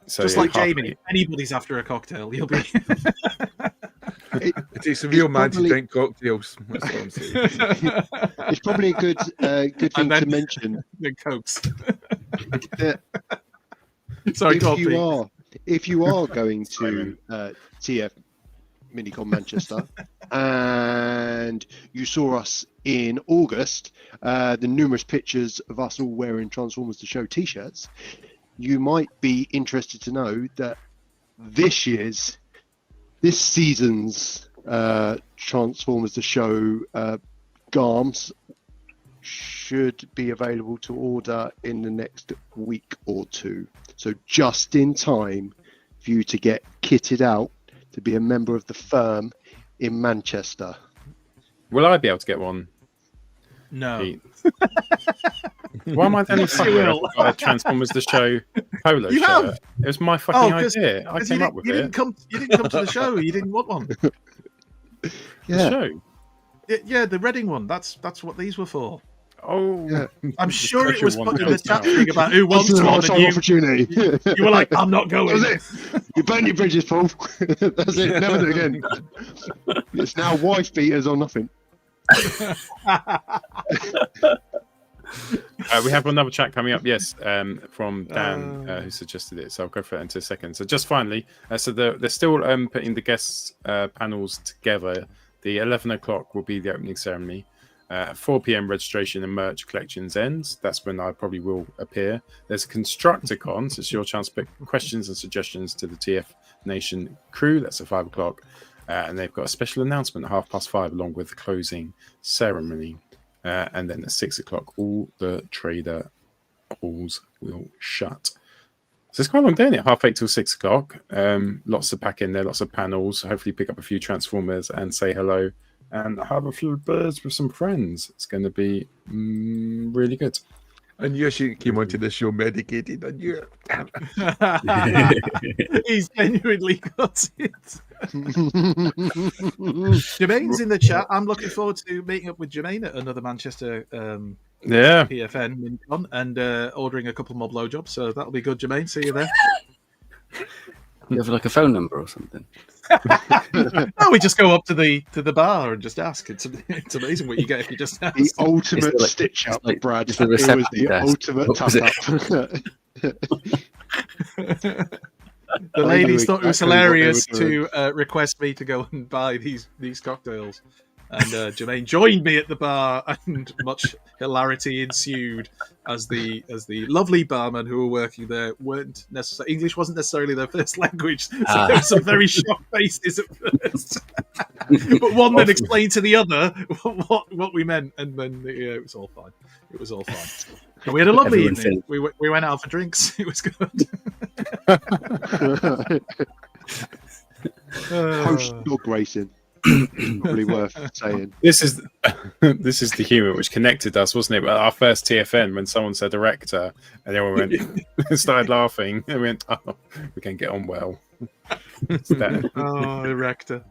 So
just like Jamie, anybody's after a cocktail, you'll be.
It takes a real man to drink cocktails. That's what I'm saying.
It's probably a good thing to mention.
The cokes.
Sorry, if you are going to TF Minicon Manchester and you saw us in August, the numerous pictures of us all wearing Transformers the Show t-shirts, you might be interested to know that this season's Transformers the Show garms should be available to order in the next week or two. So just in time for you to get kitted out to be a member of the firm in Manchester.
Will I be able to get one?
No.
Why am I telling you Transformers the Show polo
you
shirt?
Have.
It was my fucking idea. I came up with
you
it.
You didn't come to the show. You didn't want one.
Yeah. The show?
Yeah, the Reading one. That's what these were for.
Oh,
yeah.
I'm sure it was put in the chat thing about who wants one. And
opportunity.
You were like, I'm not going.
That's it. You burn your bridges, Paul. That's it. Never do it again. It's now wife beaters or nothing.
We have another chat coming up, yes, from Dan, who suggested it. So I'll go for it in 2 seconds. So just finally, so they're still putting the guest panels together. The 11 o'clock will be the opening ceremony. 4 p.m. registration and merch collections ends. That's when I probably will appear. There's a Constructicon, so it's your chance to put questions and suggestions to the TF Nation crew. That's at 5 o'clock. And they've got a special announcement at 5:30 along with the closing ceremony. And then at 6 o'clock, all the trader halls will shut. So it's quite a long day, isn't it? 8:30 till 6 o'clock. Lots to pack in there, lots of panels. Hopefully pick up a few Transformers and say hello. And have a few beers with some friends. It's going to be really good.
And Yoshi came onto the show medicated, and you.
He's genuinely got it. Jermaine's in the chat. I'm looking forward to meeting up with Jermaine at another Manchester TFN Minicon and ordering a couple more blowjobs. So that'll be good, Jermaine. See you there.
You have like a phone number or something?
No, we just go up to the bar and just ask. It's amazing what you get if you just ask.
The ultimate
like,
stitch up,
like,
Brad.
It
was the
desk.
ultimate tap up.
The ladies thought it was hilarious to request me to go and buy these cocktails. And Jermaine joined me at the bar, and much hilarity ensued as the lovely barman who were working there weren't necessarily English wasn't necessarily their first language, so there were some very shocked faces at first. But one then explained to the other what we meant, and then it was all fine. It was all fine. And we had a lovely evening. We went out for drinks. It was good.
Post dog racing. Probably worth saying.
This is the humour which connected us, wasn't it? Our first TFN, when someone said erector, and everyone went started laughing, and we went, "Oh, we can get on well."
Erector.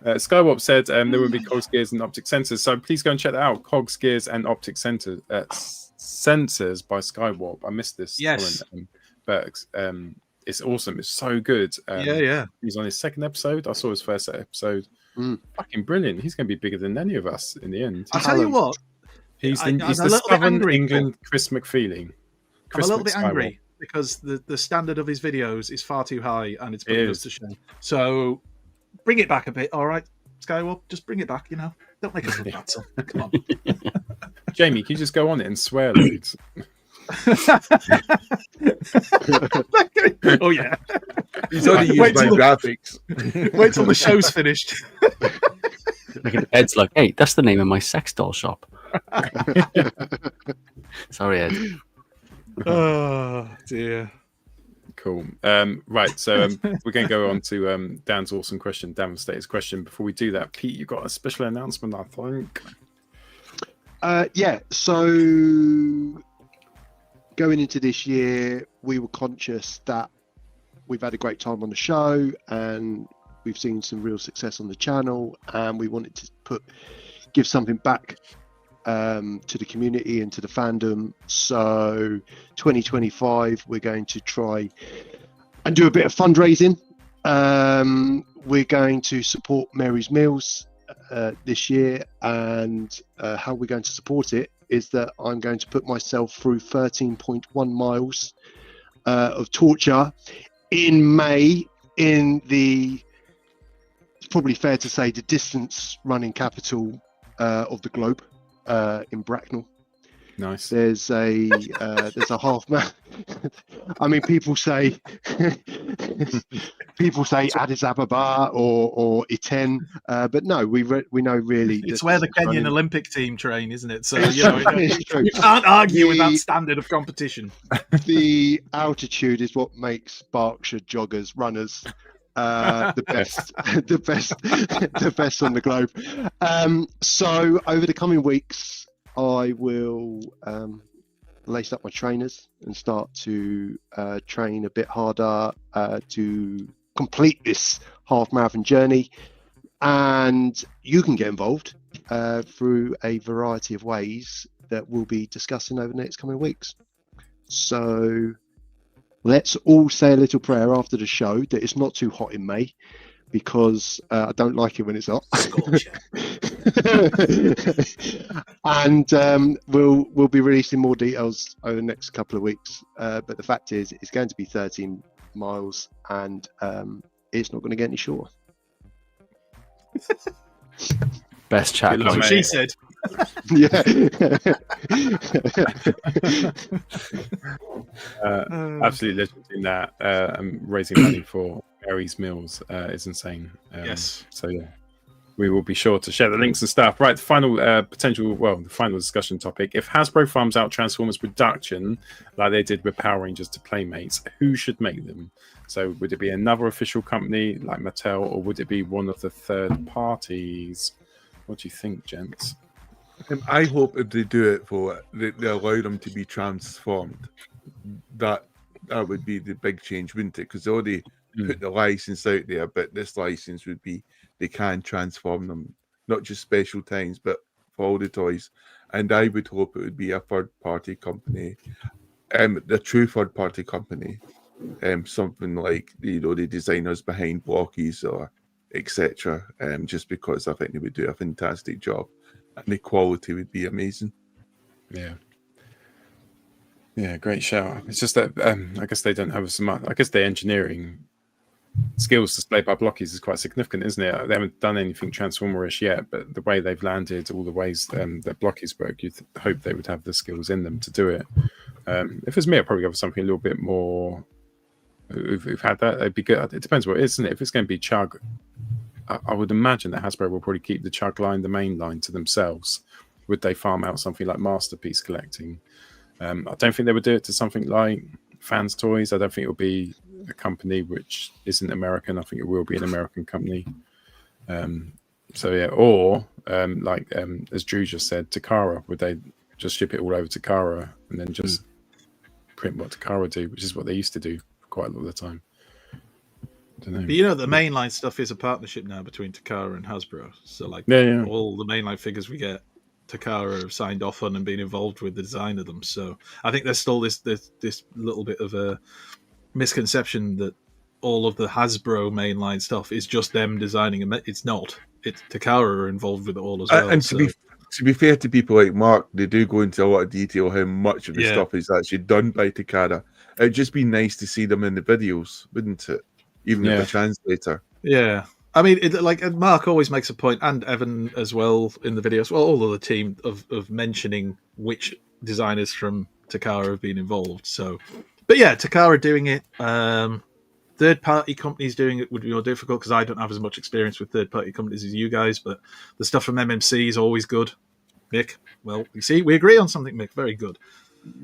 Skywalk said there will be cogs, gears, and optic sensors. So please go and check that out. Cogs, gears, and optic sensors by Skywalk. I missed this.
Yes,
comment, but it's awesome. It's so good.
Yeah.
He's on his second episode. I saw his first episode. Fucking brilliant. He's going to be bigger than any of us in the end.
I'll tell you what.
He's the Southern England Chris McFeely.
I'm a little bit angry because the standard of his videos is far too high and it's putting us to shame. So bring it back a bit, all right, Skywalk? Just bring it back, Don't make us look bad, son. Come on.
Jamie, can you just go on it and swear loads?
Oh yeah,
he's only used my graphics.
Wait till the show's finished.
Ed's like, hey, that's the name of my sex doll shop. Sorry, Ed.
Oh dear.
Cool. Right. So we're going to go on to Dan's awesome question, Devastator's question. Before we do that, Pete, you got a special announcement, I think.
Yeah. So going into this year, we were conscious that we've had a great time on the show and we've seen some real success on the channel, and we wanted to give something back to the community and to the fandom. So 2025, we're going to try and do a bit of fundraising. We're going to support Mary's Meals this year, and how we're going to support it is that I'm going to put myself through 13.1 miles of torture in May in the, it's probably fair to say, the distance running capital of the globe, in Bracknell.
Nice.
There's a half marathon. I mean, people say Addis Ababa or Iten, but no, we know really.
It's where the Kenyan Olympic team train, isn't it? So you can't argue with that standard of competition.
The altitude is what makes Berkshire joggers, runners, the best on the globe. So over the coming weeks, I will lace up my trainers and start to train a bit harder to complete this half marathon journey. And you can get involved through a variety of ways that we'll be discussing over the next coming weeks. So let's all say a little prayer after the show that it's not too hot in May, because I don't like it when it's hot. And we'll be releasing more details over the next couple of weeks. But the fact is, it's going to be 13 miles, and it's not going to get any shorter.
Best chat.
That's what she said.
Yeah.
Absolutely legend in that. Raising money for Mary's Meals is insane.
Yes.
So yeah, we will be sure to share the links and stuff. Right, the final the final discussion topic. If Hasbro farms out Transformers production like they did with Power Rangers to Playmates, who should make them? So would it be another official company like Mattel, or would it be one of the third parties? What do you think, gents?
I hope if they do it they allow them to be transformed. That would be the big change, wouldn't it? Because they already put the license out there, but this license would be they can transform them, not just special times, but for all the toys. And I would hope it would be a third-party company, the true third-party company, something like the designers behind Blockies or etc. Just because I think they would do a fantastic job. And the quality would be amazing.
Yeah, great shout. It's just that I guess they don't have as much. I guess their engineering skills displayed by Blockies is quite significant, isn't it? They haven't done anything Transformerish yet, but the way they've landed, all the ways that Blockies work, you'd hope they would have the skills in them to do it. If it's me, I'd probably go for something a little bit more. Who've had that, it'd be good. It depends what it is, isn't it? If it's going to be Chug, I would imagine that Hasbro will probably keep the Chug line, the main line, to themselves. Would they farm out something like Masterpiece Collecting? I don't think they would do it to something like Fans Toys. I don't think it will be a company which isn't American. I think it will be an American company. So yeah, or as Drew just said, Takara. Would they just ship it all over to Takara and then just print what Takara do, which is what they used to do quite a lot of the time? Don't know.
But the mainline stuff is a partnership now between Takara and Hasbro. So all the mainline figures we get, Takara have signed off on and been involved with the design of them. So I think there's still this little bit of a misconception that all of the Hasbro mainline stuff is just them designing it. It's not. It's Takara are involved with it all as well.
And to be fair to people like Mark, they do go into a lot of detail how much of the stuff is actually done by Takara. It'd just be nice to see them in the videos, wouldn't it? Even with the translator.
Yeah. I mean, Mark always makes a point, and Evan as well in the videos, well, all of the team, of mentioning which designers from Takara have been involved. So, but yeah, Takara doing it. Third-party companies doing it would be more difficult because I don't have as much experience with third-party companies as you guys, but the stuff from MMC is always good. Mick, well, you see, we agree on something, Mick. Very good.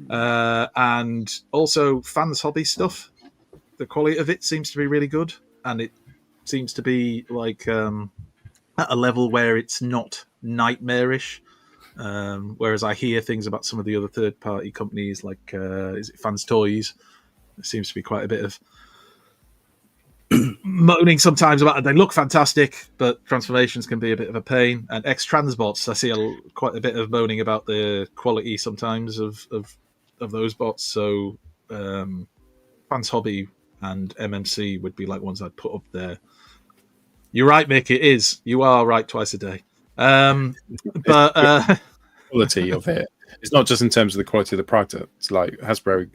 And also fans hobby stuff. the quality of it seems to be really good, and it seems to be like at a level where it's not nightmarish. Whereas I hear things about some of the other third-party companies, like is it Fans Toys? There seems to be quite a bit of moaning sometimes about it. They look fantastic, but transformations can be a bit of a pain. And X-Transbots, I see quite a bit of moaning about the quality sometimes of those bots. So Fans Hobby and MMC would be like ones I'd put up there. You're right, Mick. It is. You are right twice a day. But
quality of it. It's not just in terms of the quality of the product. It's like Hasbro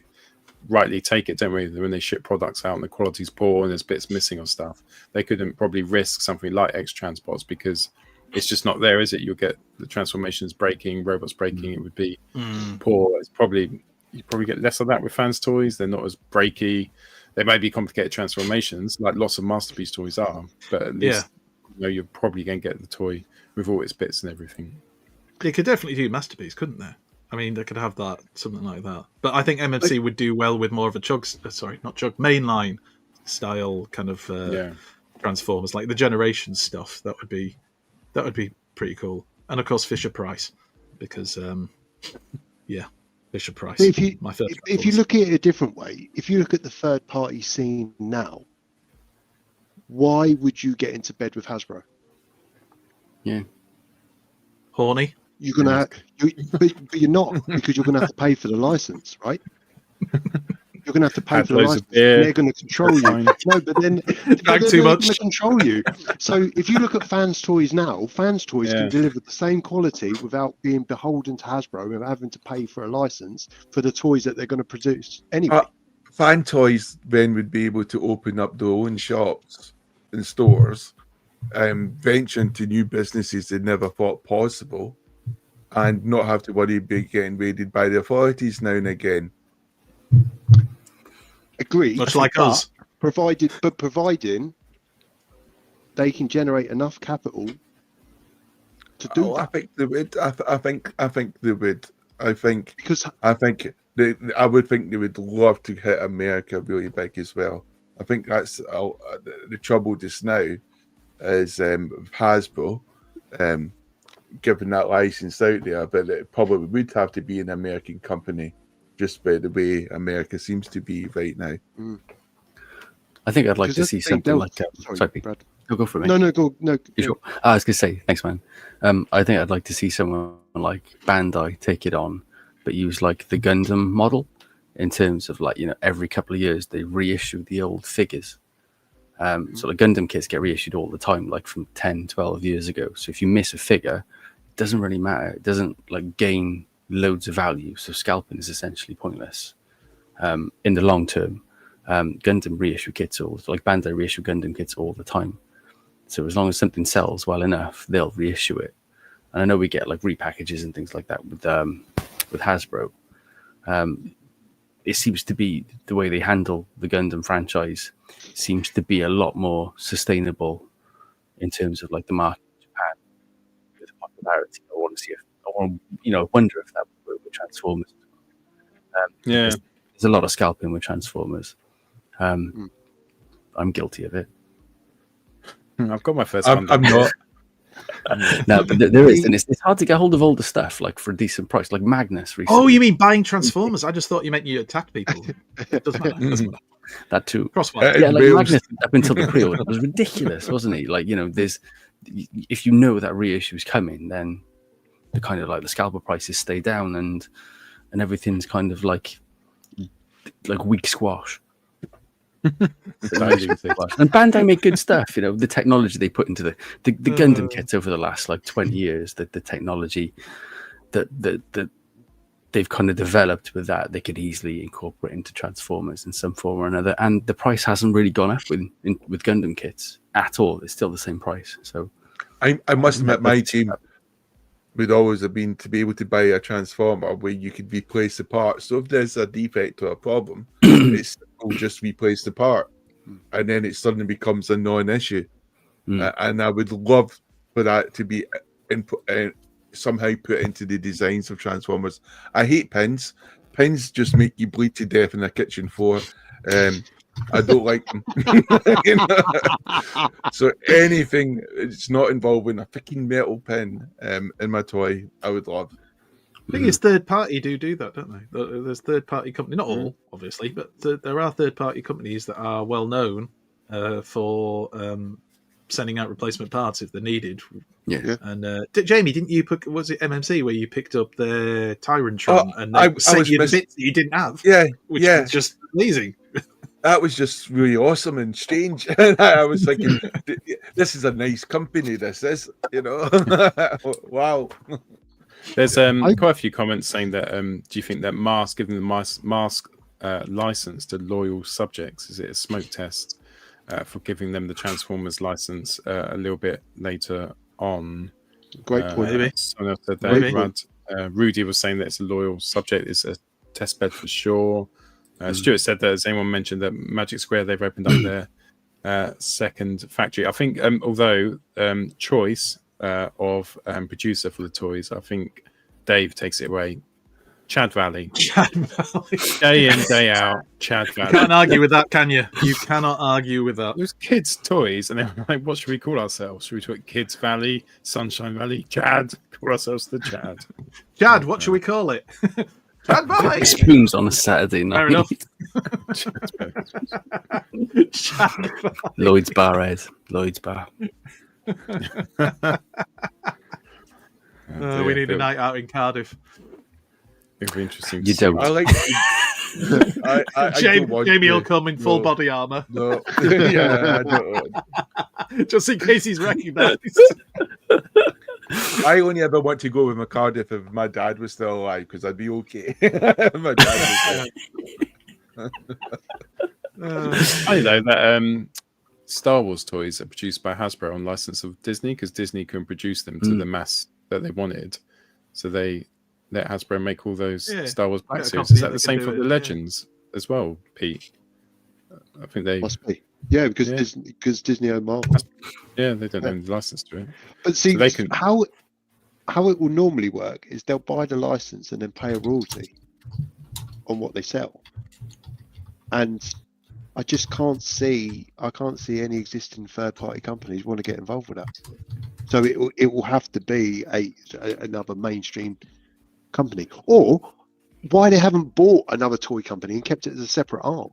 rightly take it, don't we? When they ship products out and the quality's poor and there's bits missing or stuff, they couldn't probably risk something like X-Transbots because it's just not there, is it? You'll get the transformations breaking, robots breaking. It would be poor. It's probably you probably get less of that with Fans Toys. They're not as breaky. They may be complicated transformations, like lots of Masterpiece toys are, but at least you're probably going to get the toy with all its bits and everything.
They could definitely do Masterpiece, couldn't they? I mean, they could have that, something like that. But I think MMC would do well with more of a mainline style kind of Transformers, like the Generations stuff. That would be pretty cool. And of course, Fisher Price, because Fisher Price.
If you look at it a different way, if you look at the third party scene now, why would you get into bed with Hasbro?
Yeah,
horny.
You're gonna, but you're not, because you're gonna have to pay for the license, right? You're gonna have to pay for the license. And they're gonna control you. No, but then they're gonna control you. So if you look at Fans Toys now, Fans Toys can deliver the same quality without being beholden to Hasbro and having to pay for a license for the toys that they're going to produce anyway.
Fan Toys then would be able to open up their own shops and stores, venture into new businesses they never thought possible, and not have to worry about getting raided by the authorities now and again.
Agreed.
Much like us.
Providing they can generate enough capital to do that.
I think they would. I think they would. I think I would think they would love to hit America really big as well. I think that's the trouble just now is Hasbro giving that license out there, but it probably would have to be an American company, just by the way America seems to be right now.
I think I'd like to see something like sorry,
Brad.
Go for it.
No, go. No,
you sure? I was going to say, thanks, man. I think I'd like to see someone like Bandai take it on, but use like the Gundam model in terms of like, every couple of years they reissue the old figures. So the Gundam kits get reissued all the time, like from 10, 12 years ago. So if you miss a figure, it doesn't really matter. It doesn't like gain loads of value. So scalping is essentially pointless in the long term. Gundam reissue kits like Bandai reissue Gundam kits all the time. So as long as something sells well enough, they'll reissue it. And I know we get like repackages and things like that with Hasbro. It seems to be the way they handle the Gundam franchise seems to be a lot more sustainable in terms of like the market in Japan with the popularity. I wonder if that would work with Transformers. There's a lot of scalping with Transformers. I'm guilty of it.
I've got my first.
I'm not.
No, but there is, and it's hard to get hold of older stuff like for a decent price, like Magnus recently.
Oh, you mean buying Transformers? I just thought you meant you attacked people. It doesn't matter.
That too.
Crossfire.
Yeah, like Magnus up until the pre-order was ridiculous, wasn't he? Like, there's if you know that reissue is coming, then the kind of like the scalper prices stay down and everything's kind of like weak squash. And Bandai make good stuff, the technology they put into the Gundam kits over the last like 20 years, the technology that they've kind of developed with that, they could easily incorporate into Transformers in some form or another, and the price hasn't really gone up with Gundam kits at all. It's still the same price. So
I must admit, my team would always have been to be able to buy a Transformer where you could replace the part. So if there's a defect or a problem, it's just replace the part, and then it suddenly becomes a non-issue. And I would love for that to be somehow put into the designs of Transformers. I hate pins. Pins just make you bleed to death in a kitchen floor. I don't like them. You know? So anything it's not involving a freaking metal pen in my toy, I would love.
I think it's third party do that, don't they? There's third party company, not all, obviously, but there are third party companies that are well known for sending out replacement parts if they're needed.
Yeah.
And Jamie, didn't you pick? Was it MMC where you picked up their Tyrantron and they
I
sent
was
you the bits that you didn't have?
Yeah,
which was just amazing.
That was just really awesome and strange. And I was thinking, this is a nice company. This is, you know, wow.
There's quite a few comments saying that do you think that Mask giving the Mask license to loyal subjects, is it a smoke test for giving them the Transformers license a little bit later on?
Great point.
Maybe.
Someone else said that. Rudy was saying that it's a loyal subject, it's a test bed for sure. Stuart said that, as anyone mentioned, that Magic Square, they've opened up their second factory. I think although choice of producer for the toys, I think Dave takes it away. Chad Valley. Day in, day out, Chad Valley.
You can't argue with that, can you? You cannot argue with that.
It was kids' toys, and they were like, what should we call ourselves? Should we call it Kids Valley, Sunshine Valley, Chad? Call ourselves the Chad.
Chad, what should we call it? Chad Valley.
Spoons on a Saturday night.
Fair enough.
Lloyd's Bar, Ed. Lloyd's Bar.
We need a night out in Cardiff.
It'd be interesting.
You don't.
I like.
Jamie will come in full body armor.
No, yeah, I don't.
Just in case he's recognised.
I only ever want to go with my Cardiff if my dad was still alive, because I'd be okay. My dad was
I know that Star Wars toys are produced by Hasbro on license of Disney, because Disney couldn't produce them to the mass that they wanted, so they let Hasbro make all those Star Wars back series. Is that the same for the Legends as well, Pete? I think they
must be. Yeah, because Disney own Marvel.
Yeah, they don't own the license to it.
But see,
so they can...
how it will normally work is they'll buy the license and then pay a royalty on what they sell. And I just can't see any existing third party companies want to get involved with that. So it will have to be another mainstream company, or why they haven't bought another toy company and kept it as a separate arm.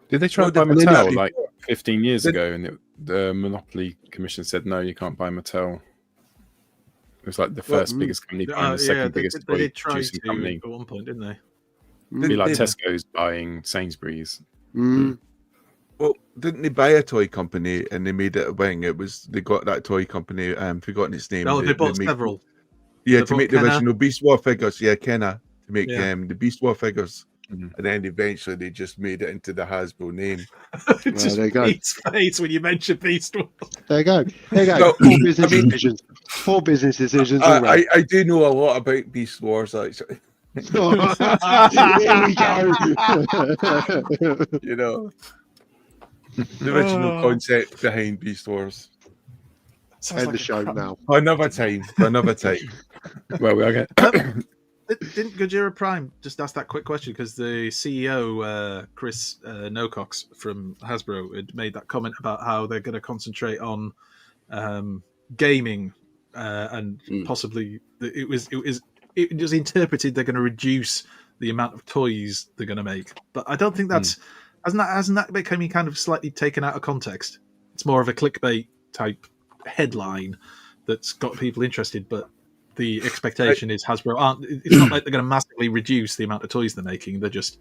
Did they try to buy Mattel like 15 years ago, and the Monopoly Commission said no, you can't buy Mattel? It was like the first biggest company buying the second biggest toy producing company
at one point, didn't they?
It'd be like Tesco's buying Sainsbury's.
Well, didn't they buy a toy company and they made it a wing? They got that toy company. Forgotten its name.
No, they bought several.
Yeah, to make the original Beast War figures. Yeah, Kenner, to make the Beast War figures. And then eventually they just made it into the Hasbro name.
Just
there you go.
Pete's face when you mention Beast War.
There you go. There you go. Four business decisions.
I do know a lot about Beast Wars, actually.
Here we go.
You know, the original concept behind Beast Wars.
End the show now.
Another time.
Well, we are going.
Didn't Gojira Prime just ask that quick question because the CEO, Chris Nocox from Hasbro, had made that comment about how they're going to concentrate on gaming and possibly it was interpreted they're going to reduce the amount of toys they're going to make. But I don't think that's hasn't that becoming kind of slightly taken out of context? It's more of a clickbait type headline that's got people interested, but the expectation is Hasbro aren't. It's not like they're going to massively reduce the amount of toys they're making. They're just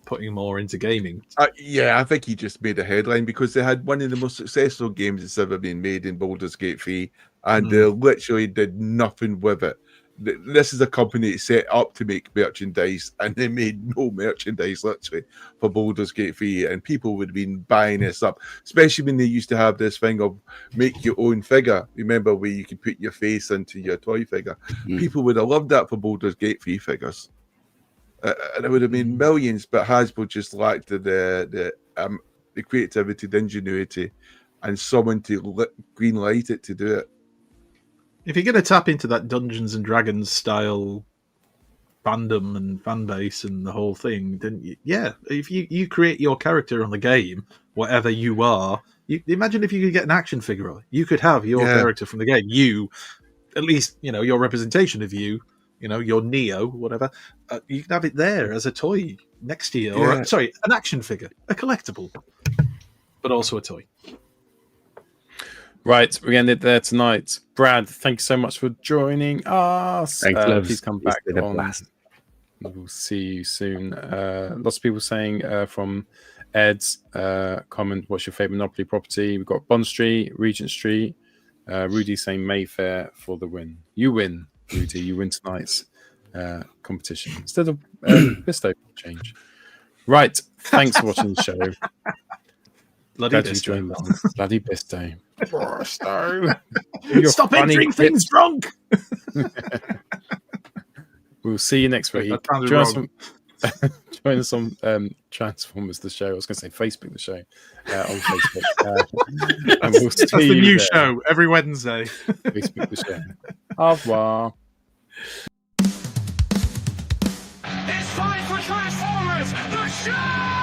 putting more into gaming.
Yeah, I think he just made a headline because they had one of the most successful games that's ever been made in Baldur's Gate 3, and they literally did nothing with it. This is a company set up to make merchandise, and they made no merchandise literally for Baldur's Gate 3, and people would have been buying this up, especially when they used to have this thing of make your own figure. Remember where you could put your face into your toy figure? People would have loved that for Baldur's Gate 3 figures. And it would have been millions, but Hasbro just lacked the creativity, the ingenuity, and someone to green light it to do it.
If you're going to tap into that Dungeons and Dragons style fandom and fan base and the whole thing, then yeah, if you create your character on the game, whatever you are, imagine if you could get an action figure. You could have your character from the game. You, at least, your representation of you, your Neo, whatever. You can have it there as a toy next to you, or an action figure, a collectible, but also a toy.
Right, we ended there tonight. Brad, thank you so much for joining us.
Thanks,
please come back on. We'll see you soon. Lots of people saying from Ed's comment, what's your favourite Monopoly property? We've got Bond Street, Regent Street. Rudy saying Mayfair for the win. You win, Rudy. You win tonight's competition instead of Bisto change. Right, thanks for watching the show.
Bloody Bisto.
Bloody Bisto.
Stop entering things drunk.
We'll see you next week. Join us on Transformers the show. I was going to say Facebook the show on Facebook. And we'll
That's the new show every Wednesday.
Facebook the show. Au revoir.
It's time for Transformers, the show!